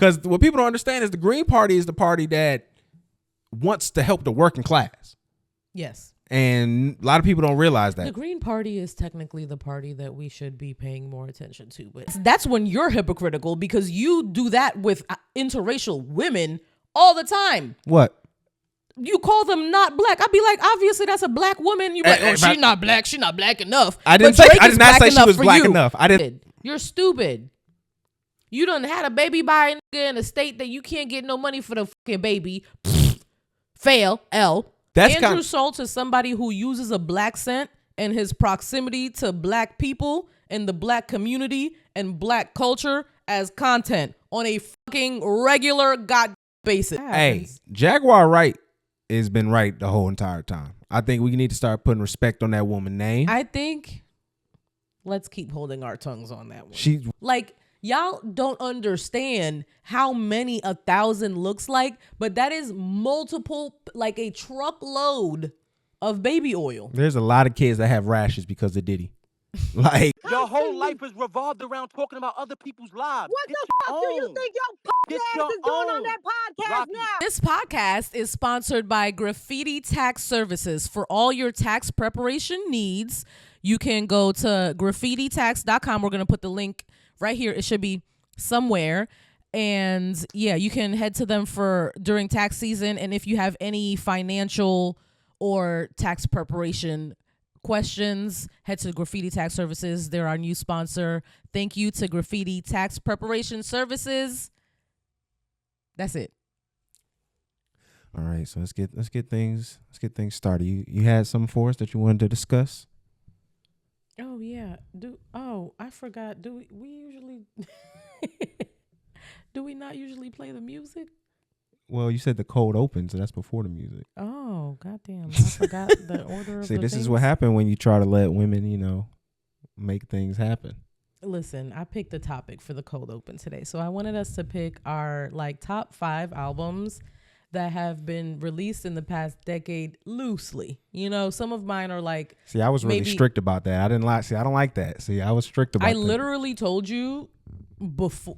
Because what people don't understand is the Green Party is the party that wants to help the working class. Yes. And a lot of people don't realize that. The Green Party is technically the party that we should be paying more attention to. But that's when you're hypocritical because you do that with interracial women all the time. What? You call them not black. I'd be like, obviously that's a black woman. You like, oh, she's not black. She's not black enough. I did not say she was black enough. I didn't. You're stupid. You done had a baby by a nigga in a state that you can't get no money for the fucking baby. Fail. L. Andrew Schultz is somebody who uses a black scent and his proximity to black people and the black community and black culture as content on a fucking regular god basis. Hey, Jaguar Wright has been right the whole entire time. I think we need to start putting respect on that woman's name. I think let's keep holding our tongues on that one. Y'all don't understand how many 1,000 looks like, but that is multiple, like a truckload of baby oil. There's a lot of kids that have rashes because of Diddy. Like your whole life is revolved around talking about other people's lives. What the fuck do you think your ass is doing on that podcast now? This podcast is sponsored by Graffiti Tax Services. For all your tax preparation needs, you can go to graffititax.com. We're going to put the link right here. It should be somewhere. And yeah, you can head to them for during tax season. And if you have any financial or tax preparation questions, head to Graffiti Tax Services. They're our new sponsor. Thank you to Graffiti Tax Preparation Services. That's it. All right, so let's get things started. You had something for us that you wanted to discuss? Oh yeah. I forgot. Do we usually do we not usually play the music? Well, you said the cold open, so that's before the music. Oh, goddamn. I forgot the order of See, the this things. Is what happened when you try to let women, make things happen. Listen, I picked the topic for the cold open today. So I wanted us to pick our top 5 albums that have been released in the past decade loosely. Some of mine are See, I was really strict about that. I didn't like. See, I don't like that. See, I was strict about that. I literally told you before,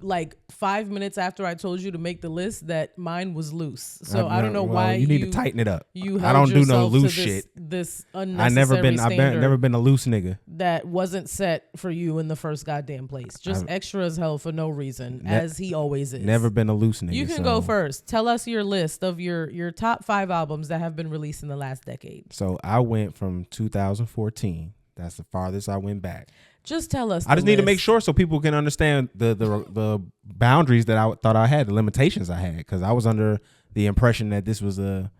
5 minutes after I told you to make the list, that mine was loose. So I don't know why you need to tighten it up. I don't do no loose shit. This unnecessary I've never been a loose nigga. That wasn't set for you in the first goddamn place. Just extra as hell for no reason, as he always is. Never been a loose nigga. You can go first. Tell us your list of your top 5 albums that have been released in the last decade. So I went from 2014. That's the farthest I went back. Just tell us. I just need to make sure so people can understand the boundaries that I thought I had, the limitations I had, because I was under the impression that this was a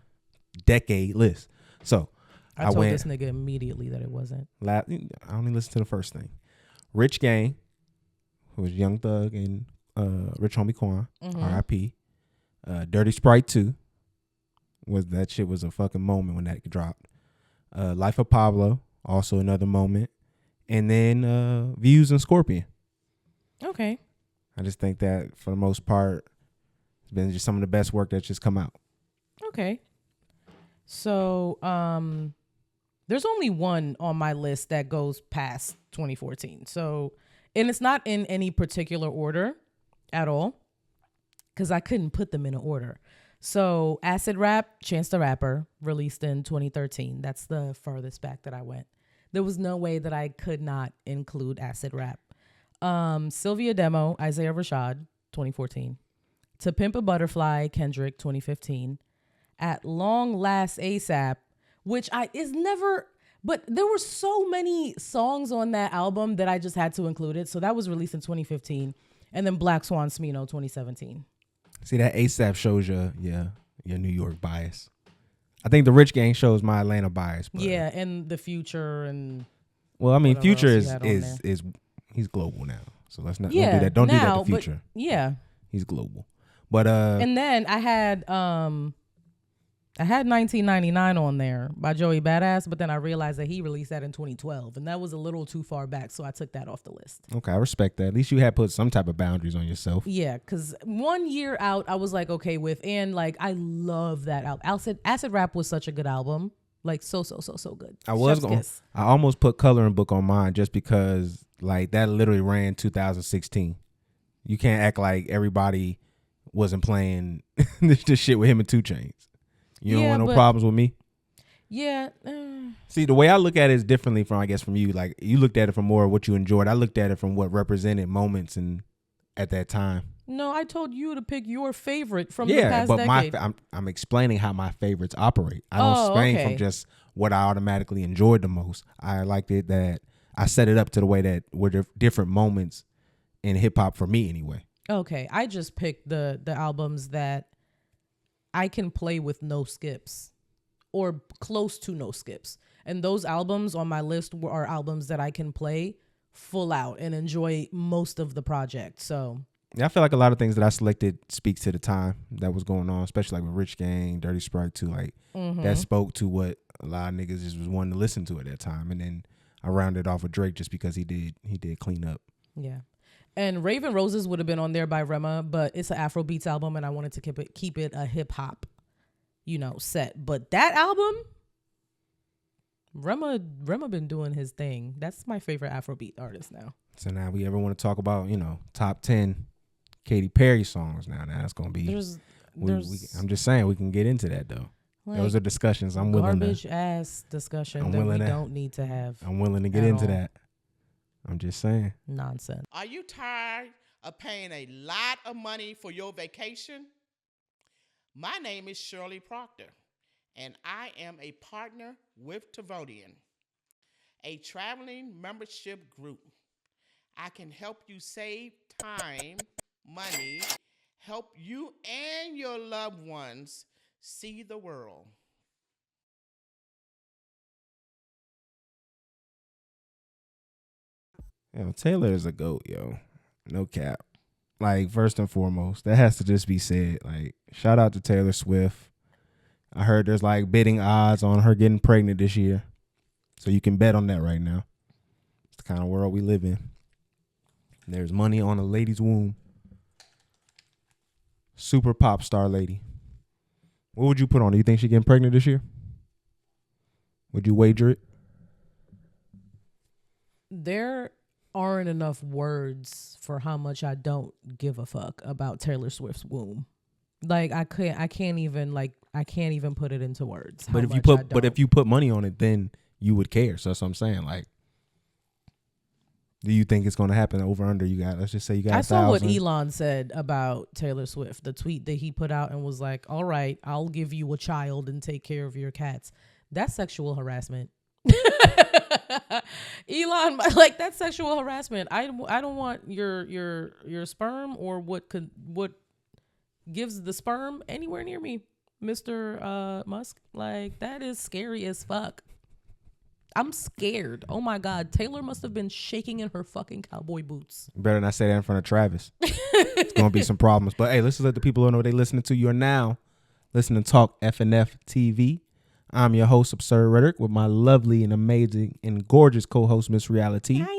decade list. So I told this nigga immediately that it wasn't. I only listened to the first thing. Rich Gang, who was Young Thug and Rich Homie Quan, R.I.P. Dirty Sprite 2. That shit was a fucking moment when that dropped. Life of Pablo, also another moment. And then Views and Scorpion. Okay. I just think that for the most part, it's been just some of the best work that's just come out. Okay. So there's only one on my list that goes past 2014. So, and it's not in any particular order at all, because I couldn't put them in an order. So Acid Rap, Chance the Rapper, released in 2013. That's the furthest back that I went. There was no way that I could not include Acid Rap. Sylvia Demo, Isaiah Rashad, 2014. To Pimp a Butterfly, Kendrick, 2015. At Long Last ASAP, which but there were so many songs on that album that I just had to include it. So that was released in 2015. And then Black Swan Smino, 2017. See, that ASAP shows your New York bias. I think the Rich Gang shows my Atlanta bias. But yeah, and the Future and. Well, I mean, Future is he's global now, so let's not don't do that. Don't do that to Future. Yeah, he's global. But and then I had 1999 on there by Joey Badass, but then I realized that he released that in 2012, and that was a little too far back, so I took that off the list. Okay, I respect that. At least you had put some type of boundaries on yourself. Yeah, because 1 year out, I was okay with, and I love that album. Acid Rap was such a good album, so good. I almost put Coloring Book on mine just because that literally ran 2016. You can't act like everybody wasn't playing this shit with him and 2 Chainz. You don't want no problems with me? Yeah. See, the way I look at it is differently from, I guess, from you. Like, you looked at it from more of what you enjoyed. I looked at it from what represented moments and at that time. No, I told you to pick your favorite from the past decade. But I'm explaining how my favorites operate. I don't explain from just what I automatically enjoyed the most. I liked it that I set it up to the way that were different moments in hip hop for me anyway. Okay, I just picked the albums that I can play with no skips or close to no skips. And those albums on my list are albums that I can play full out and enjoy most of the project. So yeah, I feel like a lot of things that I selected speaks to the time that was going on, especially like with Rich Gang, Dirty Sprite too. Like that spoke to what a lot of niggas just was wanting to listen to at that time. And then I rounded off with Drake just because he did clean up. Yeah. And Raven Roses would have been on there by Rema, but it's an Afrobeats album and I wanted to keep it a hip hop, set. But that album, Rema been doing his thing. That's my favorite Afrobeat artist now. So now we ever want to talk about, top 10 Katy Perry songs now that's going to be, I'm just saying we can get into that though. Like, those are discussions I'm willing to. Garbage ass discussion that we don't need to have. I'm willing to get into that. I'm just saying. Nonsense. Are you tired of paying a lot of money for your vacation? My name is Shirley Proctor, and I am a partner with Tavodian, a traveling membership group. I can help you save time, money, help you and your loved ones see the world. Yo, Taylor is a GOAT, yo. No cap. Like, first and foremost, that has to just be said. Like, shout out to Taylor Swift. I heard there's like bidding odds on her getting pregnant this year. So you can bet on that right now. It's the kind of world we live in. There's money on a lady's womb. Super pop star lady. What would you put on? Do you think she's getting pregnant this year? Would you wager it? There aren't enough words for how much I don't give a fuck about Taylor Swift's womb. Like I can't even put it into words. But if you put money on it, then you would care. So that's what I'm saying. Like, do you think it's going to happen? Over under? Let's just say you got. I saw what Elon said about Taylor Swift. The tweet that he put out and was like, "All right, I'll give you a child and take care of your cats." That's sexual harassment. Elon, like, that's sexual harassment. I don't want your sperm or what gives the sperm anywhere near me, Mr. Musk. Like, that is scary as fuck. I'm scared. Oh my God, Taylor must have been shaking in her fucking cowboy boots. Better not say that in front of Travis. It's gonna be some problems. But hey, let's let the people know what they listening to. You are now listening to Talk FNF TV. I'm your host, Absurd Rhetoric, with my lovely and amazing and gorgeous co-host, Miss Reality. Hi.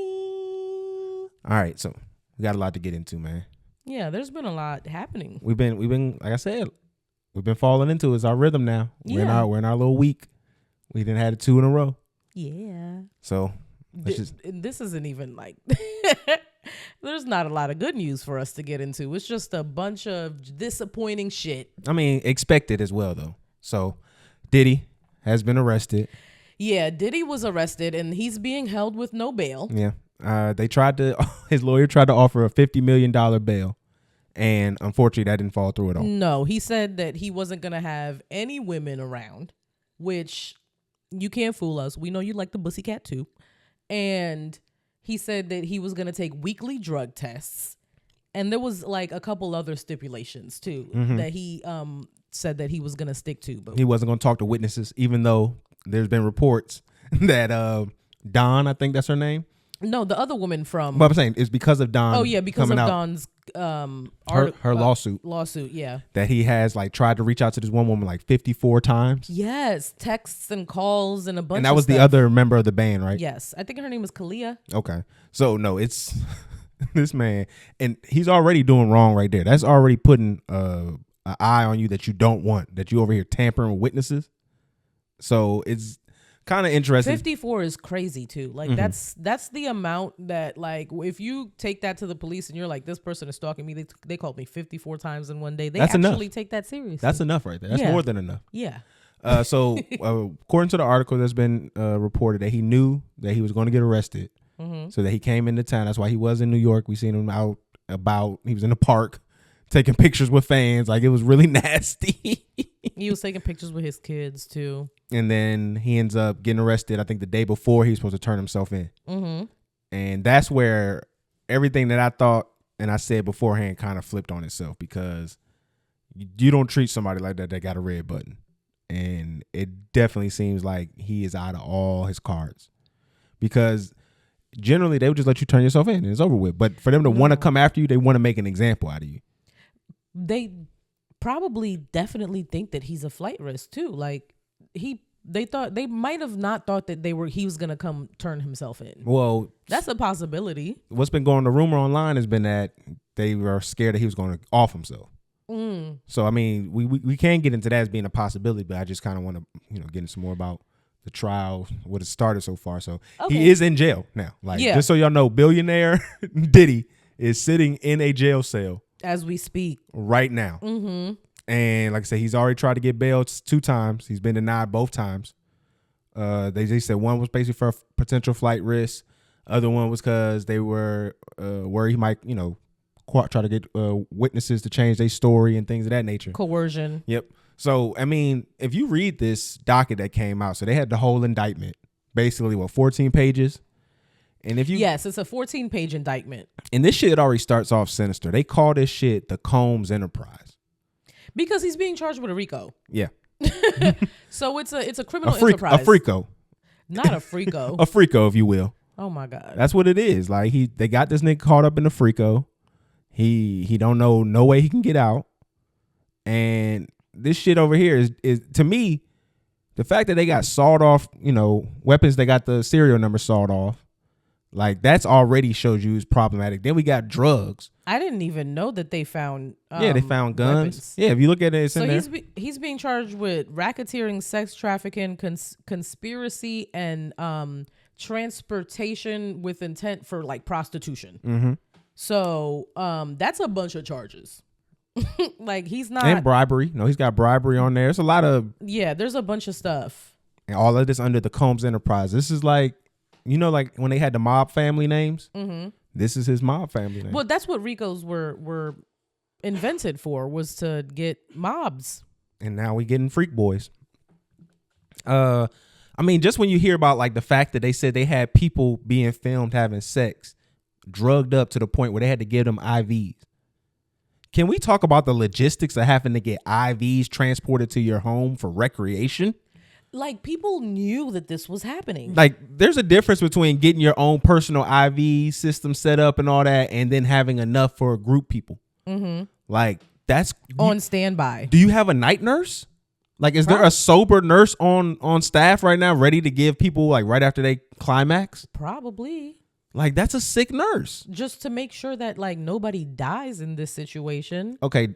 All right, so we got a lot to get into, man. Yeah, there's been a lot happening. We've been like I said, we've been falling into it. It's our rhythm now. We're in our little week. We done had it 2 in a row. Yeah. So this isn't even like there's not a lot of good news for us to get into. It's just a bunch of disappointing shit. I mean, expected as well though. So Diddy has been arrested. Yeah, Diddy was arrested and he's being held with no bail. Yeah. His lawyer tried to offer a $50 million bail. And unfortunately, that didn't fall through at all. No, he said that he wasn't going to have any women around, which you can't fool us. We know you like the pussycat too. And he said that he was going to take weekly drug tests. And there was like a couple other stipulations too that he said that he was going to stick to. But he wasn't going to talk to witnesses, even though there's been reports that Dawn, I think that's her name. No, the other woman from. But I'm saying it's because of Dawn. Oh yeah, because of Dawn's her lawsuit. Lawsuit, yeah. That he has like tried to reach out to this one woman like 54 times. Yes, texts and calls and a bunch. And that was the other member of the band, right? Yes, I think her name was Kalia. Okay, so no, it's this man, and he's already doing wrong right there. That's already putting an eye on you that you don't want. That you over here tampering with witnesses. So it's kind of interesting. 54 is crazy too. Like that's the amount that like if you take that to the police and you're like, this person is stalking me. They called me 54 times in one day. They actually take that seriously. That's enough right there. That's more than enough. Yeah. So according to the article that's been reported, that he knew that he was going to get arrested, so that he came into town. That's why he was in New York. We seen him out about. He was in the park taking pictures with fans. Like, it was really nasty. He was taking pictures with his kids too. And then he ends up getting arrested, I think the day before he was supposed to turn himself in. And that's where everything that I thought and I said beforehand kind of flipped on itself, because you don't treat somebody like that got a red button. And it definitely seems like he is out of all his cards, because generally they would just let you turn yourself in and it's over with. But for them to want to come after you, they want to make an example out of you. They probably definitely think that he's a flight risk too. Like they might have not thought that he was gonna come turn himself in. Well, that's a possibility. What's been going, the rumor online has been that they were scared that he was going to off himself. So I mean, we can get into that as being a possibility, but I just kind of want to get into some more about the trial, what has started so far. So he is in jail now. Like, just so y'all know, billionaire Diddy is sitting in a jail cell as we speak right now. And like I said, he's already tried to get bail 2 times. He's been denied both times. They said one was basically for a potential flight risk. Other one was because they were worried he might, try to get witnesses to change their story and things of that nature. Coercion. Yep. So, I mean, if you read this docket that came out, so they had the whole indictment, basically, 14 pages? And if you Yes, it's a 14-page indictment. And this shit already starts off sinister. They call this shit the Combs Enterprise. Because he's being charged with a RICO. Yeah. So it's a criminal enterprise. A freako. Not a freako. A freako, if you will. Oh my God. That's what it is. Like, they got this nigga caught up in the freako. He don't know no way he can get out. And this shit over here is to me, the fact that they got sawed off, weapons, they got the serial number sawed off. Like, that's already shows you is problematic. Then we got drugs. I didn't even know that they found they found guns. Weapons. Yeah, if you look at it, it's in there. He's being charged with racketeering, sex trafficking, conspiracy, and transportation with intent for like prostitution. So that's a bunch of charges. Like, he's not. And bribery. No, he's got bribery on there. It's a lot of. Yeah, there's a bunch of stuff. And all of this under the Combs Enterprise. This is like, like when they had the mob family names. This is his mob family name. Well, that's what RICOs were invented for, was to get mobs. And now we getting freak boys. I mean, just when you hear about like the fact that they said they had people being filmed having sex, drugged up to the point where they had to give them IVs. Can we talk about the logistics of having to get IVs transported to your home for recreation? Like, people knew that this was happening. Like, there's a difference between getting your own personal IV system set up and all that, and then having enough for a group people. Like, that's on standby. Do you have a night nurse? Like, is there a sober nurse on staff right now ready to give people like right after they climax? Probably. Like, that's a sick nurse. Just to make sure that like nobody dies in this situation. Okay,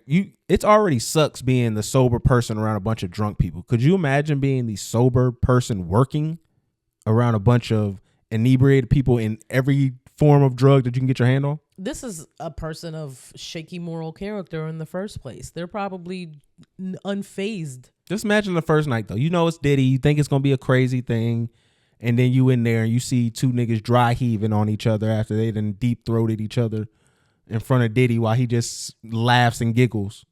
it's already sucks being the sober person around a bunch of drunk people. Could you imagine being the sober person working around a bunch of inebriated people in every form of drug that you can get your hand on? This is a person of shaky moral character in the first place. They're probably unfazed. Just imagine the first night, though. It's Diddy. You think it's going to be a crazy thing. And then you in there and you see 2 niggas dry heaving on each other after they done deep throated each other in front of Diddy while he just laughs and giggles.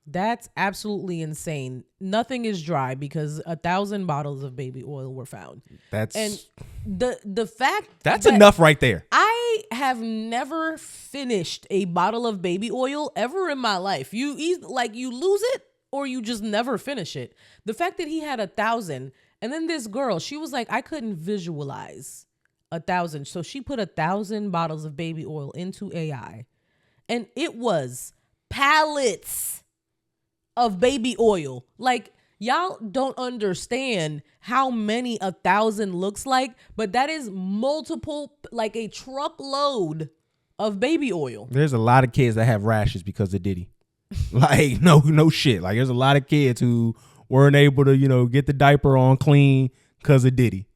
That's absolutely insane. Nothing is dry because 1,000 bottles of baby oil were found. And the fact that's enough right there. I have never finished a bottle of baby oil ever in my life. You lose it or you just never finish it. The fact that he had 1,000. And then this girl, she was like, I couldn't visualize 1,000. So she put 1,000 bottles of baby oil into AI. And it was pallets of baby oil. Like, y'all don't understand how many 1,000 looks like. But that is multiple, like a truckload of baby oil. There's a lot of kids that have rashes because of Diddy. Like, no shit. Like, there's a lot of kids who weren't able to, get the diaper on clean because of Diddy.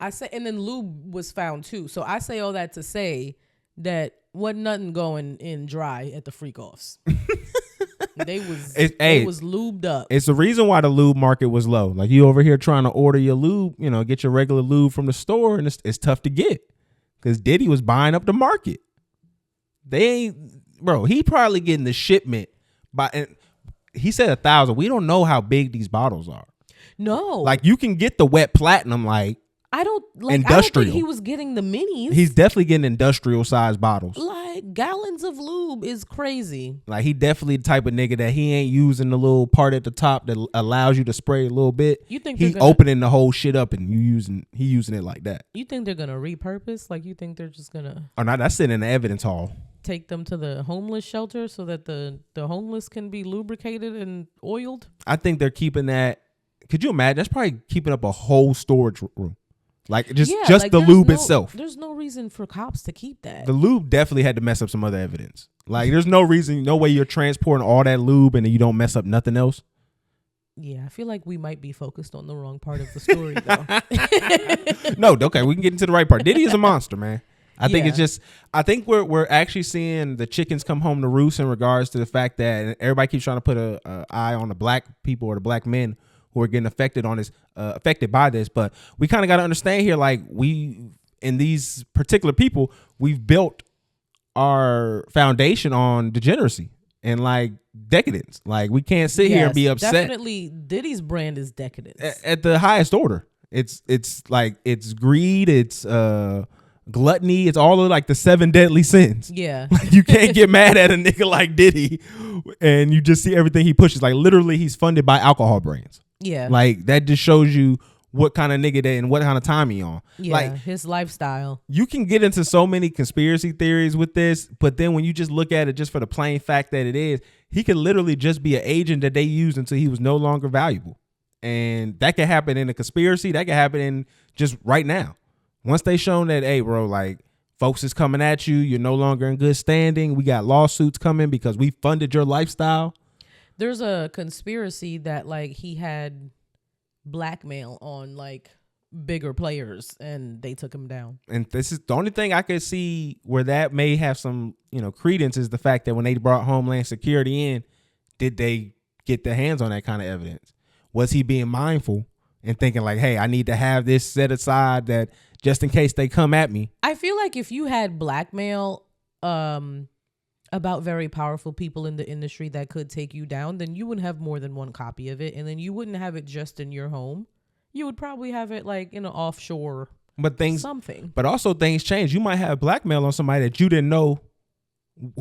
I say, and then lube was found too. So I say all that to say that wasn't nothing going in dry at the freak offs. It was lubed up. It's the reason why the lube market was low. Like you over here trying to order your lube, get your regular lube from the store, and it's tough to get because Diddy was buying up the market. He probably getting the shipment and he said 1,000. We don't know how big these bottles are. No, like you can get the wet platinum, like industrial. I don't think he was getting the minis. He's definitely getting industrial sized bottles. Like gallons of lube is crazy. Like he definitely the type of nigga that he ain't using the little part at the top that allows you to spray a little bit. You think he opening the whole shit up and he using it like that? You think they're gonna repurpose? Like you think they're just gonna? Oh no, that's sitting in the evidence hall. Take them to the homeless shelter so that the homeless can be lubricated and oiled? I think they're keeping that. Could you imagine? That's probably keeping up a whole storage room. Like just the lube itself. There's no reason for cops to keep that. The lube definitely had to mess up some other evidence. Like there's no reason, no way you're transporting all that lube and then you don't mess up nothing else. Yeah, I feel like we might be focused on the wrong part of the story though. No, okay, we can get into the right part. Diddy is a monster, man. I think it's just, I think we're actually seeing the chickens come home to roost in regards to the fact that everybody keeps trying to put a eye on the black people or the black men who are getting affected by this. But we kind of got to understand here, like in these particular people, we've built our foundation on degeneracy and like decadence. Like we can't sit here and be upset. Definitely Diddy's brand is decadence. At the highest order. It's like, it's greed, it's gluttony, it's all of like the 7 deadly sins. Yeah. Like, you can't get mad at a nigga like Diddy and you just see everything he pushes. Like literally he's funded by alcohol brands. Yeah. Like that just shows you what kind of nigga that and what kind of time he on. Yeah, like his lifestyle. You can get into so many conspiracy theories with this, but then when you just look at it just for the plain fact that it is, he could literally just be an agent that they used until he was no longer valuable. And that could happen in a conspiracy. That could happen in just right now. Once they shown that, hey, bro, like folks is coming at you, you're no longer in good standing. We got lawsuits coming because we funded your lifestyle. There's a conspiracy that like he had blackmail on like bigger players and they took him down. And this is the only thing I could see where that may have some, credence is the fact that when they brought Homeland Security in, did they get their hands on that kind of evidence? Was he being mindful and thinking like, hey, I need to have this set aside that just in case they come at me? I feel like if you had blackmail about very powerful people in the industry that could take you down, then you wouldn't have more than one copy of it. And then you wouldn't have it just in your home. You would probably have it like in an offshore something. But also things change. You might have blackmail on somebody that you didn't know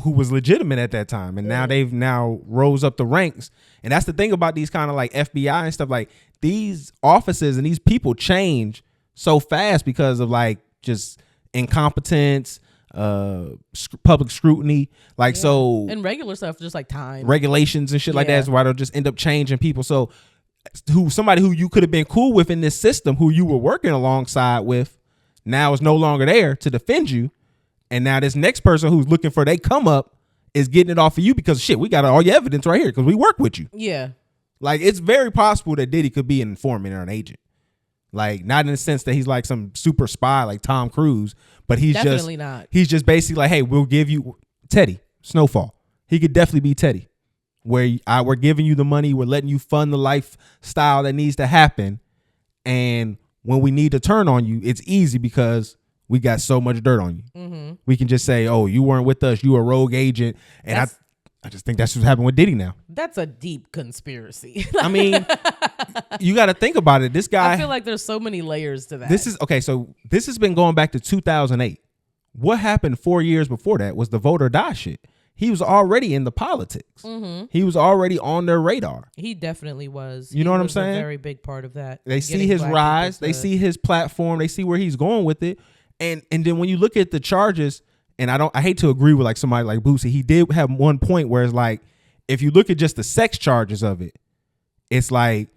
who was legitimate at that time. And now they've rose up the ranks. And that's the thing about these kind of like FBI and stuff. Like these offices and these people change so fast because of like just incompetence, public scrutiny, like so, and regular stuff, just like time regulations and shit like that. That's why they'll just end up changing people. So somebody who you could have been cool with in this system, who you were working alongside with, now is no longer there to defend you. And now this next person who's looking for they come up is getting it off of you because shit, we got all your evidence right here because we work with you. Yeah. Like it's very possible that Diddy could be an informant or an agent. Like not in the sense that he's like some super spy like Tom Cruise, but he's definitely not. He's just basically like, hey, we'll give you Teddy Snowfall. He could definitely be Teddy, where we're giving you the money, we're letting you fund the lifestyle that needs to happen, and when we need to turn on you, it's easy because we got so much dirt on you. Mm-hmm. We can just say, oh, you weren't with us, you a rogue agent, and I just think that's what's happening with Diddy now. That's a deep conspiracy. I mean, you got to think about it. This guy, I feel like there's so many layers to that. This has been going back to 2008. What happened 4 years before that was the vote or die shit. He was already in the politics. Mm-hmm. He was already on their radar. He definitely was. You know what I'm saying? A very big part of that. They see his rise. They see his platform. They see where he's going with it. And then when you look at the charges, and I hate to agree with like somebody like Boosie, he did have one point where it's like, if you look at just the sex charges of it, it's like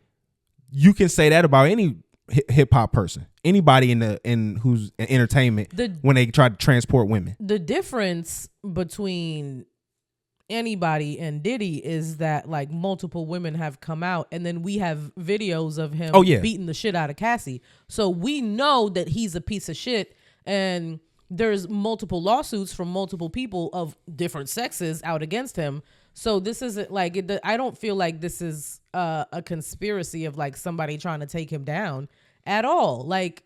you can say that about any hip hop person, anybody in who's in entertainment when they try to transport women. The difference between anybody and Diddy is that like multiple women have come out, and then we have videos of him beating the shit out of Cassie. So we know that he's a piece of shit, and there's multiple lawsuits from multiple people of different sexes out against him. So this isn't like I don't feel like this is a conspiracy of like somebody trying to take him down at all. Like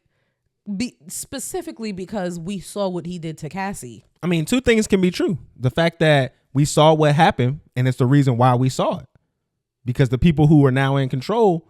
specifically because we saw what he did to Cassie. I mean, two things can be true. The fact that we saw what happened, and it's the reason why we saw it. Because the people who are now in control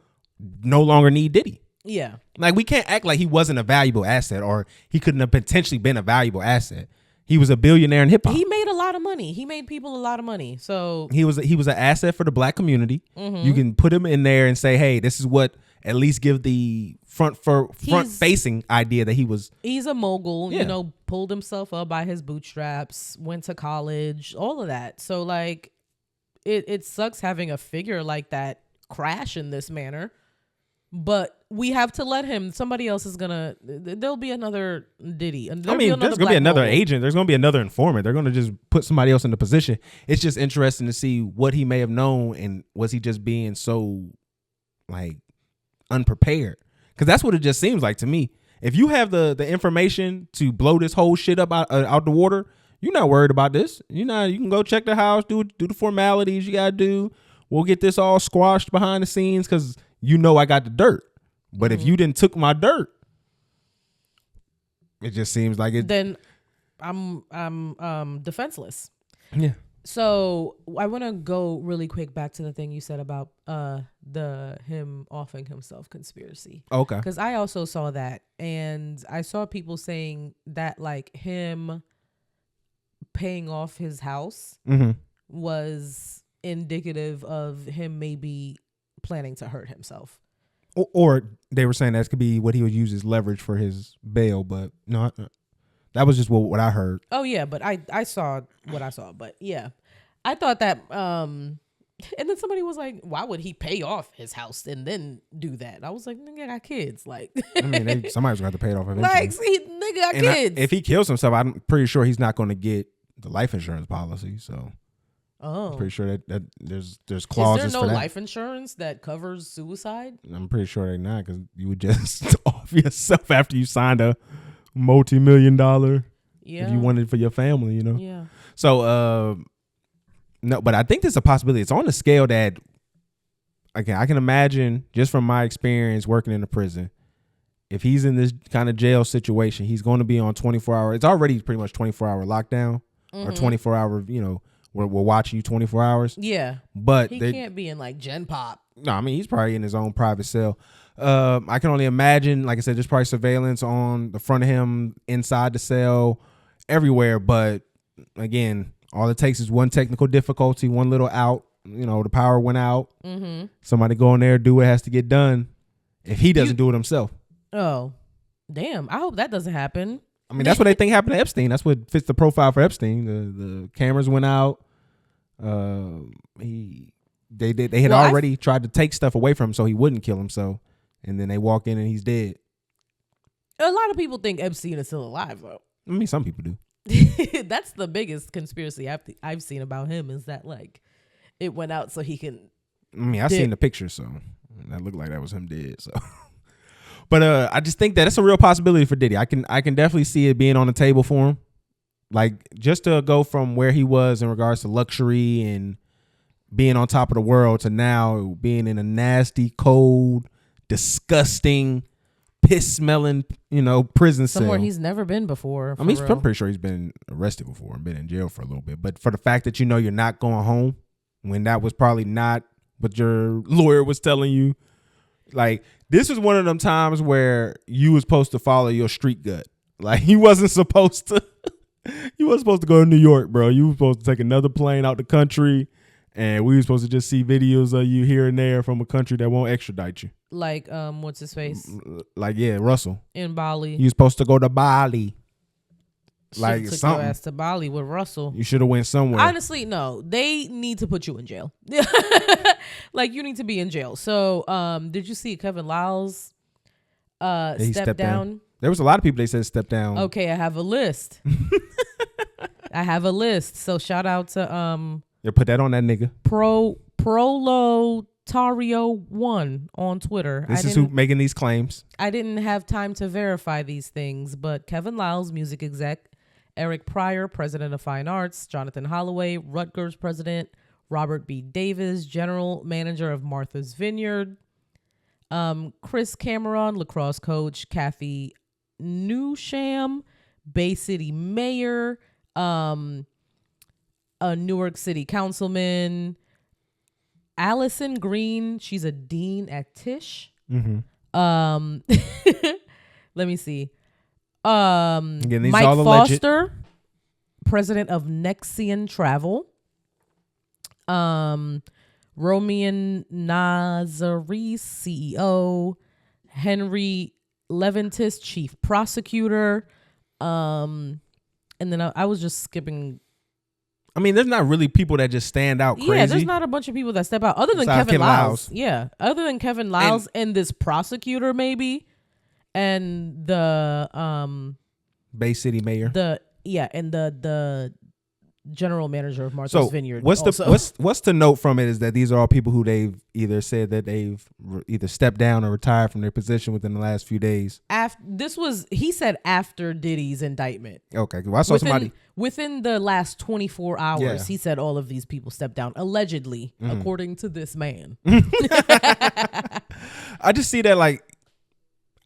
no longer need Diddy. Yeah. Like, we can't act like he wasn't a valuable asset, or he couldn't have potentially been a valuable asset. He was a billionaire in hip hop. He made a lot of money. He made people a lot of money. So he was an asset for the black community. Mm-hmm. You can put him in there and say, hey, this is what, at least give the front facing idea that he's a mogul, pulled himself up by his bootstraps, went to college, all of that. So like it sucks having a figure like that crash in this manner. But we have to let him. Somebody else is there'll be another Diddy. There's going to be another agent. There's going to be another informant. They're going to just put somebody else in the position. It's just interesting to see what he may have known, and was he just being so like unprepared? Because that's what it just seems like to me. If you have the information to blow this whole shit up out the water, you're not worried about this. You can go check the house, do the formalities you got to do. We'll get this all squashed behind the scenes because I got the dirt. But if you didn't took my dirt, it just seems like it. Then I'm defenseless. Yeah. So I want to go really quick back to the thing you said about the him offing himself conspiracy. Okay. Because I also saw that, and I saw people saying that like him paying off his house was indicative of him maybe planning to hurt himself. Or they were saying that could be what he would use as leverage for his bail, but no, that was just what I heard. Oh yeah, but I saw what I saw, but yeah, I thought that. And then somebody was like, "Why would he pay off his house and then do that?" I was like, "Nigga, I got kids." Like, I mean, somebody's gonna have to pay it off eventually. Like, nigga got kids. If he kills himself, I'm pretty sure he's not going to get the life insurance policy. So, I'm pretty sure that there's clauses. Is there no for that. Life insurance that covers suicide? I'm pretty sure they're not, because you would just off yourself after you signed a multi-million-dollar. Yeah. If you wanted it for your family, Yeah. So, no, but I think there's a possibility. It's on a scale that, okay, I can imagine just from my experience working in a prison, if he's in this kind of jail situation, he's going to be on 24-hour. It's already pretty much 24-hour lockdown or 24-hour, we're watching you 24 hours. Yeah. But he can't be in like Gen Pop. No, I mean, he's probably in his own private cell. I can only imagine, like I said, there's probably surveillance on the front of him, inside the cell, everywhere. But again, all it takes is one technical difficulty, one little out. The power went out. Mm-hmm. Somebody go in there, do what has to get done. If he doesn't do it himself. Oh, damn. I hope that doesn't happen. I mean, that's what they think happened to Epstein. That's what fits the profile for Epstein. The cameras went out. They had already tried to take stuff away from him so he wouldn't kill himself, and then they walk in and he's dead. A lot of people think Epstein is still alive, though. I mean, some people do. That's the biggest conspiracy I've seen about him, is that like it went out so he can. I mean, I've seen the picture, so that looked like that was him dead. So. But I just think that it's a real possibility for Diddy. I can definitely see it being on the table for him. Like, just to go from where he was in regards to luxury and being on top of the world to now being in a nasty, cold, disgusting, piss-smelling, prison cell. Somewhere he's never been before. I'm pretty sure he's been arrested before and been in jail for a little bit. But for the fact that you're not going home, when that was probably not what your lawyer was telling you, like, this was one of them times where you was supposed to follow your street gut. Like, you wasn't supposed to go to New York, bro. You were supposed to take another plane out the country, and we were supposed to just see videos of you here and there from a country that won't extradite you. Like, what's his face? Like, yeah, Russell. In Bali. You supposed to go to Bali. Like, took something. Your ass to Bali with Russell. You should have went somewhere. Honestly, no. They need to put you in jail. Like, you need to be in jail. So, did you see Kevin Lyles step down? There was a lot of people they said step down. Okay, I have a list. So shout out to You put that on that nigga. Prolotario1 on Twitter. This is who making these claims. I didn't have time to verify these things, but Kevin Lyles, music exec, Eric Pryor, president of Fine Arts, Jonathan Holloway, Rutgers president, Robert B. Davis, general manager of Martha's Vineyard, Chris Cameron, lacrosse coach, Kathy Newsham, Bay City mayor, a Newark City councilman, Allison Green, she's a dean at Tisch. Mm-hmm. Let me see. Again, Mike all Foster, alleged. president of Nexian Travel. Romian Nazari, CEO. Henry Leventis, chief prosecutor. And then I was just skipping. I mean, there's not really people that just stand out crazy. Yeah, there's not a bunch of people that step out other than Kevin Lyles. Yeah, other than Kevin Lyles and this prosecutor maybe, and the Bay City mayor. The general manager of Martha's Vineyard. What's the note from it is that these are all people who they've either said that they've either stepped down or retired from their position within the last few days. He said after Diddy's indictment. Okay, well, I saw somebody within the last 24 hours. Yeah. He said all of these people stepped down allegedly, according to this man. I just see that like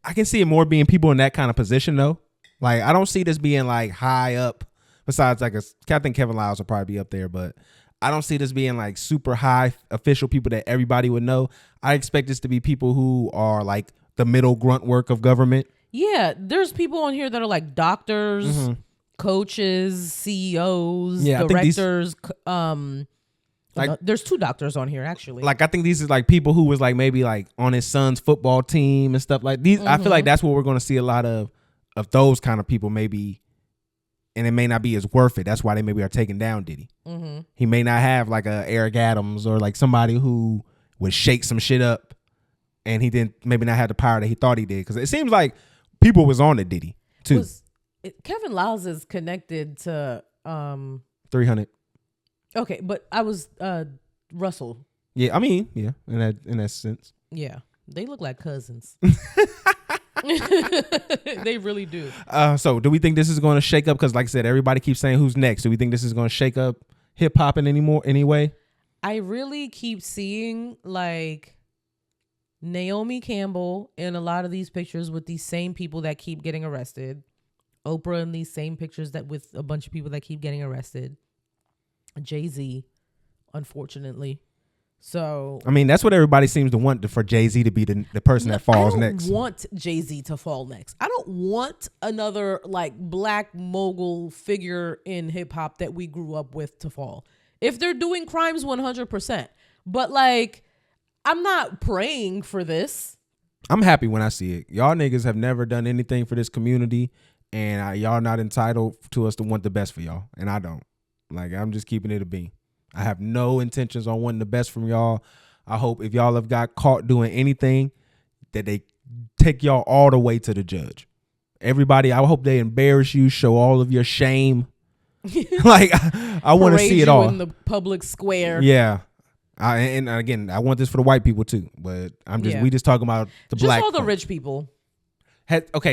I can see it more being people in that kind of position though. Like I don't see this being like high up. Besides, I think Kevin Lyles will probably be up there, but I don't see this being like super high official people that everybody would know. I expect this to be people who are like the middle grunt work of government. Yeah, there's people on here that are like doctors, coaches, CEOs, directors. There's 2 doctors on here actually. Like I think these is like people who was like maybe like on his son's football team and stuff like these. I feel like that's what we're going to see a lot of those kind of people maybe. And it may not be as worth it. That's why they maybe are taking down Diddy. He may not have like a Eric Adams or like somebody who would shake some shit up, and he didn't maybe not have the power that he thought he did. Because it seems like people was on to Diddy too. Kevin Lyles is connected to 300. Okay, but I was Russell. Yeah, I mean, yeah, in that sense. Yeah, they look like cousins. They really do. So do we think this is going to shake up? Because like I said, everybody keeps saying who's next. Do we think this is going to shake up hip hop in any way? I really keep seeing like Naomi Campbell in a lot of these pictures with these same people that keep getting arrested. Oprah in these same pictures that with a bunch of people that keep getting arrested. Jay-Z, unfortunately. So I mean, that's what everybody seems to want for Jay-Z to be the person that falls next. I don't want Jay-Z to fall next. I don't want another like black mogul figure in hip hop that we grew up with to fall. If they're doing crimes, 100%. But like, I'm not praying for this. I'm happy when I see it. Y'all niggas have never done anything for this community, and y'all not entitled to us to want the best for y'all, and I don't. Like, I'm just keeping it a bean. I have no intentions on wanting the best from y'all. I hope if y'all have got caught doing anything, that they take y'all all the way to the judge. Everybody, I hope they embarrass you, show all of your shame. Like, I want to see it all in the public square. Yeah. And again, I want this for the white people too, but we just talking about the black. Just all the rich people.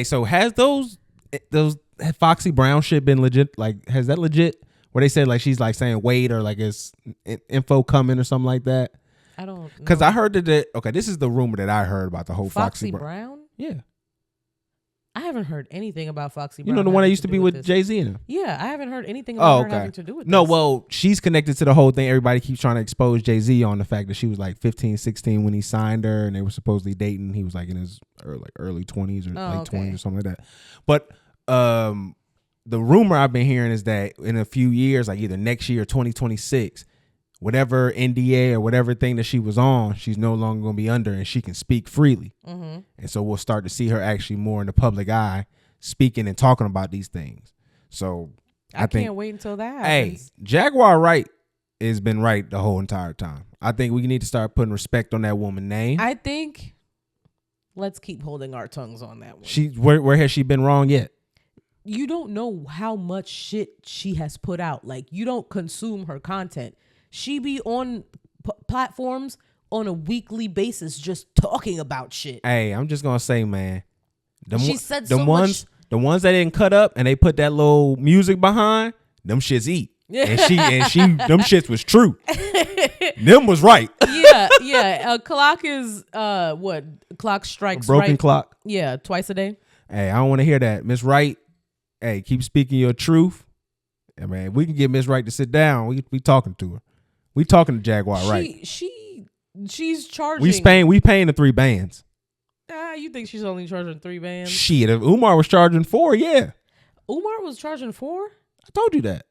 So has those Foxy Brown shit been legit? Like, has that legit? Where they said like she's like saying wait or like it's info coming or something like that. I don't know. Because I heard that. Okay, this is the rumor that I heard about the whole Foxy Brown. Yeah. I haven't heard anything about Foxy Brown. You know the one that used to be with Jay-Z in him? Yeah, I haven't heard anything about her having to do with this. No, well, she's connected to the whole thing. Everybody keeps trying to expose Jay-Z on the fact that she was like 15, 16 when he signed her and they were supposedly dating. He was like in his early 20s or late 20s or something like that. But the rumor I've been hearing is that in a few years, like either next year or 2026, whatever NDA or whatever thing that she was on, she's no longer going to be under and she can speak freely. Mm-hmm. And so we'll start to see her actually more in the public eye speaking and talking about these things. So I can't wait until that happens. Hey, Jaguar Wright has been right the whole entire time. I think we need to start putting respect on that woman's name. I think let's keep holding our tongues on that one. Where has she been wrong yet? You don't know how much shit she has put out. Like, you don't consume her content. She be on platforms on a weekly basis just talking about shit. Hey, I'm just gonna say, man. She said the so ones, much. the ones that didn't cut up and they put that little music behind, them shits eat. And she, them shits was true. Them was right. Yeah. Clock is what? Clock strikes Broken right. clock. Yeah, twice a day. Hey, I don't want to hear that, Miss Wright. Hey, keep speaking your truth. Yeah, man, we can get Miss Wright to sit down. We talking to her. We talking to Jaguar, right? She's charging. We paying the 3 bands. You think she's only charging 3 bands? Shit, if Umar was charging 4, yeah. Umar was charging 4? I told you that.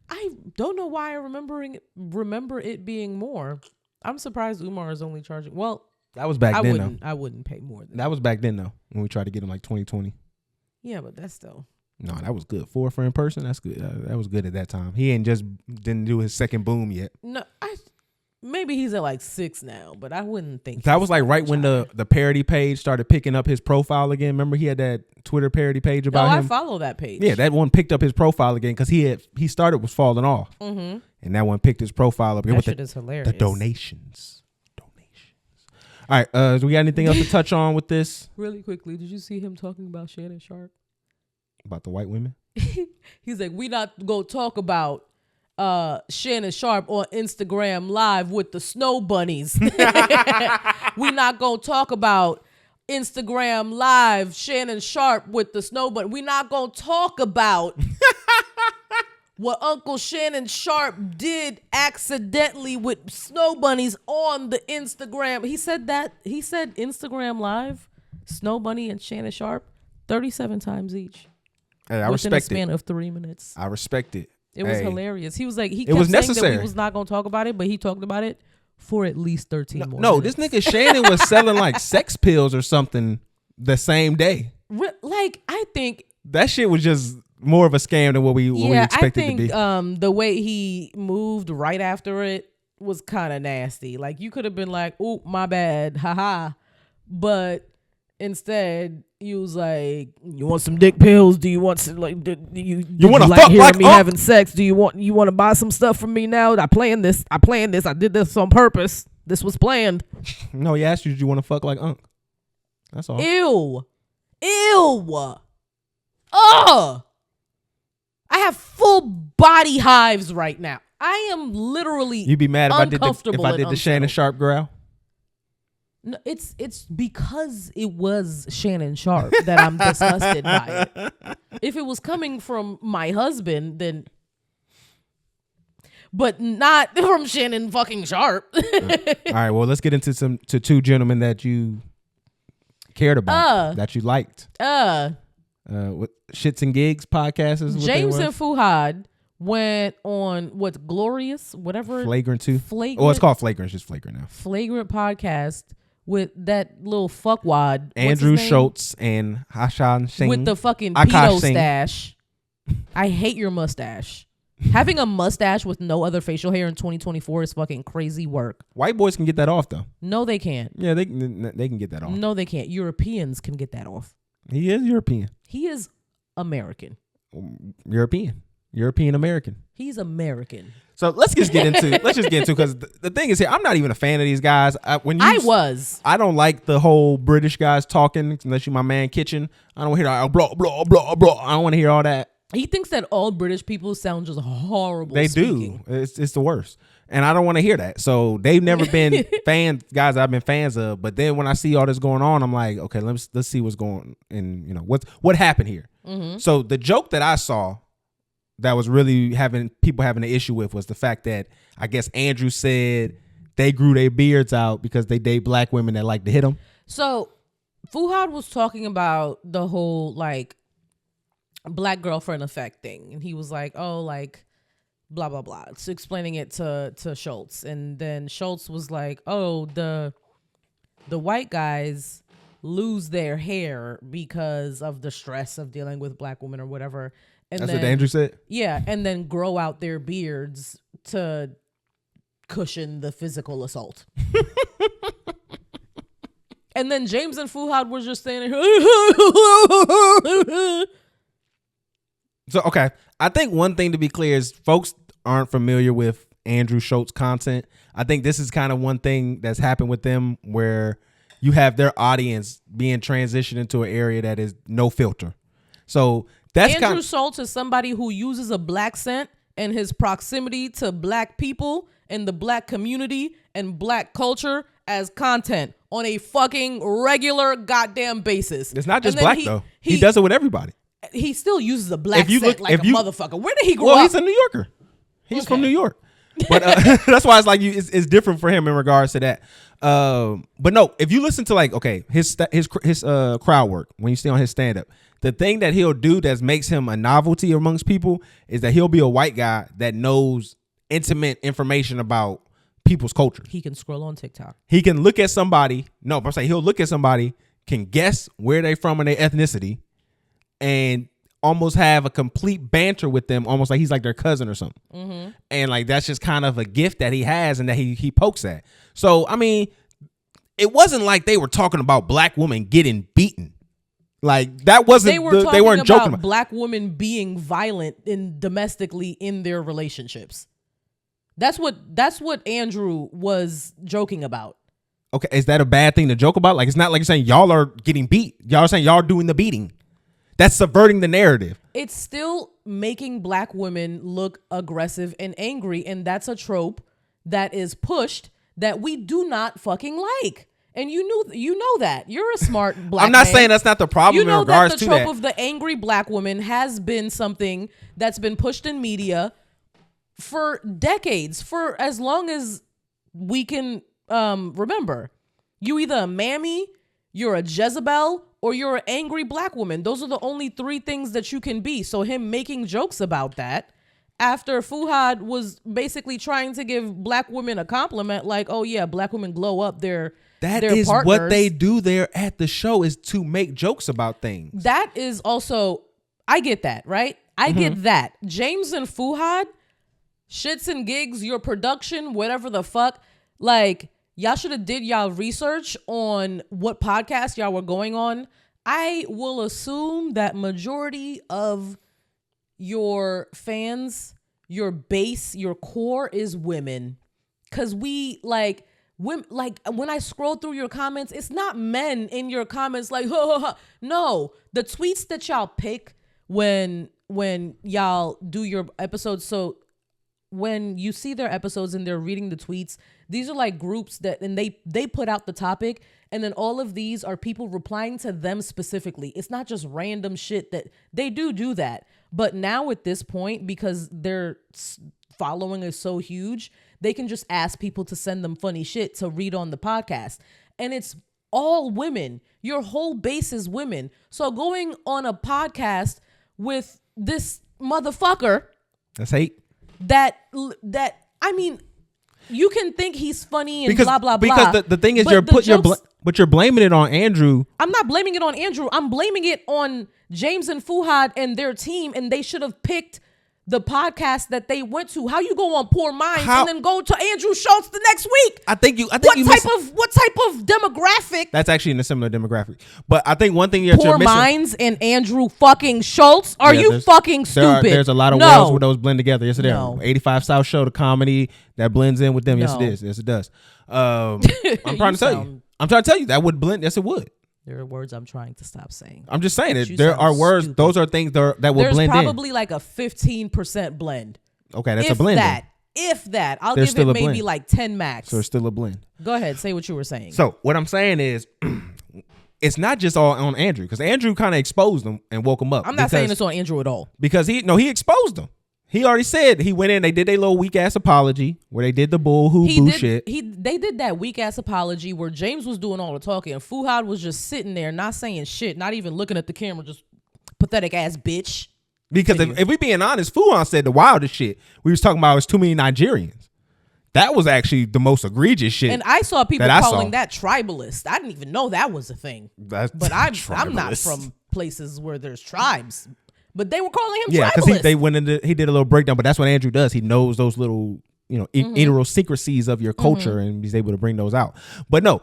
I don't know why I remember it being more. I'm surprised Umar is only charging. Well, that was back then, though. I wouldn't pay more than that was back then, though, when we tried to get him like 2020. Yeah, but that's still. No, that was good. 4 for in person, that's good. That was good at that time. He didn't do his second boom yet. No, maybe he's at like 6 now, but I wouldn't think that was like right when the parody page started picking up his profile again. Remember he had that Twitter parody page about him? I follow that page. Yeah, that one picked up his profile again because he started was falling off, and that one picked his profile up again. That shit is hilarious. The donations. All right, do we got anything else to touch on with this? Really quickly, did you see him talking about Shannon Sharp? About the white women? He's like, we not gonna talk about Shannon Sharp on Instagram Live with the snow bunnies. We not gonna talk about Instagram Live Shannon Sharp with the snow bunny. We not gonna talk about what Uncle Shannon Sharp did accidentally with snow bunnies on the Instagram. He said Instagram Live, Snow Bunny and Shannon Sharp 37 times each. Hey, I within respect a span it. of 3 minutes. I respect it. It was hilarious. He was like, he it was kept saying necessary. that we was not going to talk about it, but he talked about it for at least 13 more No, minutes. this nigga Shannon was selling like sex pills or something the same day. Like, I think that shit was just more of a scam than what we expected to be. The way he moved right after it was kind of nasty. Like, you could have been like, "Oh, my bad, haha," but instead you was like, "You want some dick pills? Do you want some like? Do you want to fuck like me having sex? Do you want to buy some stuff from me now? I planned this. I did this on purpose. This was planned." No, he asked you, "Did you want to fuck like Unc?" That's all. Ew. Ugh. I have full body hives right now. I am literally. You'd be mad if I did the Shannon Sharp growl? No, it's because it was Shannon Sharp that I'm disgusted by it. If it was coming from my husband, then. But not from Shannon fucking Sharp. All right, well, let's get into to 2 gentlemen that you cared about, that you liked. What Shits and Gigs podcast is what James and Fuhad went on what's Glorious, whatever. Flagrant 2. Flagrant. Oh, it's called Flagrant. It's just Flagrant now. Flagrant podcast with that little fuckwad. Andrew Schultz and Hashan Singh. With the fucking pedo stash. I hate your mustache. Having a mustache with no other facial hair in 2024 is fucking crazy work. White boys can get that off, though. No, they can't. Yeah, they can get that off. No, they can't. Europeans can get that off. He is European. He is American. European American. He's American. So let's just get into because the thing is here, I'm not even a fan of these guys. I don't like the whole British guys talking unless you're my man Kitchen. I don't hear blah blah blah blah. I don't want to hear all that. He thinks that all British people sound just horrible. They speaking. do. It's the worst. And I don't want to hear that. So they've never been guys I've been fans of. But then when I see all this going on, I'm like, okay, let's see what's going and what happened here. Mm-hmm. So the joke that I saw that was really having an issue with was the fact that I guess Andrew said they grew their beards out because they date black women that like to hit them. So Fuhad was talking about the whole like black girlfriend effect thing. And he was like, oh, like, blah, blah, blah. It's explaining it to Schultz. And then Schultz was like, oh, the white guys lose their hair because of the stress of dealing with black women or whatever. And that's what Andrew said? Yeah. And then grow out their beards to cushion the physical assault. And then James and Fuhad were just standing here. So, okay. I think one thing to be clear is folks aren't familiar with Andrew Schultz content. I think this is kind of one thing that's happened with them where you have their audience being transitioned into an area that is no filter. So that's Andrew Schultz is somebody who uses a black scent and his proximity to black people and the black community and black culture as content on a fucking regular goddamn basis. It's not just black though. He does it with everybody. He still uses a black scent like a motherfucker. Where did he grow up? Well, he's a New Yorker. He's from New York. But that's why it's like it's different for him in regards to that. But no, if you listen to like his crowd work when you see on his stand up, the thing that he'll do that makes him a novelty amongst people is that he'll be a white guy that knows intimate information about people's culture. He can scroll on TikTok. He can look at somebody. No, but I'm saying he'll look at somebody, can guess where they from and their ethnicity, and almost have a complete banter with them, almost like he's like their cousin or something. Mm-hmm. And like that's just kind of a gift that he has and that he pokes at. So I mean, it wasn't like they were talking about black women getting beaten. Like that wasn't. They weren't joking about black women being violent domestically in their relationships. That's what Andrew was joking about. Okay, is that a bad thing to joke about? Like it's not like you're saying y'all are getting beat. Y'all are saying y'all are doing the beating. That's subverting the narrative. It's still making black women look aggressive and angry, and that's a trope that is pushed that we do not fucking like. And you know that. You're a smart black man. I'm not saying that's not the problem in regards to that. You know that the trope of the angry black woman has been something that's been pushed in media for decades, for as long as we can remember. You either a mammy, you're a Jezebel, or you're an angry black woman. Those are the only three things that you can be. So him making jokes about that after Fuhad was basically trying to give black women a compliment, like, oh yeah, black women glow up their partners. What they do there at the show is to make jokes about things. That is also, I get that, right? I get that. James and Fuhad, shits and gigs, your production, whatever the fuck, like, y'all should have did y'all research on what podcast y'all were going on. I will assume that majority of your fans, your base, your core is women. Cause we like women, like when I scroll through your comments, it's not men in your comments like, ha, ha, ha. No, the tweets that y'all pick when y'all do your episodes. So when you see their episodes and they're reading the tweets, these are like groups that, and they put out the topic, and then all of these are people replying to them specifically. It's not just random shit that they do that. But now at this point, because their following is so huge, they can just ask people to send them funny shit to read on the podcast. And it's all women. Your whole base is women. So going on a podcast with this motherfucker. That's hate. That I mean, you can think he's funny and blah blah blah. Because the thing is, you're blaming it on Andrew. I'm not blaming it on Andrew. I'm blaming it on James and Fuhad and their team, and they should have picked the podcast that they went to. How you go on Poor Minds and then go to Andrew Schultz the next week? What type of demographic? That's actually in a similar demographic. But I think one thing you're missing. Poor Minds and Andrew fucking Schultz? Are you fucking stupid? There's a lot of worlds where those blend together. Yes, it is. 85 South Show, the comedy that blends in with them. Yes, it is. Yes, it does. I'm trying to tell you that would blend. Yes, it would. There are words I'm trying to stop saying. I'm just saying it. There are words. Stupid. Those are things that will blend in. There's probably like a 15% blend. Okay, that's a blend. If that. I'll give it maybe like 10 max. So it's still a blend. Go ahead. Say what you were saying. So what I'm saying is it's not just all on Andrew, because Andrew kind of exposed him and woke him up. I'm not saying it's on Andrew at all. Because he exposed him. He already said he went in. They did a little weak ass apology where they did the boo shit. They did that weak ass apology where James was doing all the talking and Fuhad was just sitting there, not saying shit, not even looking at the camera, just pathetic ass bitch. Because if we being honest, Fuhad said the wildest shit. We was talking about it's too many Nigerians. That was actually the most egregious shit. And I saw people calling that tribalist. I didn't even know that was a thing. But I'm not from places where there's tribes. But they were calling him tribalist. Because he did a little breakdown, but that's what Andrew does. He knows those little, idiosyncrasies of your culture, and he's able to bring those out. But no,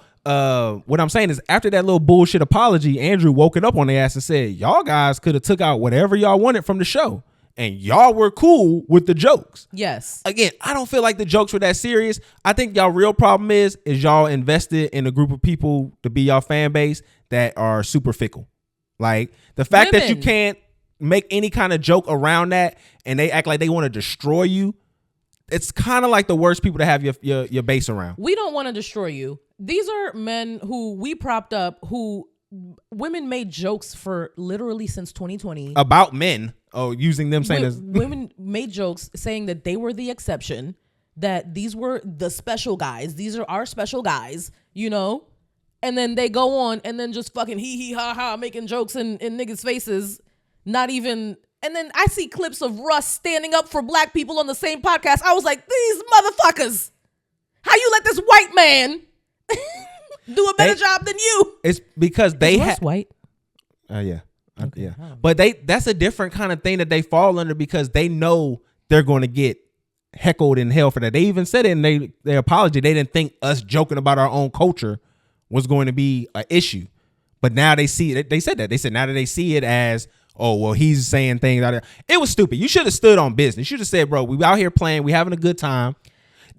what I'm saying is after that little bullshit apology, Andrew woke it up on their ass and said, y'all guys could have took out whatever y'all wanted from the show. and y'all were cool with the jokes. Yes. Again, I don't feel like the jokes were that serious. I think y'all real problem is y'all invested in a group of people to be y'all fan base that are super fickle. Like the fact that you can't make any kind of joke around that and they act like they want to destroy you. It's kind of like the worst people to have your base around. We don't want to destroy you. These are men who we propped up, who women made jokes for literally since 2020 about men. Oh, using them saying as women made jokes saying that they were the exception, that these were the special guys. These are our special guys, you know? And then they go on and then just fucking hee ha ha making jokes in niggas' faces. Not even. And then I see clips of Russ standing up for black people on the same podcast. I was like, these motherfuckers, how you let this white man do a better job than you? It's because they have white. Yeah. Okay. Yeah. But that's a different kind of thing that they fall under because they know they're going to get heckled in hell for that. They even said it in their apology. They didn't think us joking about our own culture was going to be an issue. But now they see it. They said that. They said now that they see it as, oh, well, he's saying things out there. It was stupid. You should have stood on business. You should have said, bro, we out here playing. We having a good time.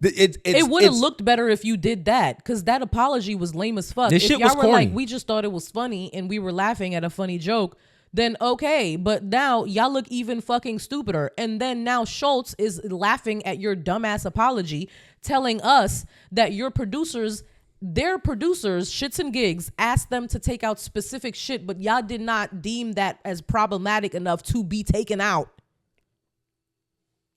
It would have looked better if you did that, because that apology was lame as fuck. This if shit y'all was were corny. like, we just thought it was funny and we were laughing at a funny joke, then okay. But now y'all look even fucking stupider. And then now Schultz is laughing at your dumbass apology, telling us that your producers, their producers, Shits and Gigs, asked them to take out specific shit, but y'all did not deem that as problematic enough to be taken out.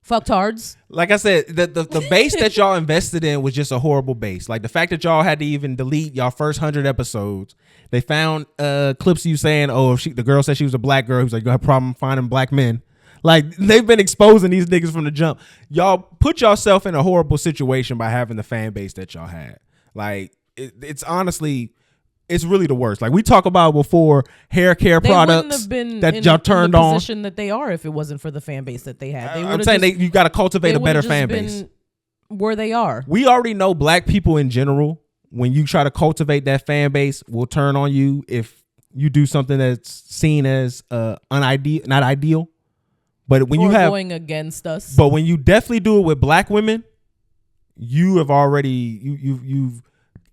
Fucktards. Like I said, the base that y'all invested in was just a horrible base. Like the fact that y'all had to even delete y'all first 100 episodes. They found clips of you saying, oh, if the girl said she was a black girl, he was like, you have a problem finding black men. Like they've been exposing these niggas from the jump. Y'all put yourself in a horrible situation by having the fan base that y'all had. Like it's honestly, it's really the worst. Like we talk about before, hair care products that y'all turned in the on. Position that they are if it wasn't for the fan base that they had. I'm saying you got to cultivate a better fan base. Where they are. We already know black people in general, when you try to cultivate that fan base, will turn on you if you do something that's seen as not ideal. But when you have going against us. But when you definitely do it with black women, you have already you've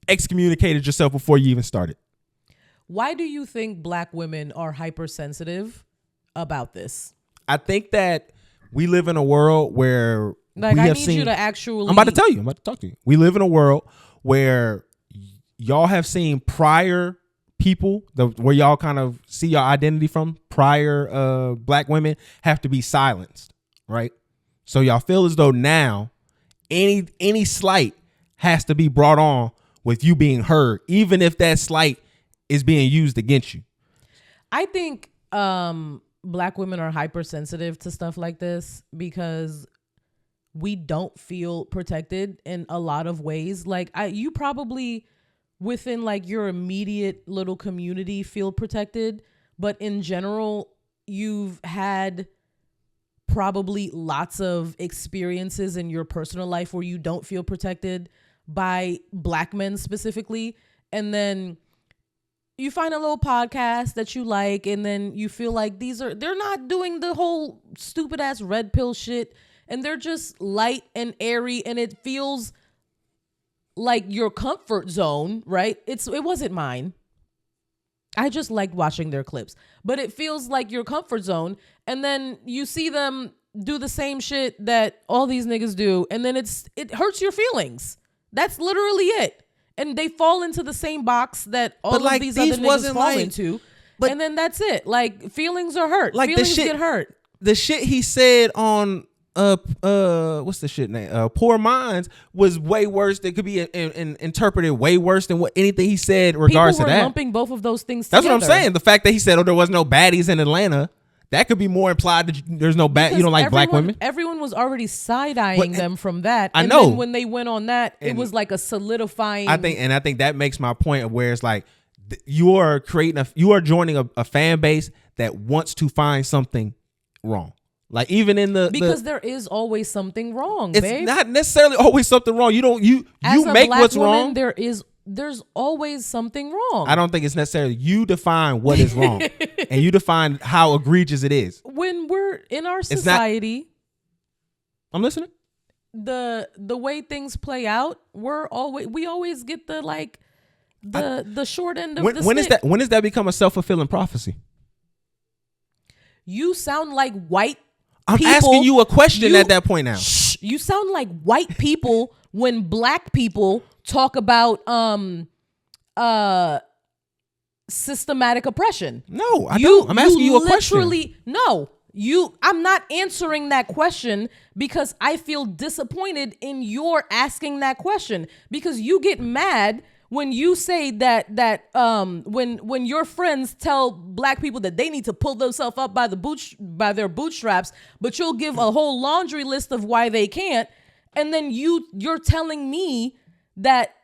excommunicated yourself before you even started. Why do you think black women are hypersensitive about this? I think that we live in a world where I need you to actually. I'm about to tell you. I'm about to talk to you. We live in a world where y'all have seen prior people where y'all kind of see your identity from. Prior black women have to be silenced, right? So y'all feel as though now any slight has to be brought on with you being heard, even if that slight is being used against you. I think black women are hypersensitive to stuff like this because we don't feel protected in a lot of ways. Like you probably within like your immediate little community feel protected, but in general, you've had probably lots of experiences in your personal life where you don't feel protected by black men specifically. And then you find a little podcast that you like, and then you feel like they're not doing the whole stupid ass red pill shit, and they're just light and airy, and it feels like your comfort zone, right? It wasn't mine. I just liked watching their clips, but it feels like your comfort zone. And then you see them do the same shit that all these niggas do, and then it hurts your feelings. That's literally it. And they fall into the same box that all of these other niggas fall into. But, and then that's it. Like, feelings are hurt. Like feelings get hurt. The shit he said on what's the shit name? Poor Minds was way worse. That could be interpreted way worse than what anything he said in regards to that. People were lumping both of those things together. That's what I'm saying. The fact that he said, oh, there was no baddies in Atlanta, that could be more implied that there's no bad. You don't like black women. Everyone was already side-eyeing them from that. I know. Then when they went on that, it was like a solidifying. I think that makes my point of where it's like you are joining a fan base that wants to find something wrong. Like even in because there is always something wrong. It's babe. not necessarily always something wrong. You make black what's woman, wrong. There is there's always something wrong. I don't think it's necessarily you define what is wrong and you define how egregious it is. When we're in our society, I'm listening. The way things play out, we always get the short end of the stick. When does that become a self-fulfilling prophecy? You sound like white I'm people. asking you a question at that point now. You sound like white people when black people talk about systematic oppression. No, I don't. I'm asking you a question. No, I'm not answering that question because I feel disappointed in your asking that question, because you get mad when you say that when your friends tell black people that they need to pull themselves up by their bootstraps, but you'll give a whole laundry list of why they can't, and then you're telling me that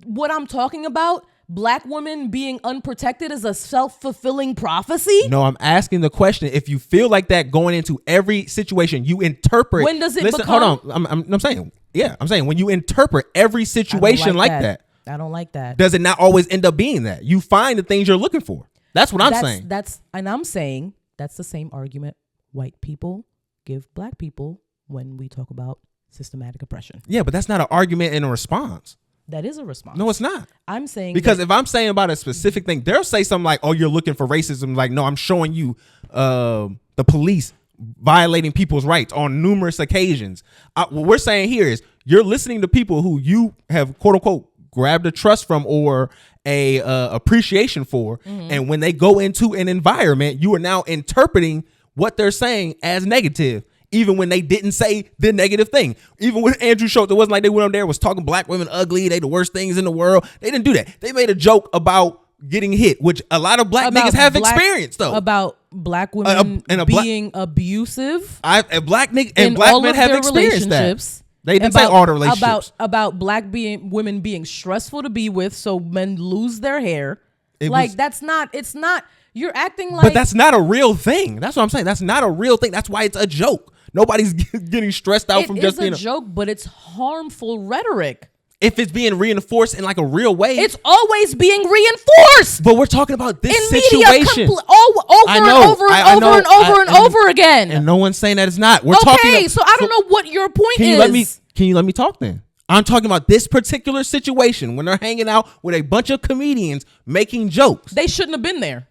what I'm talking about, black women being unprotected, is a self-fulfilling prophecy? No, I'm asking the question. If you feel like that going into every situation, you interpret. When does it become? Hold on. I'm saying, yeah, I'm saying when you interpret every situation like that. I don't like that. Does it not always end up being that? You find the things you're looking for. That's what I'm saying. And I'm saying that's the same argument white people give black people when we talk about systematic oppression. Yeah, but that's not an argument and a response. That is a response. No, it's not. I'm saying because if I'm saying about a specific thing, they'll say something like, "Oh, you're looking for racism." Like, no, I'm showing you the police violating people's rights on numerous occasions. What we're saying here is you're listening to people who you have quote unquote grabbed a trust from or a appreciation for, and when they go into an environment, you are now interpreting what they're saying as negative. Even when they didn't say the negative thing. Even with Andrew Schultz, it wasn't like they went on there was talking black women ugly. They the worst things in the world. They didn't do that. They made a joke about getting hit, which a lot of black niggas have experienced though. About black women being abusive. Black men have experienced that. They didn't say all the relationships. About women being stressful to be with, so men lose their hair. It's not. You're acting like. But that's not a real thing. That's what I'm saying. That's not a real thing. That's why it's a joke. Nobody's getting stressed out from just being a joke, but it's harmful rhetoric. If it's being reinforced in like a real way, it's always being reinforced. But we're talking about this in situation over and over again. And no one's saying that it's not. We're talking. So I don't know what your point is. Can you let me talk then? I'm talking about this particular situation when they're hanging out with a bunch of comedians making jokes. They shouldn't have been there.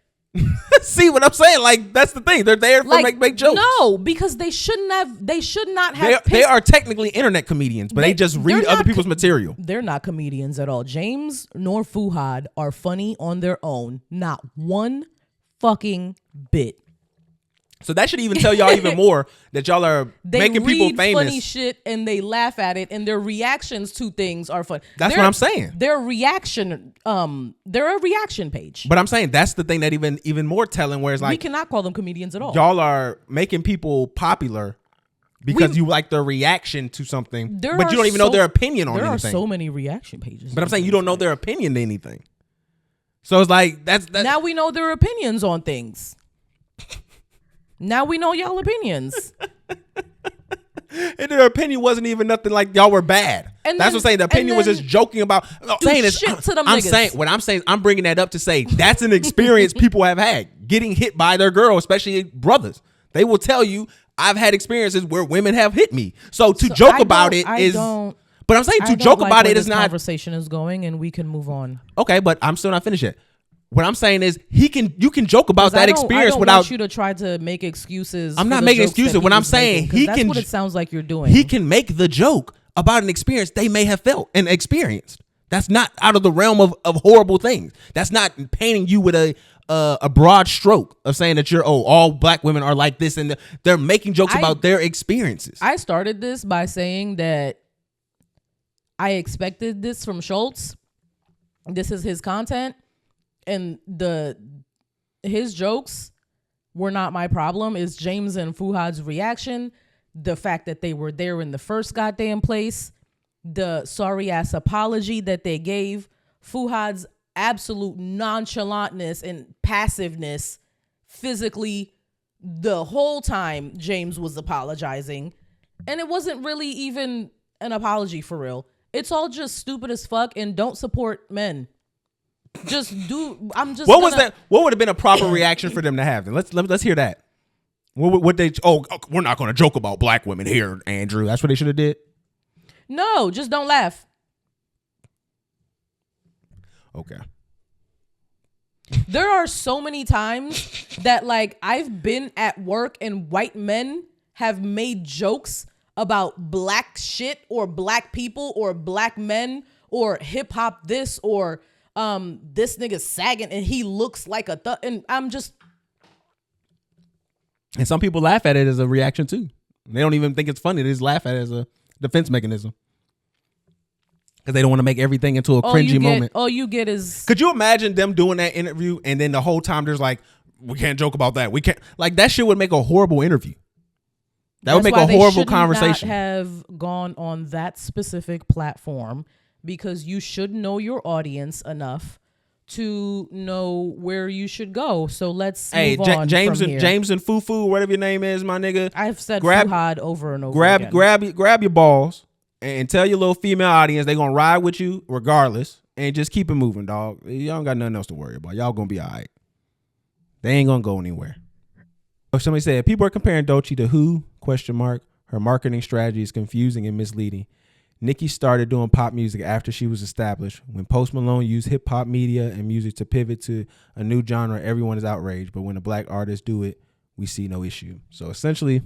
See what I'm saying? Like, that's the thing. They're there for make jokes. No, because they should not have. They are technically internet comedians, but they just read other people's material. They're not comedians at all. James nor Fuhad are funny on their own. Not one fucking bit. So that should even tell y'all even more that y'all are making people famous. They read funny shit and they laugh at it, and their reactions to things are fun. That's what I'm saying. They're a reaction page. But I'm saying that's the thing that even more telling, where it's like, we cannot call them comedians at all. Y'all are making people popular because you like their reaction to something, but you don't even know their opinion on anything. There are so many reaction pages. But I'm saying you don't know their opinion to anything. So it's like that's now we know their opinions on things. Now we know y'all opinions. And their opinion wasn't even nothing like y'all were bad. And that's what I'm saying. The opinion was just joking about. I'm bringing that up to say that's an experience people have had, getting hit by their girl, especially brothers. They will tell you, I've had experiences where women have hit me. So joke about it is. But I'm saying to joke about it is not. Conversation is going, and we can move on. Okay, but I'm still not finished yet. What I'm saying is you can joke about that experience without. I want you to try to make excuses. I'm not making excuses. What I'm saying, that's what it sounds like you're doing. He can make the joke about an experience they may have felt and experienced. That's not out of the realm of horrible things. That's not painting you with a broad stroke of saying that all black women are like this, and they're making jokes about their experiences. I started this by saying that I expected this from Schultz. This is his content. And his jokes were not my problem. It's James and Fuhad's reaction, the fact that they were there in the first goddamn place, the sorry ass apology that they gave, Fuhad's absolute nonchalantness and passiveness physically the whole time James was apologizing. And it wasn't really even an apology for real. it's all just stupid as fuck and don't support men. Just do. I'm just. What was that? What would have been a proper reaction for them to have? Then let's hear that. What they? Oh, we're not going to joke about black women here, Andrew. That's what they should have did. No, just don't laugh. Okay. There are so many times that like I've been at work and white men have made jokes about black shit or black people or black men or hip hop this or this nigga sagging and he looks like a thug, and I'm just. And some people laugh at it as a reaction too. They don't even think it's funny. They just laugh at it as a defense mechanism because they don't want to make everything into a cringy moment. All you get is. Could you imagine them doing that interview and then the whole time there's like, we can't joke about that. We can't. Like that shit would make a horrible interview. That would make a horrible conversation. Not have gone on that specific platform because you should know your audience enough to know where you should go. So let's move on James from and here. James and Fufu, whatever your name is, my nigga. I've said Fuhad over and over again. Grab your balls and tell your little female audience they gonna ride with you regardless, and just keep it moving, dog. Y'all don't got nothing else to worry about. Y'all gonna be all right. They ain't gonna go anywhere. Somebody said people are comparing Doechi to who? ? Her marketing strategy is confusing and misleading. Nicki started doing pop music after she was established. When Post Malone used hip hop media and music to pivot to a new genre, everyone is outraged. But when a black artist do it, we see no issue. So essentially,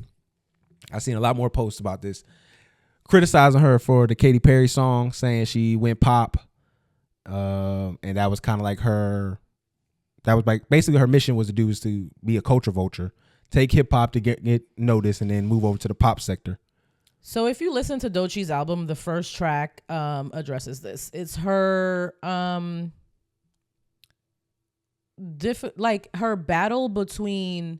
I've seen a lot more posts about this, criticizing her for the Katy Perry song, saying she went pop. And that was kind of like her. That was like basically her mission was to be a culture vulture, take hip hop to get noticed, and then move over to the pop sector. So if you listen to Doechi's album, the first track addresses this. It's her her battle between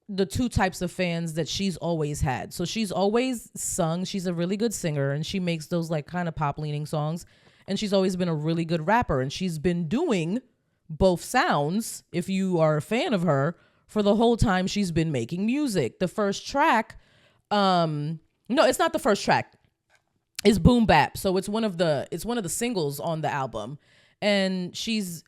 the two types of fans that she's always had. So she's always sung. She's a really good singer and she makes those like kind of pop leaning songs. And she's always been a really good rapper. And she's been doing both sounds, if you are a fan of her, for the whole time she's been making music. The first track, no, it's not the first track. It's Boom Bap. So it's one of the singles on the album. And she's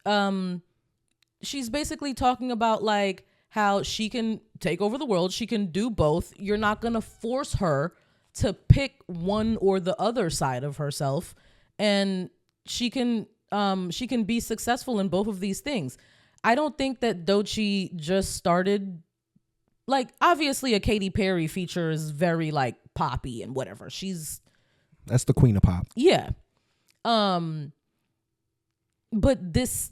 basically talking about like how she can take over the world. She can do both. You're not going to force her to pick one or the other side of herself. And she can be successful in both of these things. I don't think that Doechi just started, like, obviously a Katy Perry feature is very like poppy and whatever. That's the queen of pop. Yeah. But this,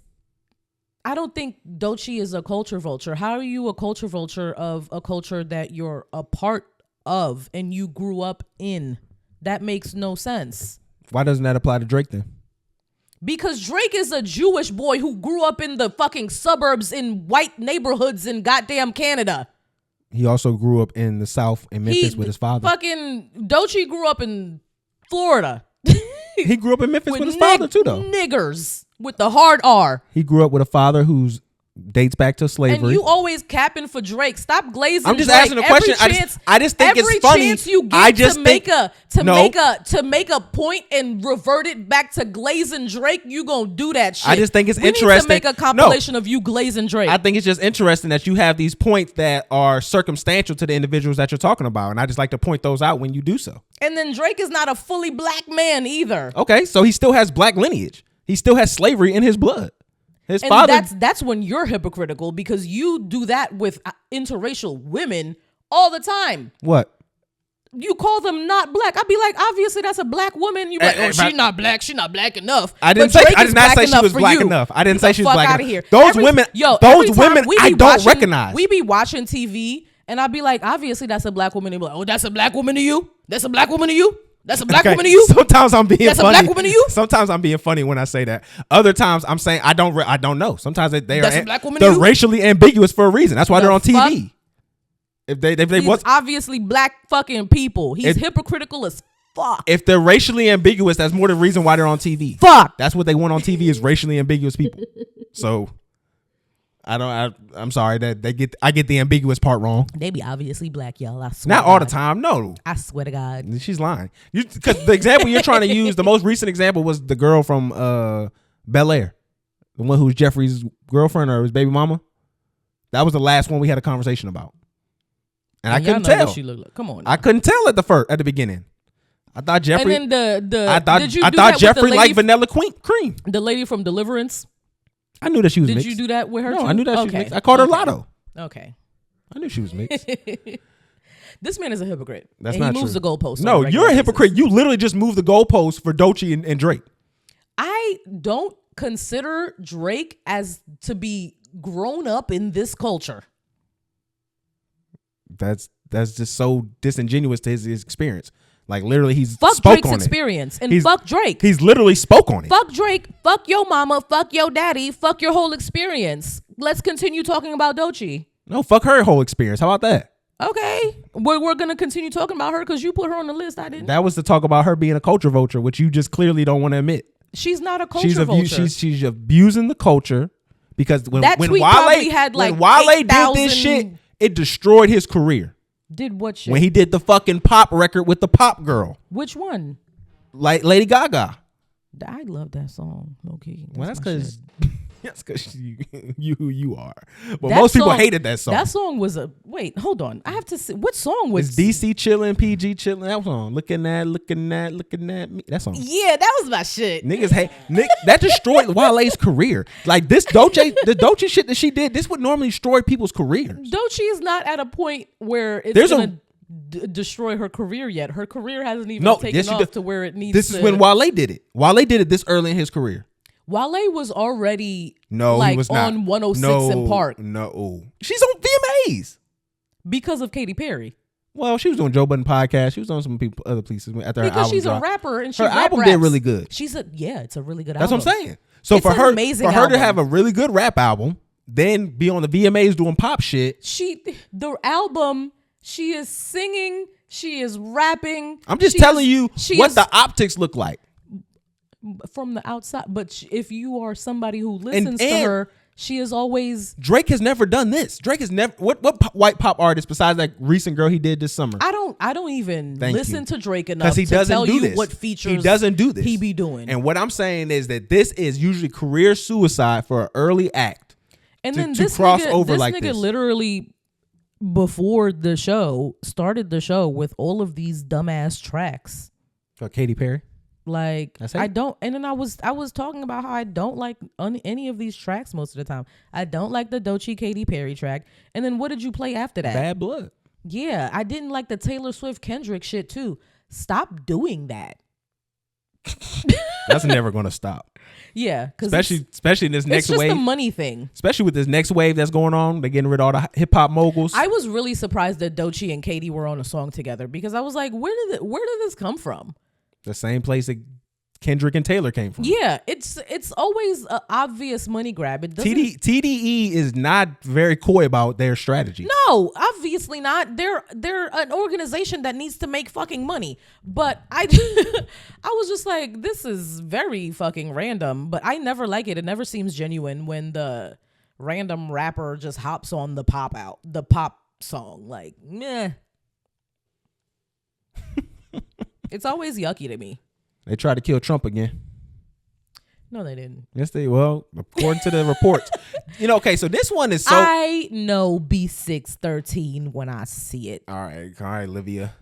I don't think Doechi is a culture vulture. How are you a culture vulture of a culture that you're a part of and you grew up in? That makes no sense. Why doesn't that apply to Drake then? Because Drake is a Jewish boy who grew up in the fucking suburbs in white neighborhoods in goddamn Canada. He also grew up in the South in Memphis with his father. Fucking Doechi grew up in Florida. He grew up in Memphis with his father too, though. Niggers with the hard R. He grew up with a father who's dates back to slavery. And you always capping for Drake. Stop glazing. I'm just Drake. asking a question. I just think it's funny. Every chance you get to make a point and revert it back to glazing Drake, you gonna do that shit. I just think it's we interesting. Need to make a compilation of you glazing Drake. I think it's just interesting that you have these points that are circumstantial to the individuals that you're talking about, and I just like to point those out when you do so. And then Drake is not a fully black man either. Okay, so he still has black lineage. He still has slavery in his blood. His father. That's when you're hypocritical because you do that with interracial women all the time. What? You call them not black. I'd be like, obviously that's a black woman. You like, she's not black. She's not black enough. I did not say she was black enough. I didn't say she was black enough. Here. Those women I don't recognize. We be watching TV and I'd be like, obviously that's a black woman. They'd be like, oh, that's a black woman to you? That's a black woman to you? That's a black woman to you? Sometimes I'm being That's funny. That's a black woman to you? Sometimes I'm being funny when I say that. Other times I'm saying I don't know. Sometimes they're racially ambiguous for a reason. That's why they're on TV. If they was obviously black fucking people. He's hypocritical as fuck. If they're racially ambiguous, that's more the reason why they're on TV. Fuck. That's what they want on TV is racially ambiguous people. So I'm sorry that I get the ambiguous part wrong. They be obviously black, y'all. I swear. Not all the time. No. I swear to God. She's lying. Because the example you're trying to use, the most recent example was the girl from Bel Air, the one who's Jeffrey's girlfriend or his baby mama. That was the last one we had a conversation about, and I couldn't tell. What she looked like. Come on, now. I couldn't tell at the beginning. I thought Jeffrey. And then I thought Jeffrey liked vanilla cream. The lady from Deliverance. I knew that she was mixed. Did you do that with her? No, too? I knew that she was mixed. I called her Lotto. Okay. I knew she was mixed. This man is a hypocrite. That's and not he moves true. the goalposts. No, you're a hypocrite. You literally just moved the goalposts for Doechi and Drake. I don't consider Drake as to be grown up in this culture. That's just so disingenuous to his experience. Like literally, he's fuck spoke Drake's on experience it. and fuck Drake. He's literally spoke on it. Fuck Drake. Fuck your mama. Fuck your daddy. Fuck your whole experience. Let's continue talking about Doechi. No, fuck her whole experience. How about that? Okay, we're gonna continue talking about her because you put her on the list. I didn't. That was to talk about her being a culture vulture, which you just clearly don't want to admit. She's not a culture vulture. She's abusing the culture because when that tweet probably had like when Wale 8, did this shit, it destroyed his career. Did what shit? When he did the fucking pop record with the pop girl. Which one? Like Lady Gaga. I love that song. Okay. Well, that's because you who you are. But most people hated that song. That song was wait, hold on. I have to see what song was it's DC chillin', PG chillin'. That song. Looking at me. That song. Yeah, that was my shit. Niggas hate that destroyed Wale's career. Like this Doechi shit that she did, this would normally destroy people's careers. Doechi is not at a point where it's gonna destroy her career yet. Her career hasn't even taken off to where it needs to. This is when Wale did it. Wale did it this early in his career. Wale was already he was not. On 106 in Park. No. She's on VMAs. Because of Katy Perry. Well, she was on Joe Budden podcast. She was on some other places after her album. Because she's dropped. A rapper and she her album raps. did really good. It's a really good That's album. what I'm saying. So it's for her album. to have a really good rap album, then be on the VMAs doing pop shit. The album, she is singing, she is rapping. I'm just telling you what the optics look like. From the outside, but if you are somebody who listens to her, she is always. Drake has never done this. Drake has never. What white pop artist besides that recent girl he did this summer? I don't even listen to Drake enough because he doesn't tell do you this. What features he doesn't do this. He be doing. And what I'm saying is that this is usually career suicide for an early act. And then this nigga literally before the show started the show with all of these dumbass tracks. For Katy Perry. Like I don't, and then I was talking about how I don't like any of these tracks most of the time. I don't like the Doechi Katy Perry track. And then what did you play after that? Bad Blood. Yeah, I didn't like the Taylor Swift Kendrick shit too. Stop doing that. That's never gonna stop. Yeah, because especially in this next wave. It's just a money thing. Especially with this next wave that's going on, they're getting rid of all the hip hop moguls. I was really surprised that Doechi and Katy were on a song together because I was like, where did this come from? The same place that Kendrick and Taylor came from. Yeah, it's always an obvious money grab. It doesn't. TDE is not very coy about their strategy. No, obviously not. They're an organization that needs to make fucking money. But I was just like, this is very fucking random. But I never like it. It never seems genuine when the random rapper just hops on the pop song. Like, meh. It's always yucky to me. They tried to kill Trump again. No, they didn't. Yes, according to the reports. Okay, so this one is so... I know B613 when I see it. All right, Livia.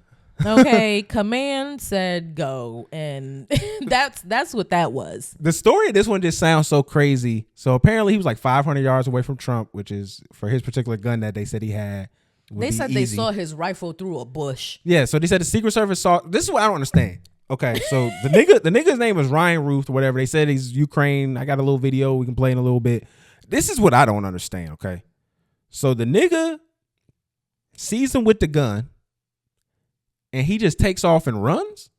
Okay, command said go, and that's what that was. The story of this one just sounds so crazy. So apparently he was like 500 yards away from Trump, which is for his particular gun that they said he had. They said they saw his rifle through a bush. Yeah, so they said the Secret Service saw. This is what I don't understand. Okay, so the nigga's name is Ryan Ruth or whatever. They said he's Ukraine. I got a little video we can play in a little bit. This is what I don't understand. Okay, so the nigga sees him with the gun, and he just takes off and runs.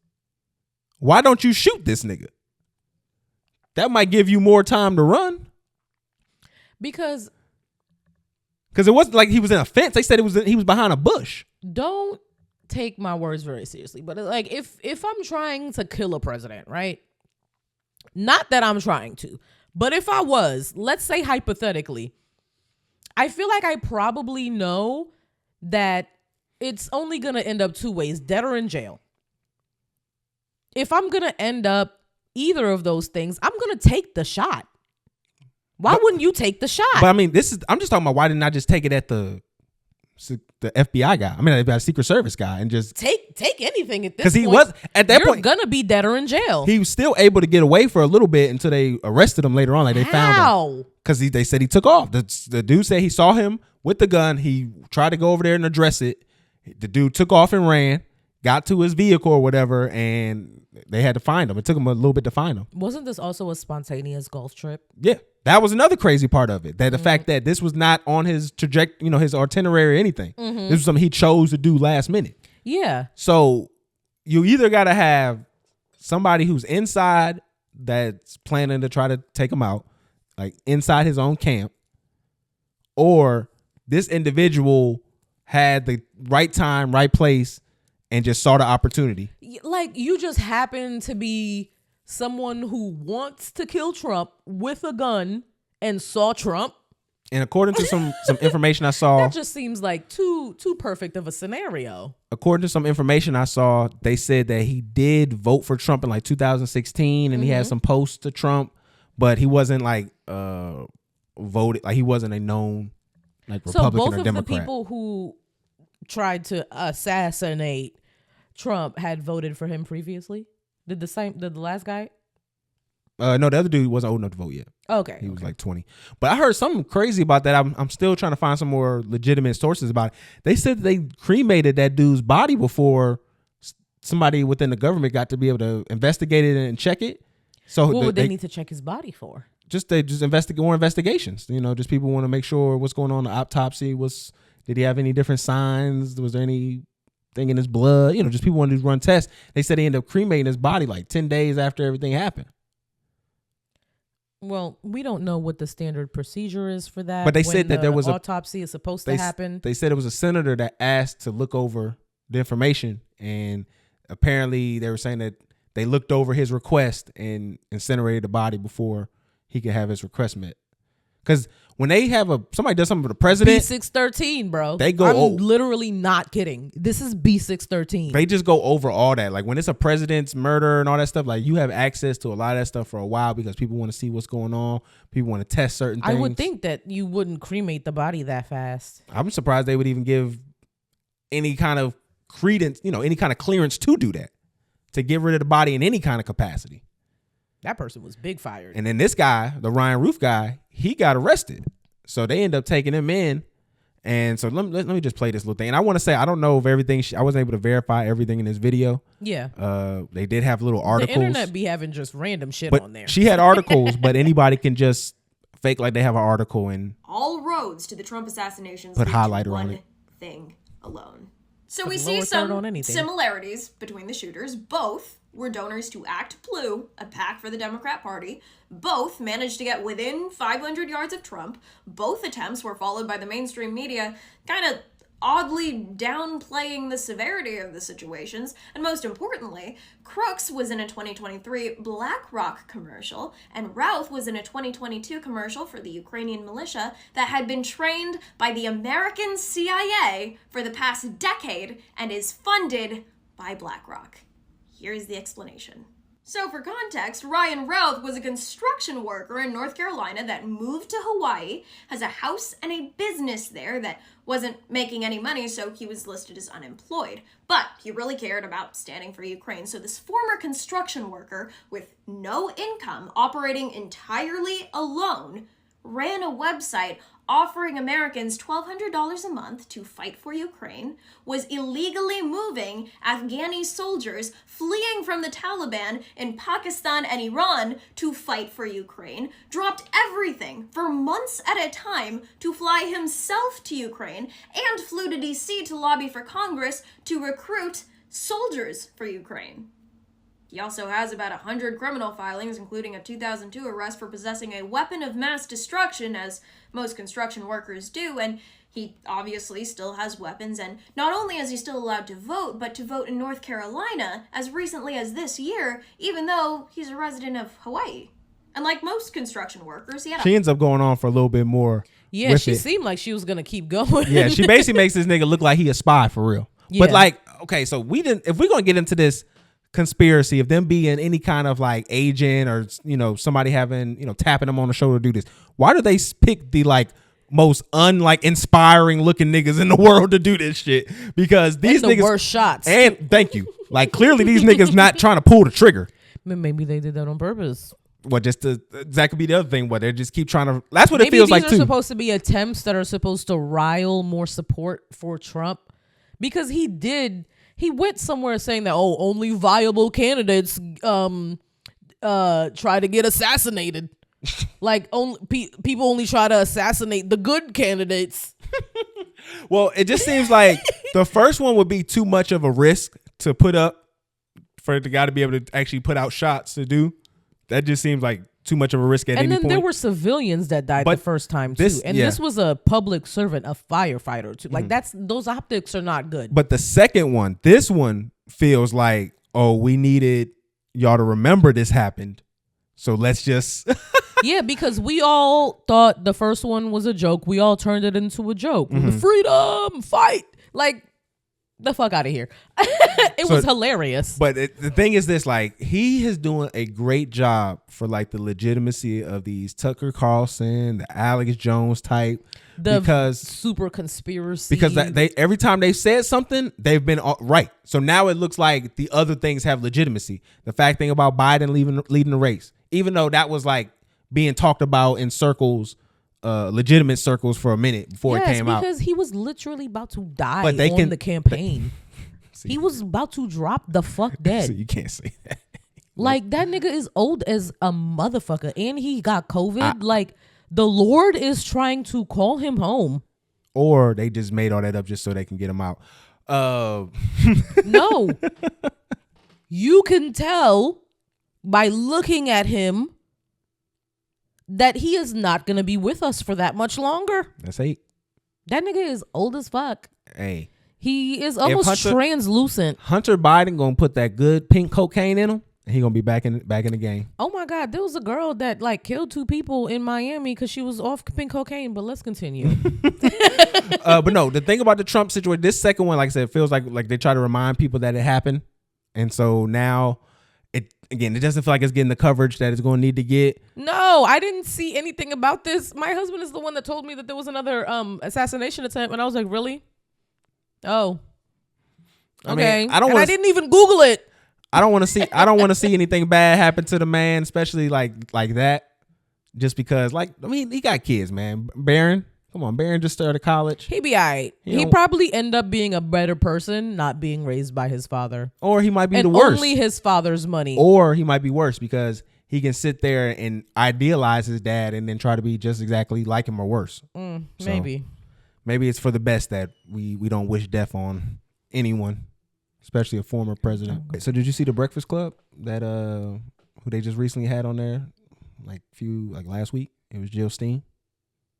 Why don't you shoot this nigga? That might give you more time to run. Because it wasn't like he was in a fence. They said he was behind a bush. Don't take my words very seriously, but like if I'm trying to kill a president, right? Not that I'm trying to, but if I was, let's say hypothetically, I feel like I probably know that it's only going to end up two ways, dead or in jail. If I'm going to end up either of those things, I'm going to take the shot. Why wouldn't you take the shot? But I mean, I'm just talking about why didn't I just take it at the FBI guy? I mean, the Secret Service guy, and just take anything at this point. Because he was at that point gonna be dead or in jail. He was still able to get away for a little bit until they arrested him later on. Like they found him because they said he took off. The dude said he saw him with the gun. He tried to go over there and address it. The dude took off and ran, got to his vehicle or whatever, and they had to find him. It took him a little bit to find him. Wasn't this also a spontaneous golf trip? Yeah. That was another crazy part of it. That the fact that this was not on his trajectory, his itinerary or anything. This was something he chose to do last minute. Yeah. So you either got to have somebody who's inside that's planning to try to take him out, like inside his own camp, or this individual had the right time, right place, and just saw the opportunity. Like you just happen to be someone who wants to kill Trump with a gun and saw Trump. And according to some information I saw, that just seems like too perfect of a scenario. According to some information I saw, they said that he did vote for Trump in like 2016, and he had some posts to Trump, but he wasn't like voted, like he wasn't a known like Republican or Democrat. So both of the people who tried to assassinate Trump had voted for him previously? Did the last guy? No, the other dude wasn't old enough to vote yet. Okay. He was like 20. But I heard something crazy about that. I'm still trying to find some more legitimate sources about it. They said they cremated that dude's body before somebody within the government got to be able to investigate it and check it. So what would they need to check his body for? They just investigate more investigations. Just people want to make sure what's going on in the autopsy. Did he have any different signs? Was there anything in his blood? Just people wanted to run tests. They said they ended up cremating his body like 10 days after everything happened. Well, we don't know what the standard procedure is for that. But they said that there was autopsy is supposed to happen. They said it was a senator that asked to look over the information, and apparently they were saying that they looked over his request and incinerated the body before he could have his request met. Because when they have somebody does something for the president, B613, bro. They go. I'm literally not kidding. This is B613. They just go over all that. Like when it's a president's murder and all that stuff, like you have access to a lot of that stuff for a while because people want to see what's going on. People want to test certain things. I would think that you wouldn't cremate the body that fast. I'm surprised they would even give any kind of credence, any kind of clearance to do that, to get rid of the body in any kind of capacity. That person was big fired. And then this guy, the Ryan Roof guy, he got arrested. So they end up taking him in. And so let me just play this little thing. And I want to say, I don't know if everything, I wasn't able to verify everything in this video. Yeah. They did have little articles. The internet be having just random shit but on there. She had articles, but anybody can just fake like they have an article and all roads to the Trump assassinations put highlighter on it. Thing alone. So we see some similarities between the shooters. Both were donors to Act Blue, a PAC for the Democrat Party. Both managed to get within 500 yards of Trump. Both attempts were followed by the mainstream media kind of oddly downplaying the severity of the situations. And most importantly, Crooks was in a 2023 BlackRock commercial, and Routh was in a 2022 commercial for the Ukrainian militia that had been trained by the American CIA for the past decade and is funded by BlackRock. Here's the explanation. So for context, Ryan Routh was a construction worker in North Carolina that moved to Hawaii, has a house and a business there that wasn't making any money, so he was listed as unemployed. But he really cared about standing for Ukraine, so this former construction worker with no income, operating entirely alone, ran a website offering Americans $1,200 a month to fight for Ukraine, was illegally moving Afghani soldiers fleeing from the Taliban in Pakistan and Iran to fight for Ukraine, dropped everything for months at a time to fly himself to Ukraine, and flew to DC to lobby for Congress to recruit soldiers for Ukraine. He also has about 100 criminal filings, including a 2002 arrest for possessing a weapon of mass destruction, as most construction workers do, and he obviously still has weapons, and not only is he still allowed to vote, but to vote in North Carolina as recently as this year, even though he's a resident of Hawaii. And like most construction workers, he had She ends up going on for a little bit more. Yeah, she seemed like she was gonna keep going. Yeah, she basically makes this nigga look like he a spy for real. Yeah. But like, okay, so if we're gonna get into this conspiracy of them being any kind of like agent or somebody having tapping them on the shoulder to do this, why do they pick the like most inspiring looking niggas in the world to do this shit? Because these and the niggas worst shots. And thank you. Like clearly these niggas not trying to pull the trigger. Maybe they did that on purpose. What that could be the other thing. What they just keep trying to. That's what Maybe it feels like too. These are supposed to be attempts that are supposed to rile more support for Trump, because he went somewhere saying that only viable candidates try to get assassinated. Like people only try to assassinate the good candidates. Well, it just seems like the first one would be too much of a risk to put up for the guy to be able to actually put out shots to do. That just seems like too much of a risk at any point. And then there were civilians that died the first time too. This was a public servant, a firefighter too. Like those optics are not good. But the second one, this one feels like, we needed y'all to remember this happened. So let's just Yeah, because we all thought the first one was a joke. We all turned it into a joke. Freedom, fight. Like, the fuck out of here. It was hilarious. But the thing is this, like, he is doing a great job for like the legitimacy of these Tucker Carlson, the Alex Jones type. Because super conspiracy. Because they every time they said something, they've been right. So now it looks like the other things have legitimacy. The fact thing about Biden leading the race, even though that was like being talked about in circles, legitimate circles for a minute before it came out. Because he was literally about to die on the campaign. He was about to drop the fuck dead. So you can't say that. Like, that nigga is old as a motherfucker, and he got COVID. Like, the Lord is trying to call him home. Or they just made all that up just so they can get him out. No. You can tell by looking at him that he is not going to be with us for that much longer. That's 8. That nigga is old as fuck. Hey. He is almost translucent. Hunter Biden going to put that good pink cocaine in him, and he going to be back in the game. Oh my God. There was a girl that like killed 2 people in Miami because she was off pink cocaine, but let's continue. But no, the thing about the Trump situation, this second one, like I said, feels like they try to remind people that it happened. And so now it doesn't feel like it's getting the coverage that it's going to need to get. No, I didn't see anything about this. My husband is the one that told me that there was another assassination attempt, and I was like, really? Oh, okay. I mean, I didn't even Google it. I don't want to see anything bad happen to the man, especially like that. Just because, he got kids, man. Barron, come on, Barron just started college. He be all right. He probably end up being a better person, not being raised by his father. Or he might be the worst. Only his father's money. Or he might be worse because he can sit there and idealize his dad and then try to be just exactly like him or worse. Maybe. Maybe it's for the best that we don't wish death on anyone, especially a former president. So did you see the Breakfast Club that who they just recently had on there like last week? It was Jill Stein.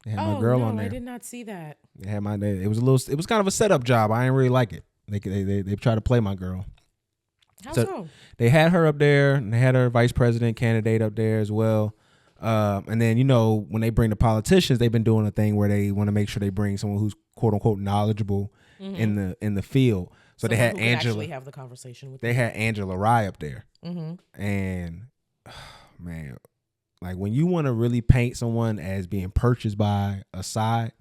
They had my girl on there. I did not see that. They had it was kind of a setup job. I didn't really like it. They tried to play my girl. How so? They had her up there, and they had her vice president candidate up there as well. And then, when they bring the politicians, they've been doing a thing where they want to make sure they bring someone who's quote unquote knowledgeable in the field. So they had Angela. Actually have the conversation with. They had Angela Rye up there, and man, like when you want to really paint someone as being purchased by a side,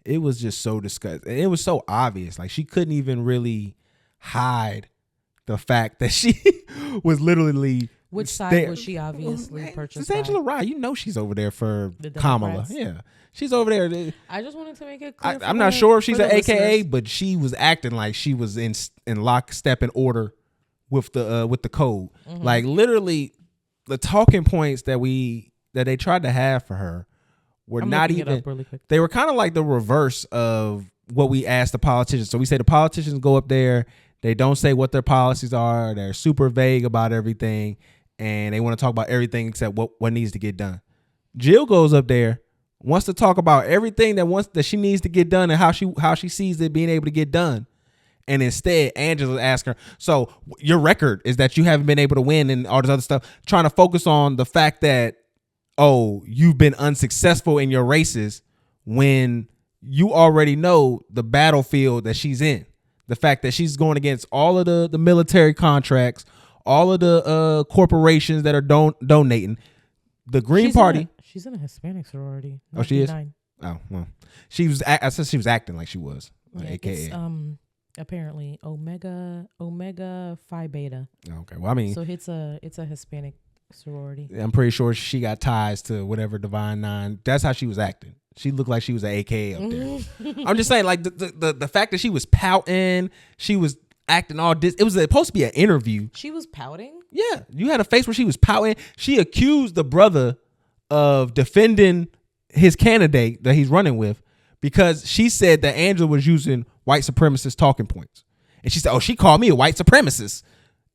it was just so disgusting. It was so obvious. Like she couldn't even really hide the fact that she was literally. Which side was she obviously purchased? It's Angela Rye. She's over there for Kamala. Yeah, she's over there. I just wanted to make it clear. I'm not sure if she's an AKA, but she was acting like she was in lockstep in order with the code. Like literally, the talking points that they tried to have for her were not even. Really they were kind of like the reverse of what we asked the politicians. So we say the politicians go up there. They don't say what their policies are. They're super vague about everything. And they want to talk about everything except what needs to get done. Jill goes up there, wants to talk about everything that she needs to get done and how she sees it being able to get done. And instead, Angela asks her, so your record is that you haven't been able to win and all this other stuff, trying to focus on the fact that oh, you've been unsuccessful in your races when you already know the battlefield that she's in. The fact that she's going against all of the military contracts, all of the corporations that are donating. The Green Party. She's in a Hispanic sorority. Oh, she is? Oh, well. I said she was acting like she was. Yeah, AKA. It's, apparently Omega Phi Beta. Okay. Well, I mean. So it's a Hispanic sorority. I'm pretty sure she got ties to whatever Divine Nine. That's how she was acting. She looked like she was an AKA up there. I'm just saying, like the fact that she was pouting, she was acting all this. It was supposed to be an interview. She was pouting? Yeah. You had a face where she was pouting. She accused the brother of defending his candidate that he's running with because she said that Angela was using white supremacist talking points. And she said, oh, she called me a white supremacist.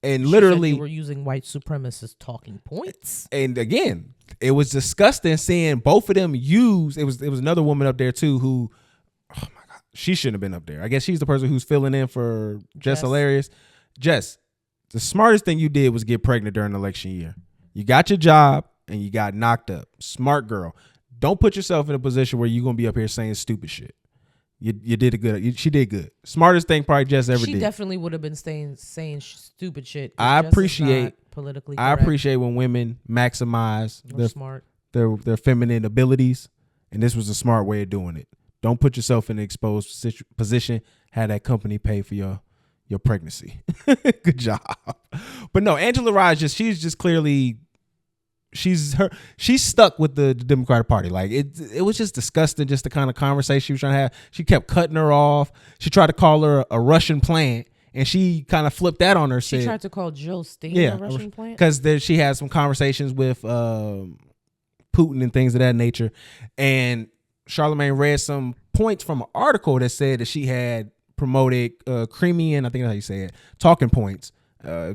And she literally said you were using white supremacist talking points. And again, it was disgusting seeing both of them use. It was another woman up there too who, oh my God, she shouldn't have been up there. I guess she's the person who's filling in for Jess Hilarious. Jess, the smartest thing you did was get pregnant during election year. You got your job and you got knocked up. Smart girl. Don't put yourself in a position where you're gonna be up here saying stupid shit. You did a good. She did good. Smartest thing probably Jess ever did. She definitely would have been saying stupid shit. I appreciate politically I correct. appreciate when women maximize their feminine abilities, and this was a smart way of doing it. Don't put yourself in an exposed position. Have that company pay for your pregnancy. Good job. But no, Angela Rye she's just clearly. She's stuck with the Democratic Party. Like it was just disgusting, just the kind of conversation she was trying to have. She kept cutting her off. She tried to call her a Russian plant, and she kind of flipped that on her. She tried to call Jill Stein a Russian plant because she had some conversations with Putin and things of that nature. And Charlamagne read some points from an article that said that she had promoted Crimean, I think that's how you say it, talking points.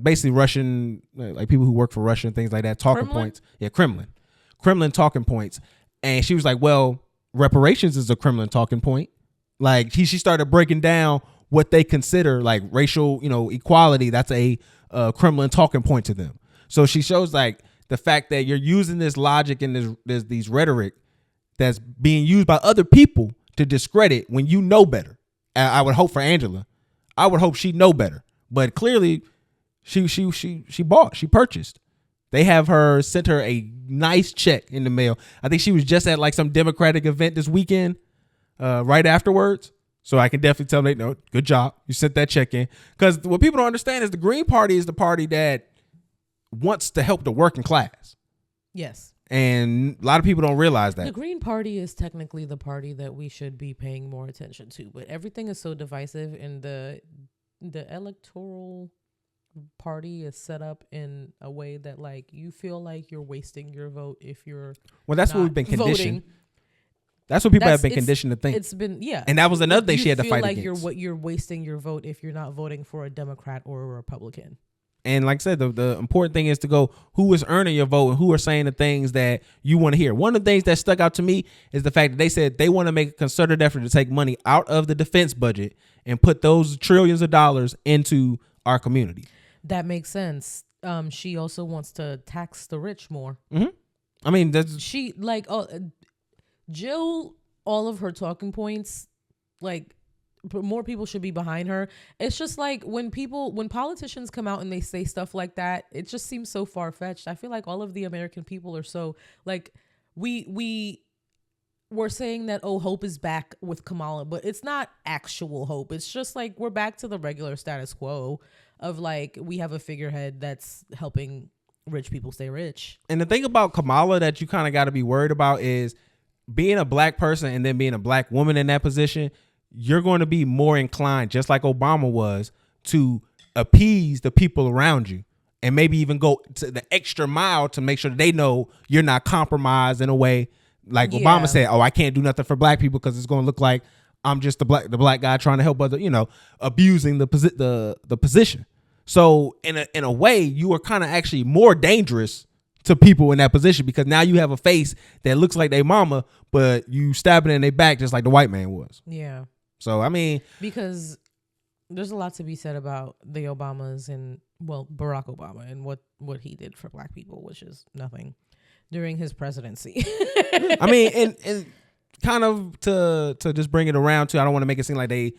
Basically Russian, like people who work for Russia and things like that, talking points. Yeah, Kremlin talking points. And she was like, well, reparations is a Kremlin talking point. Like she started breaking down what they consider like racial, equality. That's a Kremlin talking point to them. So she shows like the fact that you're using this logic and there's these rhetoric that's being used by other people to discredit when you know better. I would hope for Angela. I would hope she'd know better. But clearly she purchased. They have sent her a nice check in the mail. I think she was just at like some Democratic event this weekend, right afterwards. So I can definitely tell them, no, good job. You sent that check in. Because what people don't understand is the Green Party is the party that wants to help the working class. Yes. And a lot of people don't realize that. The Green Party is technically the party that we should be paying more attention to. But everything is so divisive, and the electoral party is set up in a way that like you feel like you're wasting your vote if you're that's what we've been conditioned. That's what people have been conditioned to think. It's been and that was another thing she had to fight like against. You're wasting your vote if you're not voting for a Democrat or a Republican. And like I said, the important thing is to go who is earning your vote and who are saying the things that you want to hear. One of the things that stuck out to me is the fact that they said they want to make a concerted effort to take money out of the defense budget and put those trillions of dollars into our community. That makes sense. She also wants to tax the rich more. Mm-hmm. I mean, Jill, all of her talking points, like more people should be behind her. It's just like when politicians come out and they say stuff like that, it just seems so far fetched. I feel like all of the American people are so like we're saying that hope is back with Kamala, but it's not actual hope. It's just like we're back to the regular status quo of like we have a figurehead that's helping rich people stay rich. And the thing about Kamala that you kind of got to be worried about is being a black person and then being a black woman in that position. You're going to be more inclined, just like Obama was, to appease the people around you and maybe even go to the extra mile to make sure that they know you're not compromised in a way. Like Obama said, I can't do nothing for black people because it's going to look like I'm just the black guy trying to help other, abusing the position. So in a way, you are kind of actually more dangerous to people in that position because now you have a face that looks like their mama, but you stabbing in their back just like the white man was. Yeah. So, I mean, because there's a lot to be said about the Obamas and Barack Obama and what he did for black people, which is nothing. during his presidency. I mean, and kind of to just bring it around to, I don't want to make it seem like they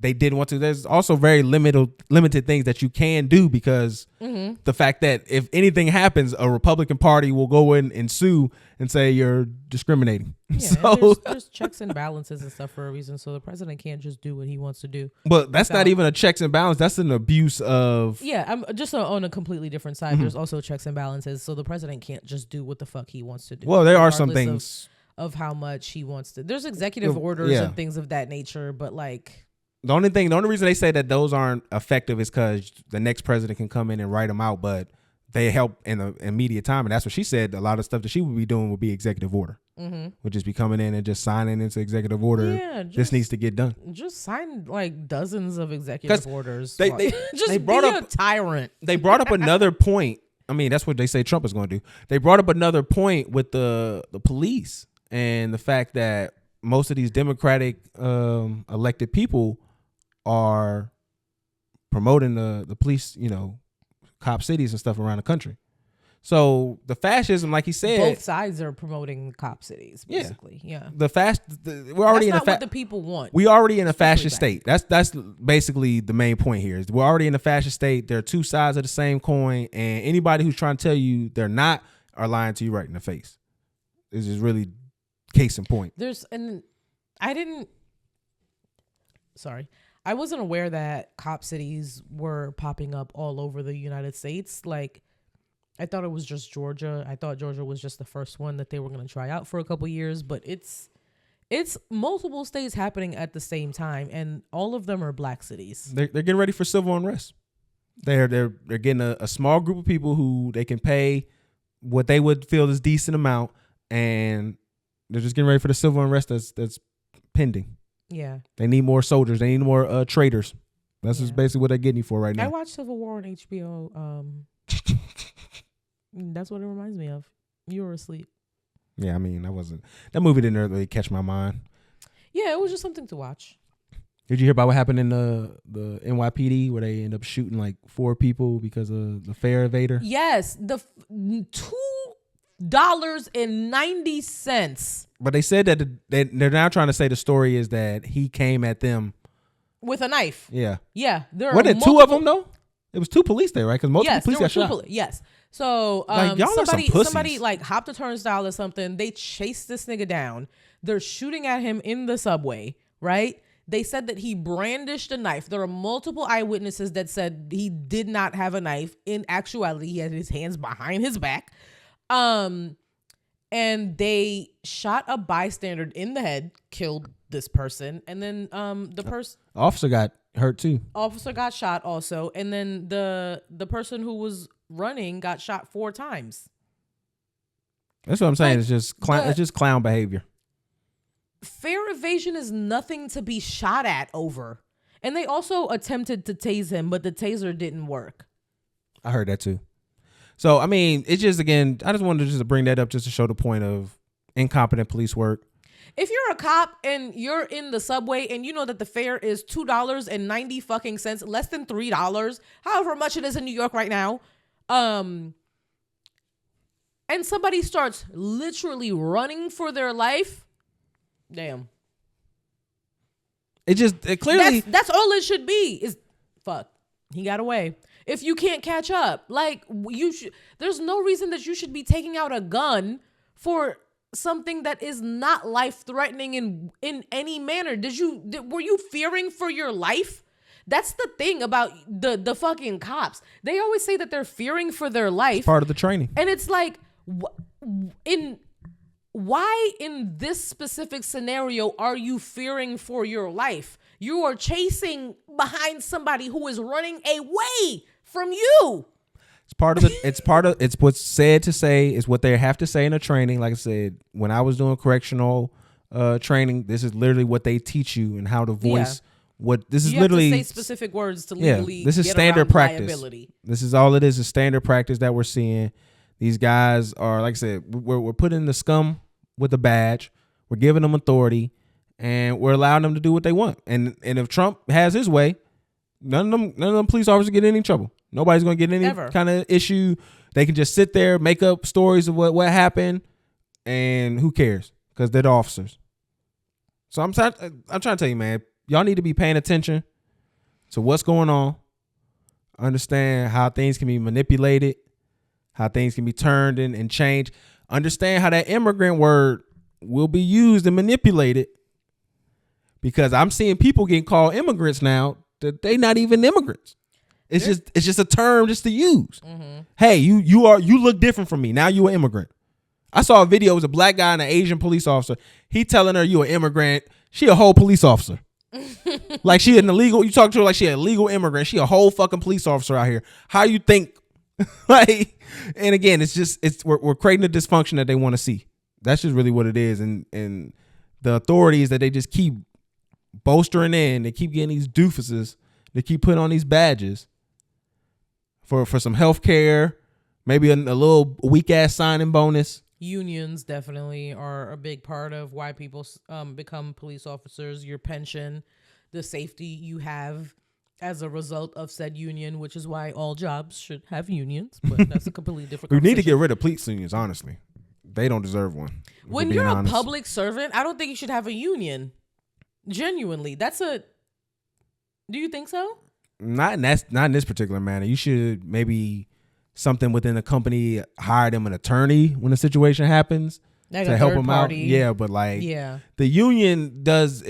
didn't want to. There's also very limited things that you can do because the fact that if anything happens, a Republican Party will go in and sue and say you're discriminating. Yeah, so there's checks and balances and stuff for a reason. So the president can't just do what he wants to do. But that's not even a checks and balance. That's an abuse of. Yeah, I'm just on a completely different side. There's also checks and balances. So the president can't just do what the fuck he wants to do. Well, there are some things of how much he wants to. There's executive orders and things of that nature, but like. The only reason they say that those aren't effective is because the next president can come in and write them out, but they help in the immediate time. And that's what she said. A lot of stuff that she would be doing would be executive order, would just be coming in and just signing into executive order. Yeah, this needs to get done. Just sign like dozens of executive orders. They brought be a tyrant. They brought up another point. I mean, that's what they say Trump is going to do. They brought up another point with the police and the fact that most of these Democratic elected people are promoting the police, cop cities and stuff around the country. So the fascism, like he said, both sides are promoting cop cities, basically. Yeah. We're already That's not what the people want. We already in a fascist state. That's basically the main point here. Is we're already in a fascist state. There are two sides of the same coin, and anybody who's trying to tell you they're not are lying to you right in the face. This is really case in point. I wasn't aware that cop cities were popping up all over the United States. Like, I thought it was just Georgia. I thought Georgia was just the first one that they were going to try out for a couple years, but it's multiple states happening at the same time, and all of them are black cities. They're getting ready for civil unrest. They're getting a small group of people who they can pay what they would feel is decent amount, and they're just getting ready for the civil unrest that's pending. Yeah. They need more soldiers. They need more traitors. That's just basically what they're getting you for right now. I watched Civil War on HBO. That's what it reminds me of. You were asleep. Yeah, I mean, that movie didn't really catch my mind. Yeah, it was just something to watch. Did you hear about what happened in the NYPD where they end up shooting like 4 people because of the fare evader? Yes, the $2.90. But they said that they're now trying to say the story is that he came at them with a knife. Yeah. Yeah. There were there two of them though? It was 2 police there, right? Because multiple police got shot. Yes. So somebody like hopped a turnstile or something. They chased this nigga down. They're shooting at him in the subway, right? They said that he brandished a knife. There are multiple eyewitnesses that said he did not have a knife. In actuality, he had his hands behind his back. And they shot a bystander in the head, killed this person, and then officer got hurt too. Officer got shot also, and then the person who was running got shot 4 times. That's what I'm saying. It's just clown behavior. Fare evasion is nothing to be shot at over. And they also attempted to tase him, but the taser didn't work. I heard that too. So, I mean, it's just, again, I just wanted to bring that up just to show the point of incompetent police work. If you're a cop and you're in the subway and you know that the fare is $2.90 fucking cents, less than $3, however much it is in New York right now, and somebody starts literally running for their life, damn. It clearly... That's all it should be is, fuck, he got away. If you can't catch up, like there's no reason that you should be taking out a gun for something that is not life-threatening in any manner. Were you fearing for your life? That's the thing about the fucking cops. They always say that they're fearing for their life. It's part of the training. And it's like, why in this specific scenario are you fearing for your life? You are chasing behind somebody who is running away from you. It's what's said to say is what they have to say in a training. Like I said, when I was doing correctional training, this is literally what they teach you and how to voice what this is. You literally have to say specific words to legally this is get standard practice. Liability. This is all it is standard practice that we're seeing. These guys are, like I said, we're putting the scum with a badge. We're giving them authority, and we're allowing them to do what they want. And if Trump has his way, none of them police officers get in any trouble. Nobody's going to get any kind of issue They can just sit there, make up stories of what happened, and who cares? Because they're the officers. So I'm trying to tell you, man, y'all need to be paying attention to what's going on. Understand how things can be manipulated, how things can be turned and changed. Understand how that immigrant word will be used and manipulated. Because I'm seeing people getting called immigrants now that they not even immigrants. It's just a term just to use. Mm-hmm. Hey, you look different from me. Now you an immigrant. I saw a video. It was a black guy and an Asian police officer. He telling her you an immigrant. She a whole police officer. Like she an illegal. You talk to her like she an illegal immigrant. She a whole fucking police officer out here. How you think? Like, and again, we're creating a dysfunction that they want to see. That's just really what it is. And the authorities that they just keep bolstering in. They keep getting these doofuses. They keep putting on these badges for some health care, maybe a little weak ass signing bonus. Unions definitely are a big part of why people become police officers. Your pension, the safety you have as a result of said union, which is why all jobs should have unions. But that's a completely different We need to get rid of police unions, honestly. They don't deserve one. When you're a public servant, I don't think you should have a union. Genuinely. Do you think so? Not in this particular manner. You should maybe something within the company hire them an attorney when a situation happens to help them out. Yeah, but the union does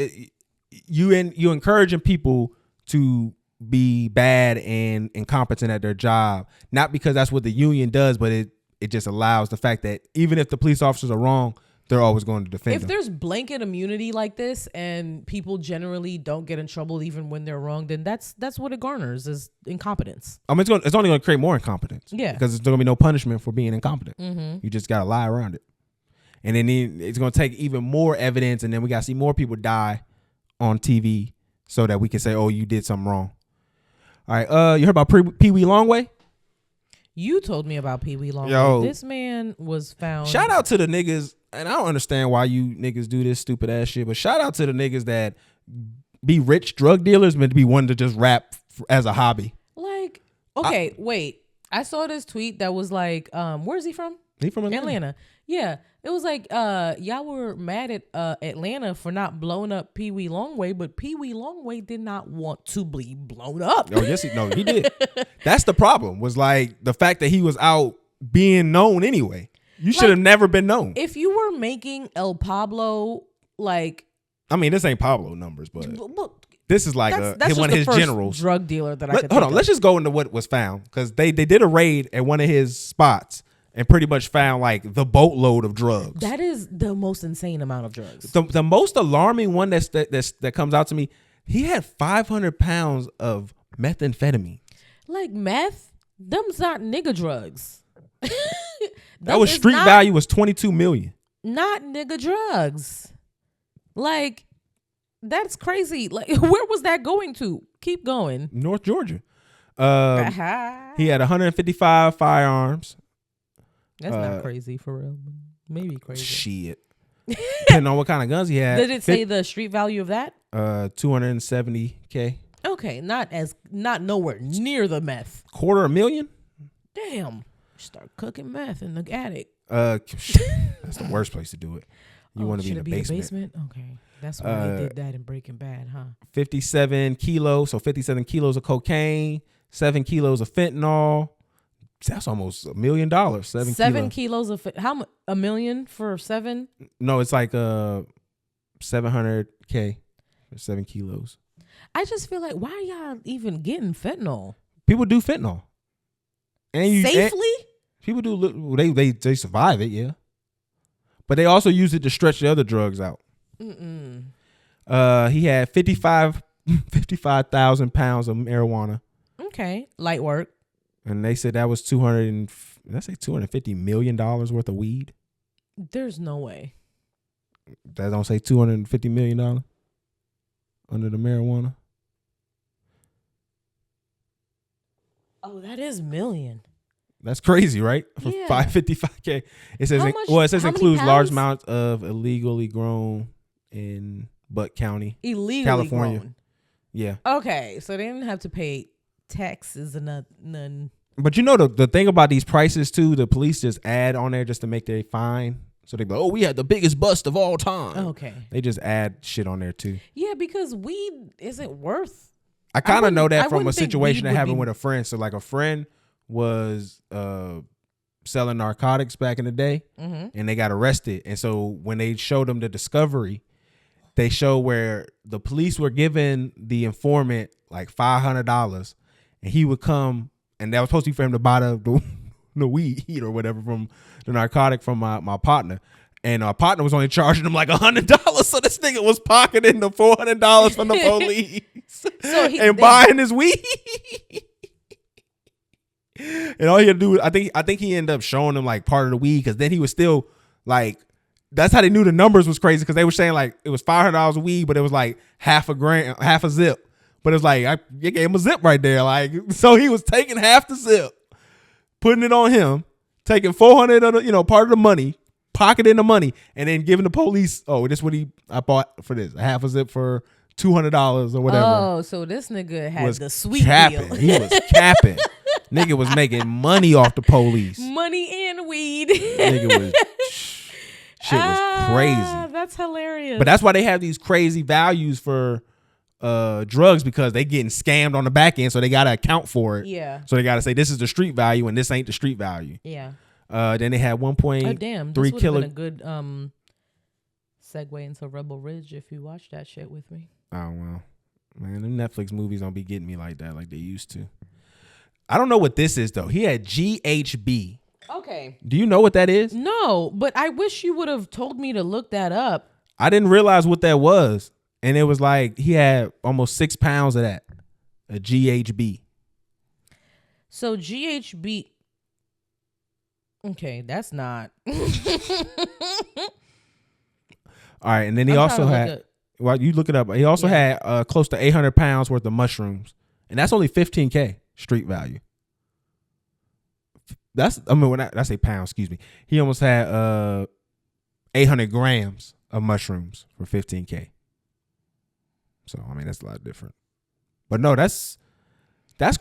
you encouraging people to be bad and incompetent at their job, not because that's what the union does, but it just allows the fact that even if the police officers are wrong, they're always going to defend them. If there's blanket immunity like this and people generally don't get in trouble even when they're wrong, then that's what it garners is incompetence. I mean, it's only going to create more incompetence. Yeah. Because there's going to be no punishment for being incompetent. Mm-hmm. You just got to lie around it. And then it's going to take even more evidence, and then we got to see more people die on TV so that we can say, oh, you did something wrong. All right. You heard about Peewee Longway? You told me about Peewee Longway. Yo, this man was found. Shout out to the niggas. And I don't understand why you niggas do this stupid ass shit, but shout out to the niggas that be rich drug dealers but to be wanting to just rap as a hobby. Like, okay, wait. I saw this tweet that was like, where's he from? He from Atlanta. Yeah. It was like, y'all were mad at Atlanta for not blowing up Peewee Longway, but Peewee Longway did not want to be blown up. Oh, yes, he did. That's the problem, was like the fact that he was out being known anyway. You should have never been known. If you were making El Pablo, like, I mean, this ain't Pablo numbers, but this is like that's one of his generals. Drug dealer that I could hold on. Let's just go into what was found, because they did a raid at one of his spots and pretty much found like the boatload of drugs. That is the most insane amount of drugs. The most alarming one that comes out to me, he had 500 pounds of methamphetamine. Like meth, them's not nigga drugs. That was street value was 22 million. Not nigga drugs. Like, that's crazy. Like, where was that going to? Keep going. North Georgia. He had 155 firearms. That's not crazy for real. Maybe crazy. Shit. Depending on what kind of guns he had. Did it say the street value of that? $270K. Okay, not nowhere near the meth. $250,000. Damn. Start cooking meth in the attic. That's the worst place to do it. You want to be in the basement. Okay. That's why they did that in Breaking Bad, huh? 57 kilos. So 57 kilos of cocaine, 7 kilos of fentanyl. That's almost $1 million. 7 kilos of how much? $1 million for 7? No, it's like $700K for 7 kilos. I just feel like, why are y'all even getting fentanyl? People do fentanyl. And safely? People do. They survive it, yeah. But they also use it to stretch the other drugs out. He had 55,000 pounds of marijuana. Okay, light work. And they said that was $250 million worth of weed. There's no way. That don't say $250 million under the marijuana. Oh, that is million. That's crazy, right? For 555K. It says includes large amounts of illegally grown in Butte County, California. Grown. Yeah. Okay, so they didn't have to pay taxes and none. But you know the thing about these prices too, the police just add on there just to make their fine. So they go, oh, we had the biggest bust of all time. Okay. They just add shit on there too. Yeah, because weed isn't worth. I kind of know that from a wouldn't think situation weed that would happened be- with a friend. So like a friend was selling narcotics back in the day, and they got arrested. And so when they showed them the discovery, they show where the police were giving the informant like $500, and he would come, and that was supposed to be for him to buy the weed or whatever from the narcotic from my partner. And our partner was only charging him like $100, so this nigga was pocketing the $400 from the police and buying his weed. And all he had to do, I think he ended up showing him like part of the weed, because then he was still like, that's how they knew the numbers was crazy, because they were saying like it was $500 of weed, but it was like half a zip. But it's like you gave him a zip right there, like, so he was taking half the zip, putting it on him, taking $400 of the, part of the money, pocketing the money, and then giving the police, oh, this is what I bought for this, a half a zip for $200 or whatever. Oh, so this nigga had the sweet capping. deal. He was capping. Nigga was making money off the police. Money and weed. Nigga was shit was crazy. That's hilarious. But that's why they have these crazy values for drugs, because they getting scammed on the back end, so they gotta account for it. Yeah. So they gotta say this is the street value and this ain't the street value. Yeah. Then they had 1.3 Oh damn! This would have kilo. been a good segue into Rebel Ridge if you watched that shit with me. Oh well, man, them Netflix movies don't be getting me like that, like they used to. I don't know what this is though. He had GHB. Okay. Do you know what that is? No, but I wish you would have told me to look that up. I didn't realize what that was, and it was like he had almost 6 pounds of that, a GHB. So GHB. Okay, that's not. All right, and then he also had. Well, you look it up. He also had close to 800 pounds worth of mushrooms, and that's only $15,000 street value. When I say pounds, excuse me. He almost had 800 grams of mushrooms for $15,000. So I mean, that's a lot different. But no, that's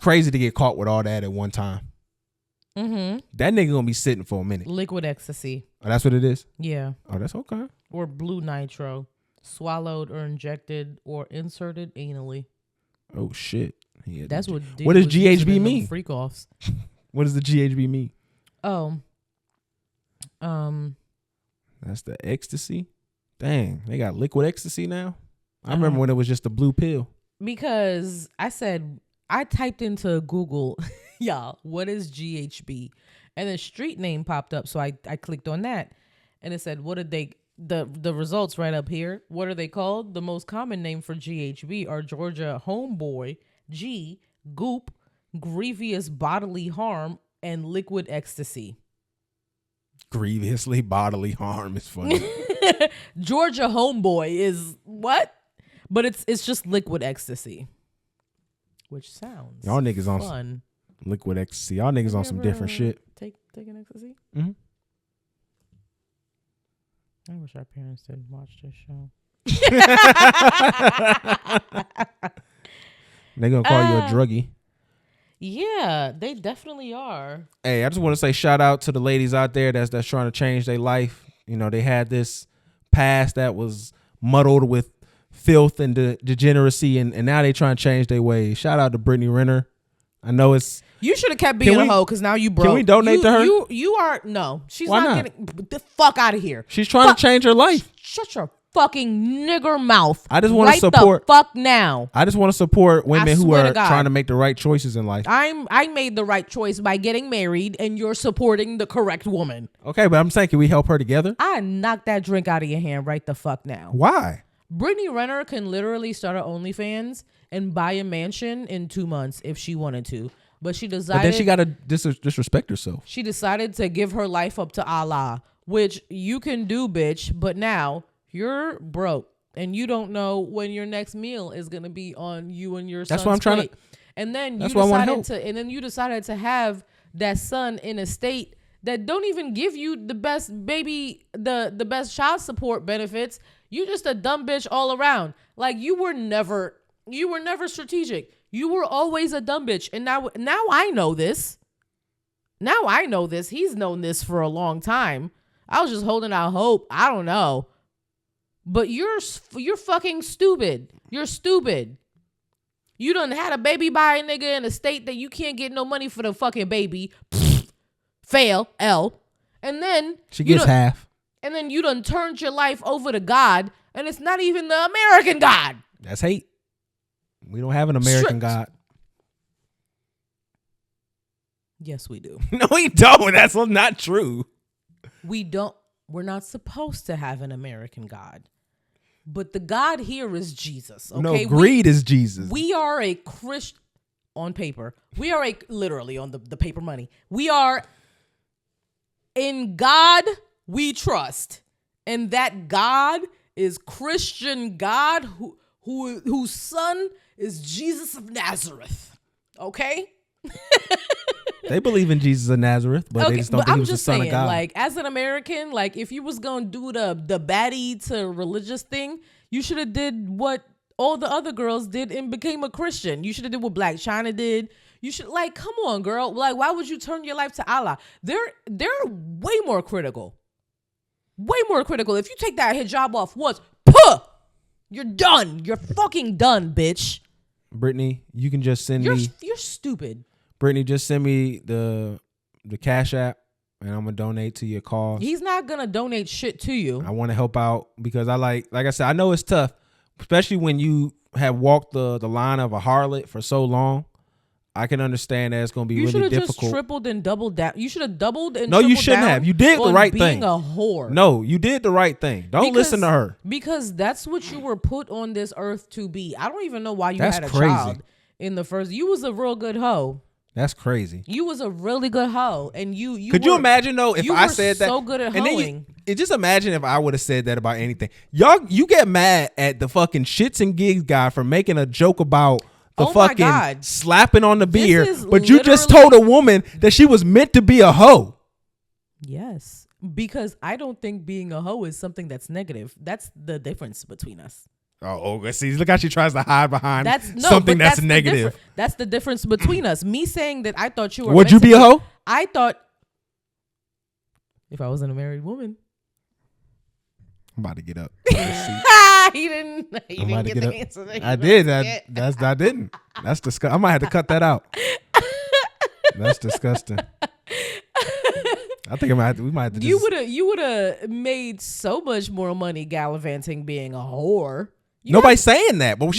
crazy to get caught with all that at one time. Mm-hmm. That nigga gonna be sitting for a minute. Liquid ecstasy. Oh, that's what it is? Yeah. Oh, that's okay. Or blue nitro. Swallowed or injected or inserted anally. Oh shit. That's what. What does GHB mean? Freak offs. What does the GHB mean? Oh. That's the ecstasy. Dang, they got liquid ecstasy now. I remember when it was just a blue pill. Because I typed into Google, y'all, what is GHB? And the street name popped up. So I clicked on that and it said, what did they, the results right up here. What are they called? The most common name for GHB are Georgia Homeboy, G, Goop, Grievous Bodily Harm, and Liquid Ecstasy. Grievously bodily harm is funny. Georgia Homeboy is what? But it's just Liquid Ecstasy. Which sounds y'all niggas fun. On liquid ecstasy. Y'all niggas on some different shit. Take an ecstasy? Mm-hmm. I wish our parents didn't watch this show. They gonna call you a druggie. Yeah, they definitely are. Hey, I just want to say shout out to the ladies out there that's trying to change their life. You know, they had this past that was muddled with filth and degeneracy, and now they trying to change their ways. Shout out to Brittney Rener. I know it's. You should have kept being a hoe because now you broke. Can we donate to her? You are no. She's Why not getting the fuck out of here. She's trying to change her life. Shut your fucking nigger mouth. I just want to support. The fuck now. I just want to support women who are trying to make the right choices in life. I made the right choice by getting married, and you're supporting the correct woman. Okay, but I'm saying, can we help her together? I knocked that drink out of your hand right the fuck now. Why? Brittney Rener can literally start her OnlyFans and buy a mansion in 2 months if she wanted to. But she decided. But then she got to disrespect herself. She decided to give her life up to Allah, which you can do, bitch. But now you're broke and you don't know when your next meal is gonna be on you and your son's That's why I'm trying plate. And then you decided to have that son in a state that don't even give you the best the best child support benefits. You just a dumb bitch all around. Like you were never strategic. You were always a dumb bitch. And now I know this. Now I know this. He's known this for a long time. I was just holding out hope. I don't know. But you're fucking stupid. You're stupid. You done had a baby by a nigga in a state that you can't get no money for the fucking baby. Fail. L. And then she gets half. And then you done turned your life over to God, and it's not even the American God. That's hate. We don't have an American God. Yes, we do. No, we don't. That's not true. We don't. We're not supposed to have an American God. But the God here is Jesus. Okay? No, greed is Jesus. We are a Christian on paper. We are literally on the paper money. We are in God we trust. And that God is Christian God whose son is Jesus of Nazareth. Okay? They believe in Jesus of Nazareth, but they just don't think he was the son of God. Like, as an American, like, if you was gonna do the baddie to religious thing, you should have did what all the other girls did and became a Christian. You should have did what Black China did. You should, like, come on, girl. Like, why would you turn your life to Allah? They're way more critical. Way more critical. If you take that hijab off once, you're done. You're fucking done, bitch. Brittney, you can just send me. You're stupid. Brittney, just send me the Cash App, and I'm gonna donate to your cause. He's not gonna donate shit to you. I want to help out because I like I said, I know it's tough, especially when you have walked the line of a harlot for so long. I can understand that it's gonna be really difficult. You should have just tripled and doubled down. You should have doubled and no, you shouldn't have. You did the right thing. Being a whore. No, you did the right thing. Don't listen to her because that's what you were put on this earth to be. I don't even know why you had a child in the first. You was a real good hoe. That's crazy. You was a really good hoe, and you could you imagine though if I said that? So good at hoeing. Just imagine if I would have said that about anything. You get mad at the fucking shits and gigs guy for making a joke about the fucking slapping on the beer, but you just told a woman that she was meant to be a hoe. Yes, because I don't think being a hoe is something that's negative. That's the difference between us. Oh, see, look how she tries to hide behind something that's negative. That's the difference between us. Me saying that I thought you were. Would you be a hoe? I thought if I wasn't a married woman. I'm about to get up. He didn't get the answer. I did. I didn't. That's disgusting. I might have to cut that out. That's disgusting. I think we might have to. You would have made so much more money gallivanting being a whore. Nobody's saying that, but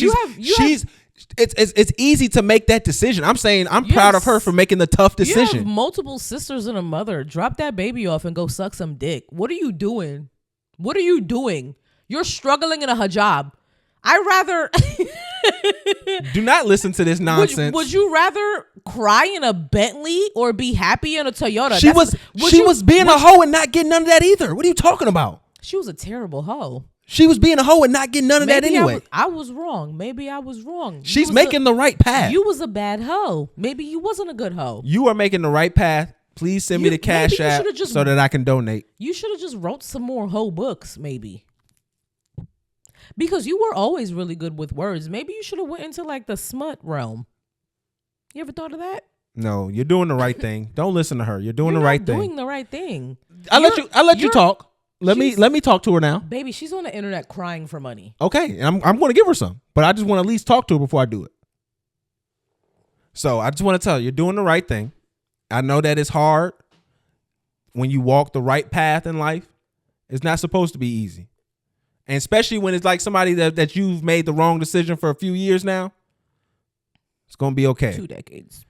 it's easy to make that decision. I'm saying I'm proud of her for making the tough decision. You have multiple sisters and a mother. Drop that baby off and go suck some dick. What are you doing? What are you doing? You're struggling in a hijab. I rather do not listen to this nonsense. Would you rather cry in a Bentley or be happy in a Toyota? She was being a hoe and not getting none of that either. What are you talking about? She was a terrible hoe. She was being a hoe and not getting none of that anyway. I was wrong. Maybe I was wrong. She's making the right path. You was a bad hoe. Maybe you wasn't a good hoe. You are making the right path. Please send me the Cash App so that I can donate. You should have just wrote some more hoe books, maybe. Because you were always really good with words. Maybe you should have went into like the smut realm. You ever thought of that? No, you're doing the right thing. Don't listen to her. You're doing the right thing. Doing the right thing. I'll let you talk. Let me talk to her now. Baby, she's on the internet crying for money. Okay, and I'm going to give her some, but I just want to at least talk to her before I do it. So I just want to tell you, you're doing the right thing. I know that it's hard when you walk the right path in life. It's not supposed to be easy. And especially when it's like somebody that you've made the wrong decision for a few years now, it's going to be okay. 2 decades.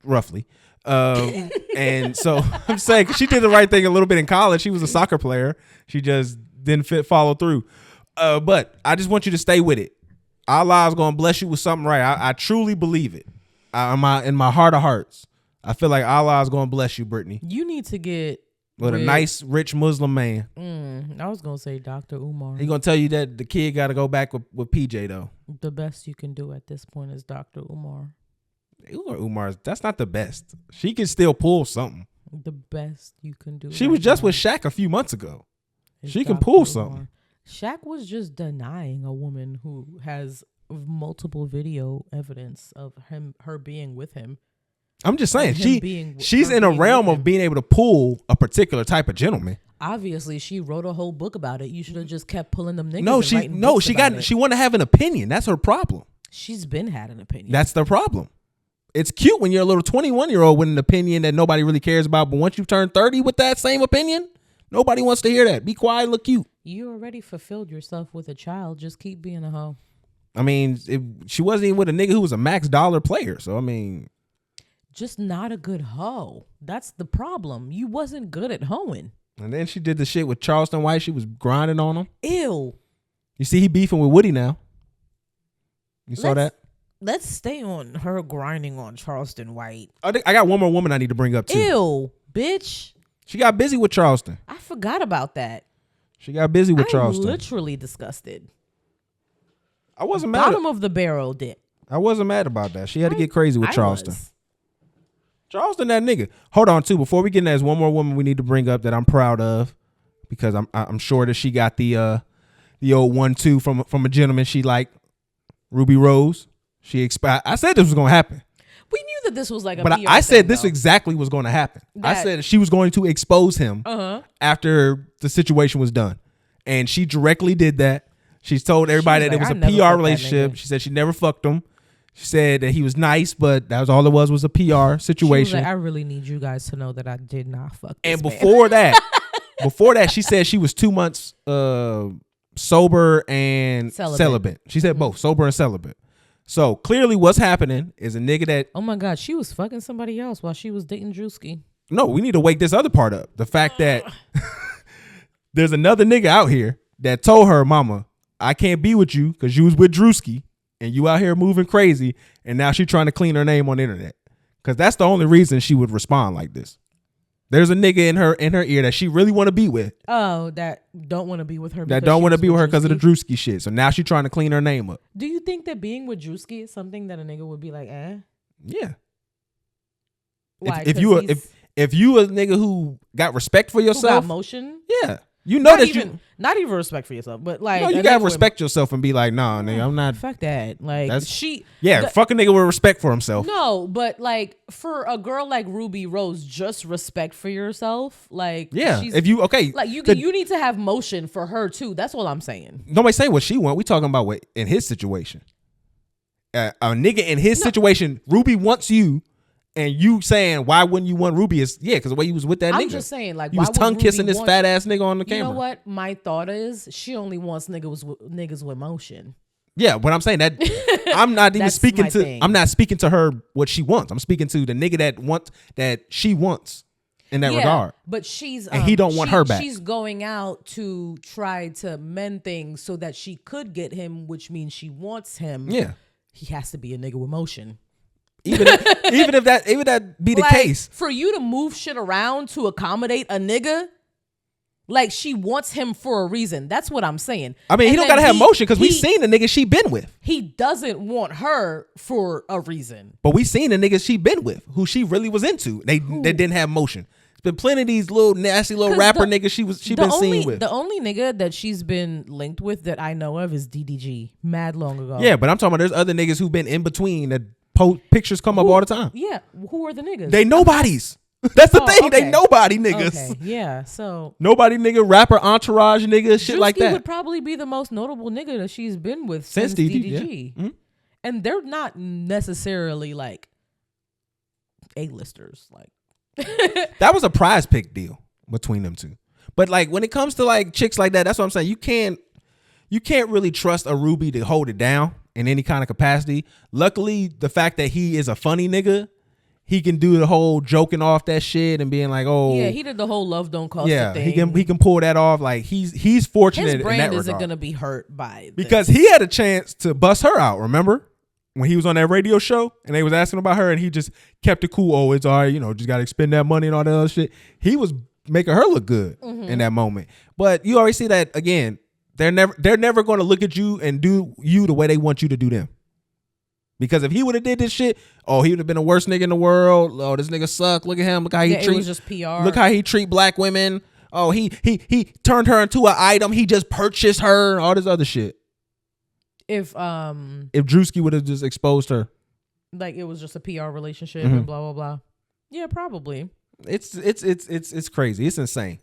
Roughly. And so I'm saying, 'cause she did the right thing a little bit in college. She was a soccer player. She just didn't follow through. But I just want you to stay with it. Allah is going to bless you with something right. I truly believe it. In my heart of hearts. I feel like Allah is going to bless you, Brittney. You need to get with a nice, rich Muslim man. I was going to say Dr. Umar. He going to tell you that the kid got to go back with PJ, though. The best you can do at this point is Dr. Umar. Umar, that's not the best. She can still pull something. The best you can do. She was just with Shaq a few months ago. She can pull something. Shaq was just denying a woman who has multiple video evidence of her being with him. I'm just saying she's her in a being realm with of him. being able to pull a particular type of gentleman. Obviously, she wrote a whole book about it. You should have just kept pulling them niggas. No, she want to have an opinion. That's her problem. She's been had an opinion. That's the problem. It's cute when you're a little 21-year-old with an opinion that nobody really cares about, but once you turn 30 with that same opinion, nobody wants to hear that. Be quiet, look cute. You already fulfilled yourself with a child. Just keep being a hoe. I mean, she wasn't even with a nigga who was a max dollar player. So, I mean. Just not a good hoe. That's the problem. You wasn't good at hoeing. And then she did the shit with Charleston White. She was grinding on him. Ew. You see he beefing with Woody now. You saw that? Let's stay on her grinding on Charleston White. I got one more woman I need to bring up too. Ew, bitch. She got busy with Charleston. I forgot about that. She got busy with Charleston. Literally disgusted. I wasn't mad. Bottom of the barrel dip. I wasn't mad about that. She had to get crazy with Charleston. Charleston, that nigga. Hold on, too. Before we get in, there's one more woman we need to bring up that I'm proud of, because I'm sure that she got the old 1-2 from a gentleman she liked, Ruby Rose. I said this was gonna happen. We knew that this was like a but PR I said thing, this though. exactly was going to happen. I said she was going to expose him after the situation was done, and she directly did that. She told everybody that it was a PR relationship. She said she never fucked him. She said that he was nice, but that was all it was a PR situation. She was like, I really need you guys to know that I did not fuck this And man. before that, she said she was 2 months sober and celibate. She said both, sober and celibate. So clearly what's happening is a nigga that... Oh my God, she was fucking somebody else while she was dating Drewski. No, we need to wake this other part up. The fact that there's another nigga out here that told her, mama, I can't be with you because you was with Drewski and you out here moving crazy, and now she trying to clean her name on the internet. Because that's the only reason she would respond like this. There's a nigga in her ear that she really want to be with. Oh, that don't want to be with her. That don't want to be with her because of the Drewski shit. So now she trying to clean her name up. Do you think that being with Drewski is something that a nigga would be like, eh? Yeah. Why? If you a nigga who got respect for yourself, who got motion, yeah, you know not even respect for yourself, but like, no, you gotta respect yourself and be like, nah, nigga, I'm not. Fuck that. Like fuck a nigga with respect for himself. No, but like for a girl like Ruby Rose, just respect for yourself. Like, yeah, if you like you need to have motion for her too. That's all I'm saying. Nobody saying what she want. We talking about what in his situation. A nigga in his situation, Ruby wants you. And you saying why wouldn't you want Ruby? Is because the way he was with that nigga. I'm just saying, like, you was tongue kissing this fat ass nigga on the camera. You know what? My thought is she only wants niggas with motion. Yeah, but I'm saying that I'm not even speaking to. Thing. I'm not speaking to her what she wants. I'm speaking to the nigga that she wants in that regard. But she's and he don't want her back. She's going out to try to mend things so that she could get him, which means she wants him. Yeah, he has to be a nigga with motion. Even if that be the case, for you to move shit around to accommodate a nigga, like she wants him for a reason. That's what I'm saying. I mean, he don't gotta have motion because we seen the nigga she been with. He doesn't want her for a reason. But we seen the niggas she been with, who she really was into. They didn't have motion. There's been plenty of these little nasty little rapper niggas she been seen with. The only nigga that she's been linked with that I know of is DDG, mad long ago. Yeah, but I'm talking about there's other niggas who've been in between that. Pictures come up all the time. Yeah, who are the niggas? They nobodies. That's the thing. Okay. They nobody niggas. Okay. Yeah, so nobody nigga, rapper, entourage nigga, shit like that. Would probably be the most notable nigga that she's been with since DDG. Yeah. Mm-hmm. And they're not necessarily like A-listers. Like that was a prize pick deal between them two. But like when it comes to like chicks like that, that's what I'm saying. You can't really trust a Ruby to hold it down in any kind of capacity. Luckily, the fact that he is a funny nigga, he can do the whole joking off that shit and being like, oh yeah, he did the whole love don't cost a thing. he can pull that off. Like he's fortunate. His brand in that isn't regard. gonna be hurt by because he had a chance to bust her out. Remember when he was on that radio show and they was asking about her and he just kept it cool. Oh, it's all right, just gotta spend that money and all that other shit. He was making her look good in that moment. But you already see that again. They're never going to look at you and do you the way they want you to do them. Because if he would have did this shit, he would have been the worst nigga in the world. Oh, this nigga suck. Look at him. Look how he treat. It was just PR. Look how he treat black women. Oh, he turned her into an item. He just purchased her. All this other shit. If Drewski would have just exposed her. Like it was just a PR relationship and blah blah blah. Yeah, probably. It's crazy. It's insane.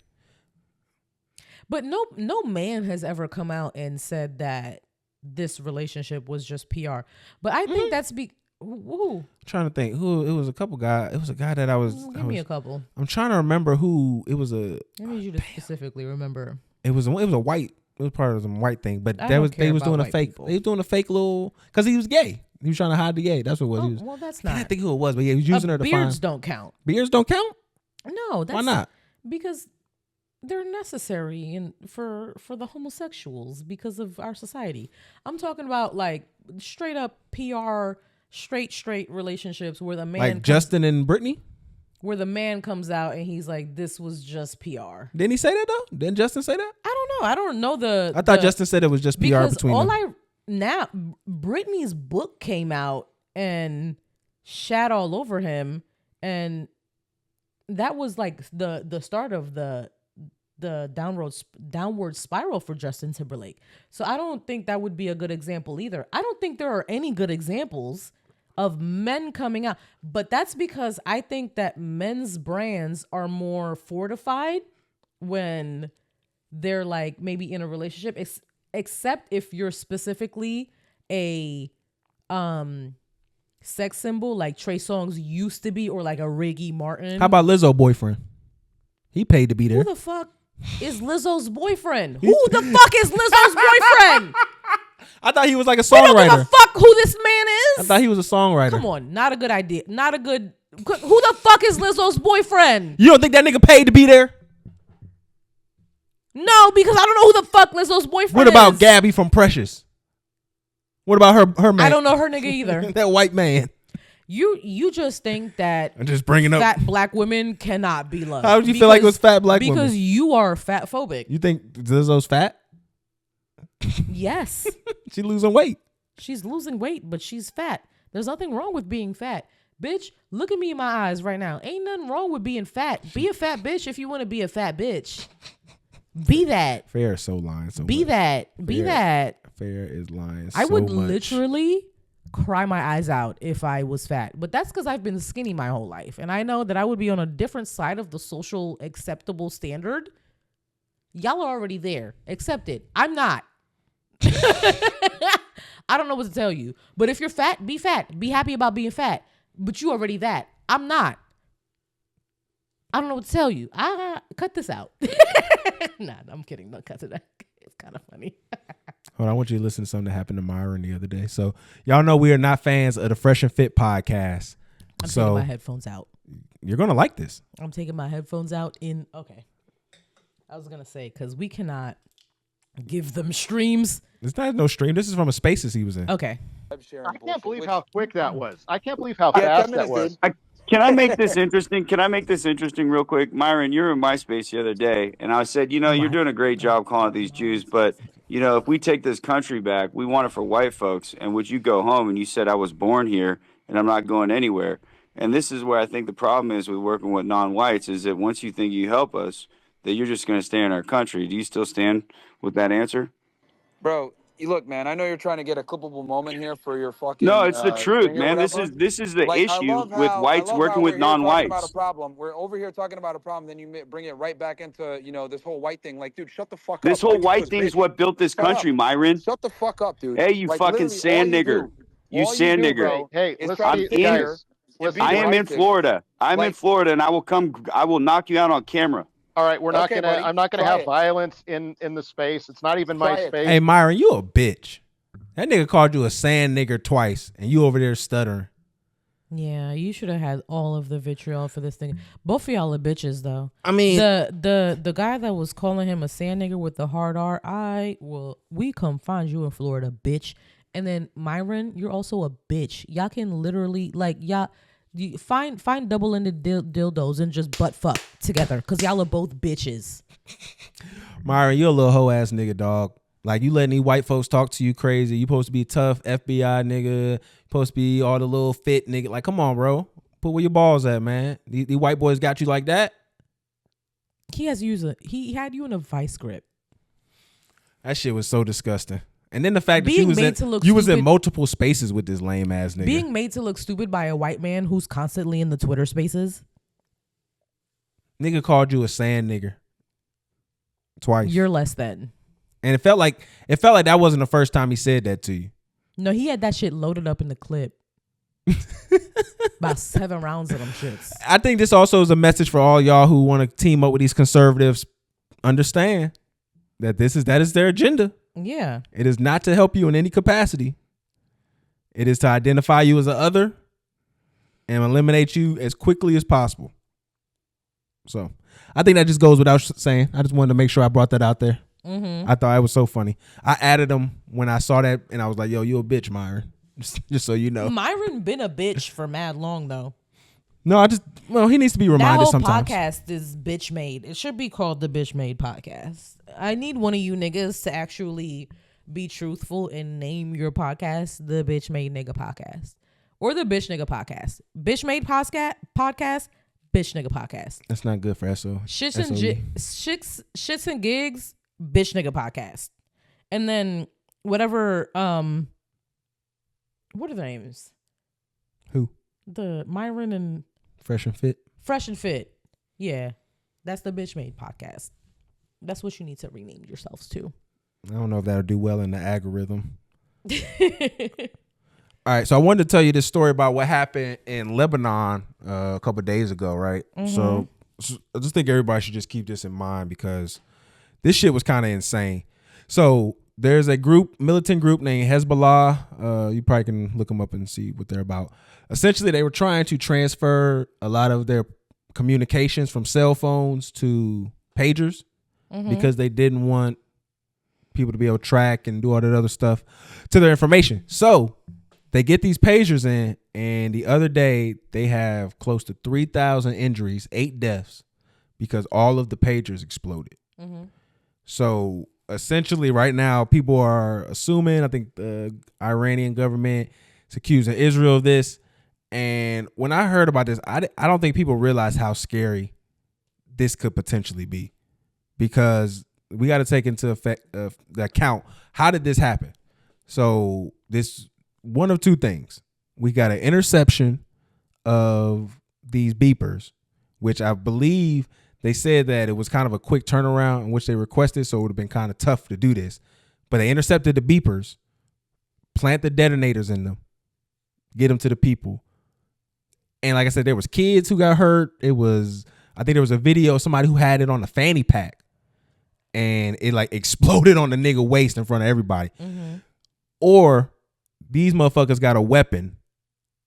But no man has ever come out and said that this relationship was just PR. But I think that's who? Trying to think who it was. A couple guys. It was a guy that I was. Give me a couple. I'm trying to remember who it was. I need you to specifically remember. It was a white. It was part of some white thing, but they was doing a fake. People. They was doing a fake little because he was gay. He was trying to hide the gay. That's what it was. Well, that's not. I can't think who it was, but yeah, he was using her to find. Beards don't count. Beards don't count. No, that's why not? Because they're necessary for the homosexuals because of our society. I'm talking about like straight up PR, straight relationships where the man like Justin and Brittney. Where the man comes out and he's like, "This was just PR." Didn't he say that though? Didn't Justin say that? I don't know. I don't know I thought Justin said it was just PR between them. Brittney's book came out and shat all over him, and that was like the start of the downward spiral for Justin Timberlake. So I don't think that would be a good example either. I don't think there are any good examples of men coming out, but that's because I think that men's brands are more fortified when they're like maybe in a relationship, except if you're specifically a sex symbol like Trey Songz used to be, or like a Riggy Martin. How about Lizzo boyfriend? He paid to be there. Who the fuck is Lizzo's boyfriend? Who the fuck is Lizzo's boyfriend? I thought he was like a songwriter. We don't give a fuck who this man is. I thought he was a songwriter. Come on, not a good idea. Not a good. Who the fuck is Lizzo's boyfriend? You don't think that nigga paid to be there? No, because I don't know who the fuck Lizzo's boyfriend is. What about Gabby from Precious? What about her man? I don't know her nigga either. That white man. You just think that I'm just bringing up fat black women cannot be loved. How would you feel like it was fat black women? Because you are fat phobic. You think Lizzo's fat? Yes. She losing weight. She's losing weight, but she's fat. There's nothing wrong with being fat. Bitch, look at me in my eyes right now. Ain't nothing wrong with being fat. Be a fat bitch if you want to be a fat bitch. Be that. Fair is so lying. So be much. that. Be that. Fair is lying. I would so much. literally cry my eyes out if I was fat. But that's because I've been skinny my whole life. And I know that I would be on a different side of the social acceptable standard. Y'all are already there. Accept it. I'm not. I don't know what to tell you. But if you're fat, be fat. Be happy about being fat. But you already that. I'm not. I don't know what to tell you. Cut this out. Nah, I'm kidding. Don't cut it out. It's kind of funny. Hold on, I want you to listen to something that happened to Myron the other day. So y'all know we are not fans of the Fresh and Fit podcast. I'm taking my headphones out. You're going to like this. I'm taking my headphones out okay. I was going to say, because we cannot give them streams. It's not no stream. This is from a Spaces he was in. Okay. I can't believe how quick that was. I can't believe how fast that was. Can I make this interesting? Can I make this interesting real quick? Myron, you were in MySpace the other day, and I said, you're doing a great job calling it these Jews, but, if we take this country back, we want it for white folks, and would you go home? And you said, I was born here, and I'm not going anywhere. And this is where I think the problem is with working with non-whites, is that once you think you help us, that you're just going to stay in our country. Do you still stand with that answer? Bro, look, man, I know you're trying to get a clippable moment here for your fucking... No, it's the truth, man. This is the issue with whites working with non-whites. We're over here talking about a problem, then you bring it right back into, this whole white thing. Like, dude, shut the fuck up. This whole white thing is what built this country, Myron. Shut the fuck up, dude. Hey, you fucking sand nigger. You sand nigger. Hey, I am in Florida. I'm in Florida, and I will knock you out on camera. All right, I'm not gonna have violence in the space. It's not even my space. Hey, Myron, you a bitch. That nigga called you a sand nigger twice, and you over there stuttering. Yeah, you should have had all of the vitriol for this thing. Both of y'all are bitches, though. I mean, the guy that was calling him a sand nigger with the hard R, we come find you in Florida, bitch. And then Myron, you're also a bitch. Y'all can literally you find double-ended dildos and just butt fuck together, because y'all are both bitches. Myron, you're a little hoe ass nigga, dog. Like, you letting these white folks talk to you crazy. You supposed to be tough FBI nigga. Supposed to be all the little fit nigga. Like, come on, bro. Put where your balls at, man. These white boys got you like that. He had you in a vice grip. That shit was so disgusting. And then the fact that you was in multiple spaces with this lame ass nigga. Being made to look stupid by a white man who's constantly in the Twitter spaces. Nigga called you a sand nigger twice. You're less than. And it felt like that wasn't the first time he said that to you. No, he had that shit loaded up in the clip. About 7 rounds of them shits. I think this also is a message for all y'all who want to team up with these conservatives. Understand that that is their agenda. Yeah. It is not to help you in any capacity. It is to identify you as an other and eliminate you as quickly as possible. So I think that just goes without saying. I just wanted to make sure I brought that out there. I thought it was so funny. I added him when I saw that and I was like, yo, you a bitch, Myron. Just so you know. Myron been a bitch for mad long though. No, he needs to be reminded sometimes. That whole podcast is bitch made. It should be called the Bitch Made Podcast. I need one of you niggas to actually be truthful and name your podcast the Bitch Made Nigga Podcast. Or the Bitch Nigga Podcast. Bitch Made Podcast, Bitch Nigga Podcast. That's not good for SO. Shits and gigs, Bitch Nigga Podcast. And then whatever, what are the names? Who? The Myron and Fresh and Fit. Fresh and Fit. Yeah. That's the Bitch Made Podcast. That's what you need to rename yourselves to. I don't know if that'll do well in the algorithm. All right. So I wanted to tell you this story about what happened in Lebanon a couple of days ago, right? So I just think everybody should just keep this in mind because this shit was kind of insane. So there's a militant group named Hezbollah. You probably can look them up and see what they're about. Essentially, they were trying to transfer a lot of their communications from cell phones to pagers because they didn't want people to be able to track and do all that other stuff to their information. So they get these pagers in, and the other day they have close to 3,000 injuries, 8 deaths, because all of the pagers exploded. So essentially right now people are assuming, I think the Iranian government is accusing Israel of this. And when I heard about this, I don't think people realize how scary this could potentially be, because we got to take into the account, how did this happen? So this one of two things. We got an interception of these beepers, which I believe they said that it was kind of a quick turnaround in which they requested, so it would have been kind of tough to do this. But they intercepted the beepers, plant the detonators in them, get them to the people. And like I said, there was kids who got hurt. I think there was a video of somebody who had it on a fanny pack, and it like exploded on the nigga waist in front of everybody. Or these motherfuckers got a weapon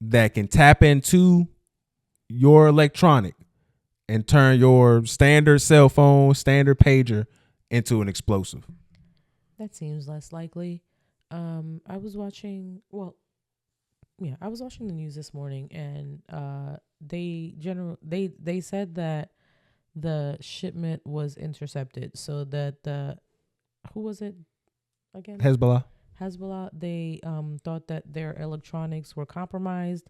that can tap into your electronic and turn your standard cell phone, standard pager into an explosive. That seems less likely. I was watching the news this morning, and they said that the shipment was intercepted, so that who was it again? Hezbollah. They thought that their electronics were compromised,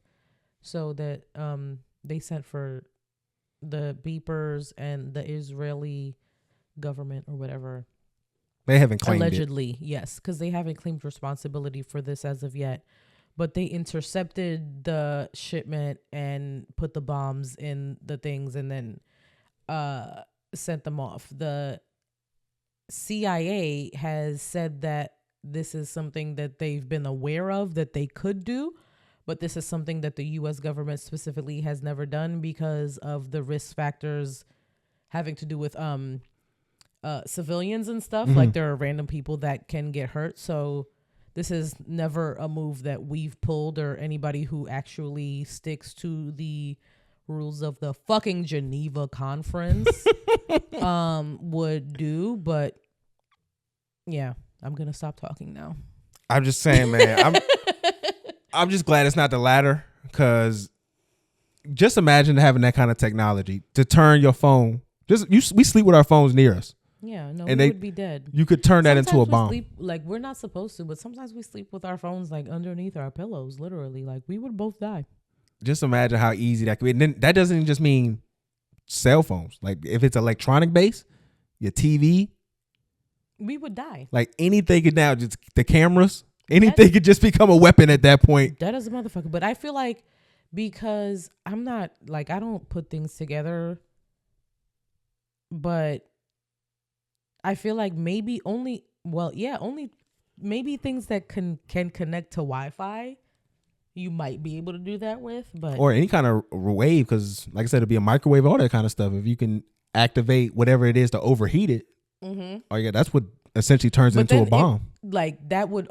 so that they sent for the beepers, and the Israeli government or whatever. They haven't claimed allegedly, yes, because they haven't claimed responsibility for this as of yet. But they intercepted the shipment and put the bombs in the things and then sent them off. The CIA has said that this is something that they've been aware of that they could do, but this is something that the U.S. government specifically has never done because of the risk factors having to do with civilians and stuff. Like there are random people that can get hurt. So this is never a move that we've pulled, or anybody who actually sticks to the rules of the fucking Geneva Conference would do. But yeah, I'm gonna stop talking now. I'm just saying, man. I'm just glad it's not the latter, because just imagine having that kind of technology to turn your phone. We sleep with our phones near us. Yeah, no, and we would be dead. You could turn that into a bomb. We're not supposed to, but sometimes we sleep with our phones like underneath our pillows, literally. Like we would both die. Just imagine how easy that could be. And then that doesn't just mean cell phones. Like if it's electronic based, your TV, We would die. Like anything could now, just the cameras, anything could just become a weapon at that point. That is a motherfucker. But I feel like because I'm not like I don't put things together, but I feel like maybe only maybe things that can connect to Wi-Fi. You might be able to do that with, but or any kind of wave, because like I said, it'd be a microwave, all that kind of stuff. If you can activate whatever it is to overheat it. Oh yeah, that's what essentially turns into a bomb. That would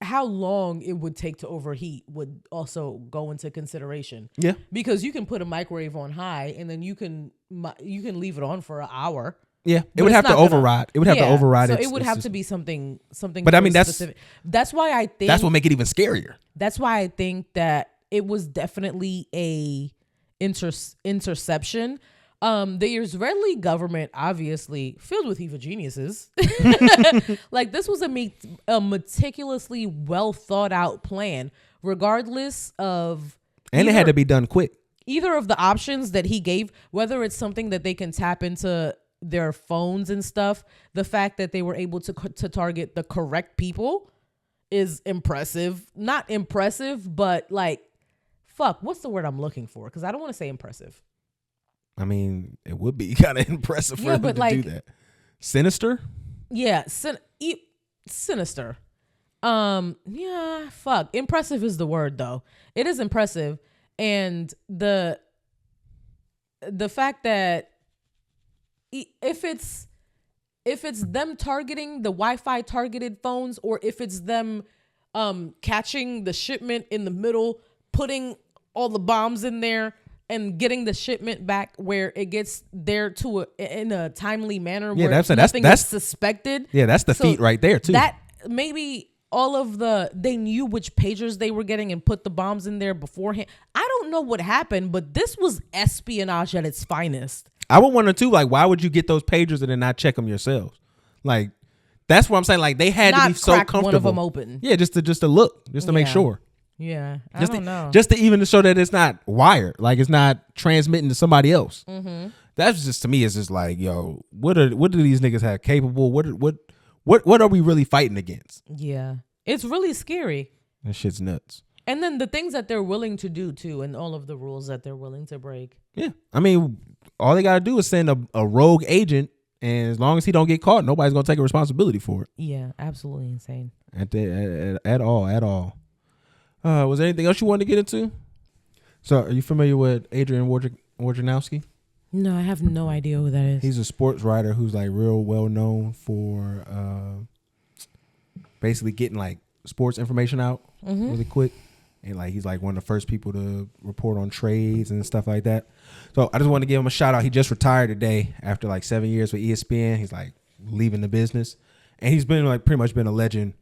how long it would take to overheat would also go into consideration. Yeah, because you can put a microwave on high and then you can leave it on for an hour. Yeah, it would have to override. It would have to override. So it would have to be something. But I mean, that's why I think that's what make it even scarier. That's why I think that it was definitely a interception. The Israeli government, obviously filled with evil geniuses, like this was a meticulously well thought out plan, regardless of. And it had to be done quick. Either of the options that he gave, whether it's something that they can tap into their phones and stuff, the fact that they were able to target the correct people is impressive. Not impressive, but like, fuck, what's the word I'm looking for? Because I don't want to say impressive. I mean, it would be kind of impressive for them to do that. Sinister? Yeah, sinister. Yeah, fuck. Impressive is the word, though. It is impressive. And the fact that if it's them targeting the Wi-Fi targeted phones, or if it's them catching the shipment in the middle, putting all the bombs in there, and getting the shipment back where it gets there in a timely manner where nothing is suspected. Yeah, that's the feat right there too. That maybe they knew which pagers they were getting and put the bombs in there beforehand. I don't know what happened, but this was espionage at its finest. I would wonder too, like, why would you get those pagers and then not check them yourselves? Like, that's what I'm saying. Like, they had to be so comfortable. One of them open. Yeah, just to look, just to make sure. Yeah, I don't know. Just to even to show that it's not wired, like it's not transmitting to somebody else. Mm-hmm. That's just, to me, it's just like, yo, what do these niggas have capable? What are we really fighting against? Yeah, it's really scary. That shit's nuts. And then the things that they're willing to do too, and all of the rules that they're willing to break. Yeah, I mean, all they gotta do is send a rogue agent, and as long as he don't get caught, nobody's gonna take a responsibility for it. Yeah, absolutely insane. At all. Was there anything else you wanted to get into? So, are you familiar with Adrian Wojnarowski? No, I have no idea who that is. He's a sports writer who's like real well known for basically getting like sports information out really quick. And like he's like one of the first people to report on trades and stuff like that. So I just want to give him a shout out. He just retired today after like 7 years with ESPN. He's like leaving the business. And he's been like pretty much been a legend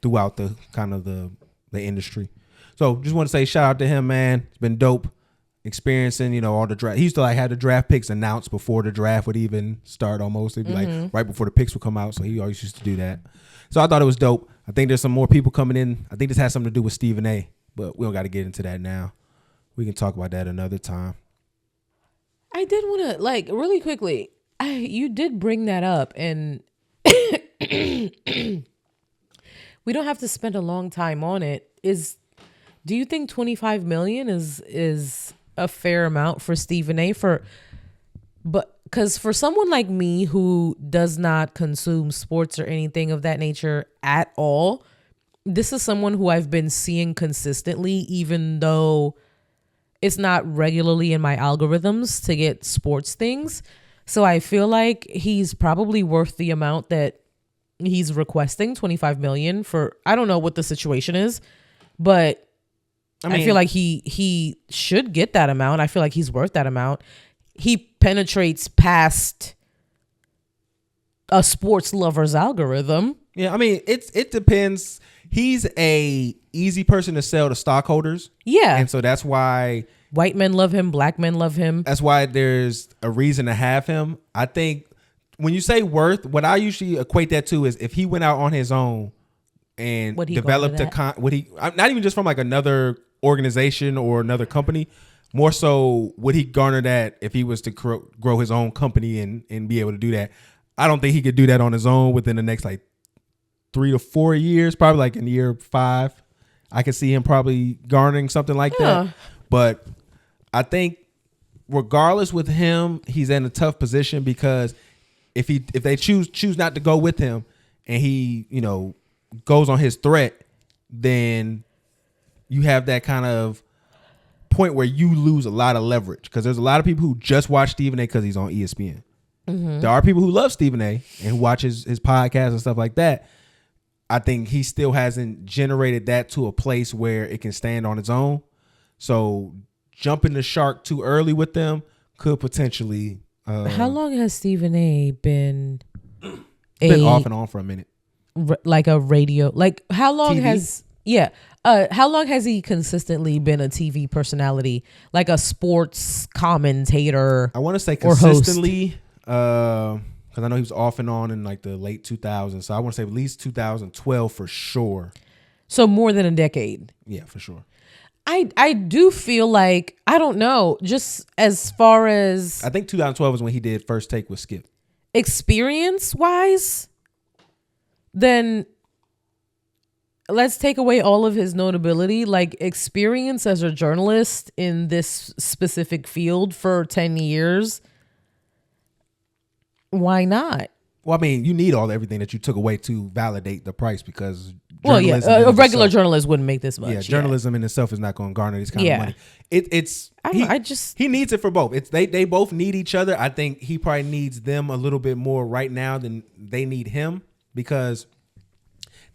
throughout the kind of the industry. So just want to say shout out to him, man. It's been dope experiencing, all the draft. He used to like have the draft picks announced before the draft would even start almost. It'd be like right before the picks would come out. So he always used to do that. So I thought it was dope. I think there's some more people coming in. I think this has something to do with Stephen A, but we don't got to get into that now. We can talk about that another time. I did want to like really quickly. You did bring that up, and we don't have to spend a long time on it. Do you think 25 million is a fair amount for Stephen A because for someone like me who does not consume sports or anything of that nature at all, this is someone who I've been seeing consistently, even though it's not regularly in my algorithms to get sports things. So I feel like he's probably worth the amount that he's requesting, 25 million for. I don't know what the situation is, but I feel like he should get that amount. I feel like he's worth that amount. He penetrates past a sports lover's algorithm. Yeah, I mean, it depends. He's a easy person to sell to stockholders. Yeah. And so that's why white men love him, black men love him. That's why there's a reason to have him. I think when you say worth, what I usually equate that to is if he went out on his own and developed not even just from like another organization or another company, more so would he garner that if he was to grow his own company and be able to do that. I don't think he could do that on his own within the next like 3 to 4 years. Probably like in year 5, I could see him probably garnering something like that. But I think regardless with him, he's in a tough position because if they choose not to go with him and he, you know, goes on his threat, then you have that kind of point where you lose a lot of leverage because there's a lot of people who just watch Stephen A because he's on ESPN. There are people who love Stephen A and who watch his podcast and stuff like that. I think he still hasn't generated that to a place where it can stand on its own. So jumping the shark too early with them could potentially. How long has Stephen A been off and on for a minute? Like a radio, like how long TV? how long has he consistently been a TV personality, like a sports commentator? I want to say consistently, because I know he was off and on in like the late 2000s. So I want to say at least 2012 for sure. So more than a decade. Yeah, for sure. I do feel like, I don't know, just as far as I think 2012 is when he did First Take with Skip. Experience wise, then let's take away all of his notability. Like experience as a journalist in this specific field for 10 years. Why not? Well, I mean, you need everything that you took away to validate the price because a regular journalist wouldn't make this much. Yeah, journalism in itself is not going to garner this kind of money. He needs it for both. They both need each other. I think he probably needs them a little bit more right now than they need him because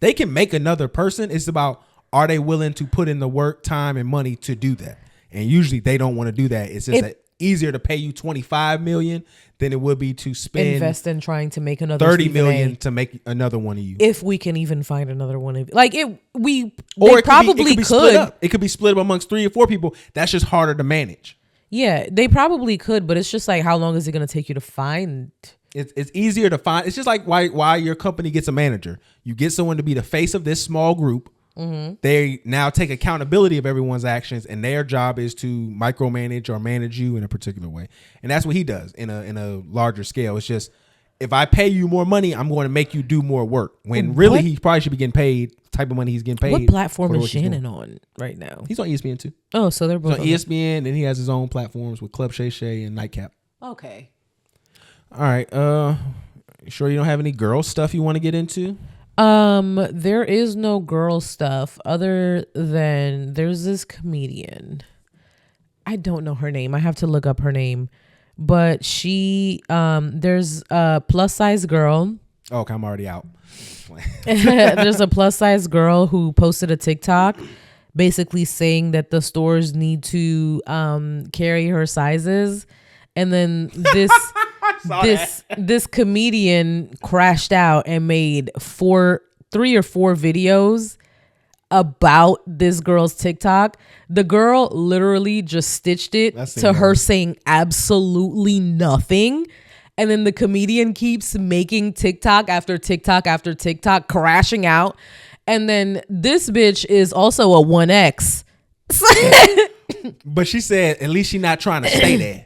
they can make another person. It's about, are they willing to put in the work, time, and money to do that? And usually they don't want to do that. It's just easier to pay you $25 million than it would be to invest in trying to make another $30 million to make another one of you. If we can even find another one of like it, they probably could. It could be split up amongst 3 or 4 people. That's just harder to manage. Yeah, they probably could, but it's just like, how long is it going to take you to find? It's easier to find. It's just like why your company gets a manager. You get someone to be the face of this small group. Mm-hmm. They now take accountability of everyone's actions, and their job is to micromanage or manage you in a particular way. And that's what he does in a larger scale. It's just, if I pay you more money, I'm going to make you do more work. When really he probably should be getting paid the type of money he's getting paid. What platform is Shannon on right now? He's on ESPN too. Oh, so they're both on ESPN, and he has his own platforms with Club Shay Shay and Nightcap. Okay. All right. You sure you don't have any girl stuff you want to get into? There is no girl stuff other than there's this comedian. I don't know her name. I have to look up her name. But she, there's a plus size girl. Oh, okay, I'm already out. There's a plus size girl who posted a TikTok basically saying that the stores need to carry her sizes. And then this comedian crashed out and made 3 or 4 videos about this girl's TikTok. The girl literally just stitched it to her saying absolutely nothing. And then the comedian keeps making TikTok after TikTok after TikTok, crashing out. And then this bitch is also a 1X. But she said at least she's not trying to stay there.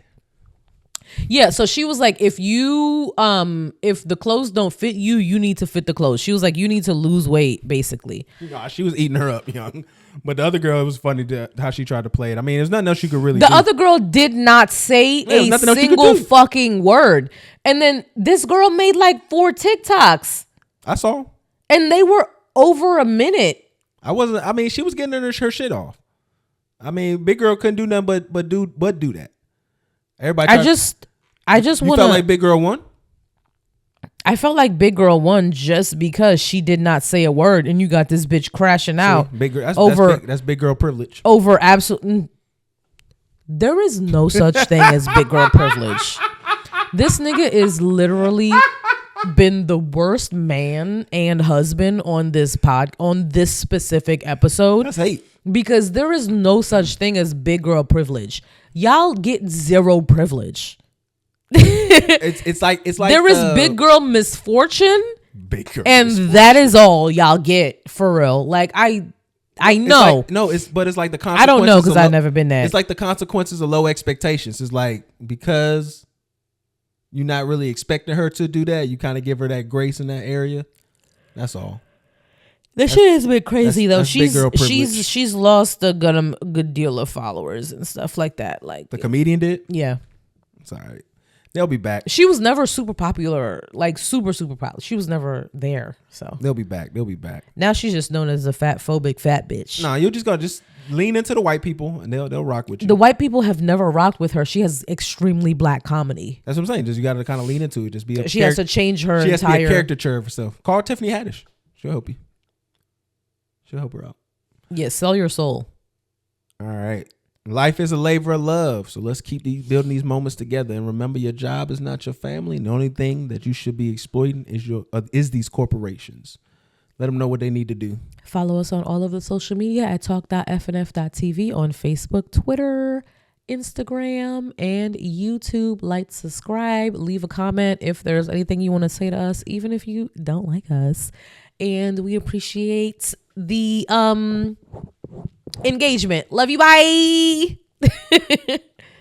Yeah, so she was like, if the clothes don't fit you, you need to fit the clothes. She was like, you need to lose weight, basically. Nah, she was eating her up, young. But the other girl, it was funny how she tried to play it. I mean, there's nothing else you could really do. The other girl did not say a single fucking word. And then this girl made like 4 TikToks. I saw. And they were over a minute. She was getting her shit off. I mean, big girl couldn't do nothing but do that. Everybody. I just want. You felt like Big Girl won? I felt like Big Girl won just because she did not say a word, and you got this bitch crashing out. Big girl. That's big girl privilege. Over absolute. There is no such thing as big girl privilege. This nigga is literally been the worst man and husband on this specific episode. That's hate. Because there is no such thing as big girl privilege. Y'all get 0 privilege. it's like there is big girl misfortune, big girl and misfortune. That is all y'all get for real. Like I know, it's like the consequences. I don't know because I've never been that. It's like the consequences of low expectations. It's like because you're not really expecting her to do that. You kind of give her that grace in that area. That's all. The shit has been crazy though. That's She's lost a good deal of followers and stuff like that. Like the comedian did. Yeah, it's all right. They'll be back. She was never super popular, like super popular. She was never there. So they'll be back. They'll be back. Now she's just known as a fat bitch. Nah, you're just gonna lean into the white people and they'll rock with you. The white people have never rocked with her. She has extremely black comedy. That's what I'm saying. Just you got to kind of lean into it. Just be. She has to change her. She has to be a caricature of herself. Call Tiffany Haddish. She'll help you. She'll help her out. Yeah, sell your soul. All right. Life is a labor of love, so let's keep building these moments together. And remember, your job is not your family. And the only thing that you should be exploiting is these corporations. Let them know what they need to do. Follow us on all of the social media at talk.fnf.tv on Facebook, Twitter, Instagram, and YouTube. Like, subscribe, leave a comment if there's anything you want to say to us, even if you don't like us. And we appreciate the engagement. Love you. Bye.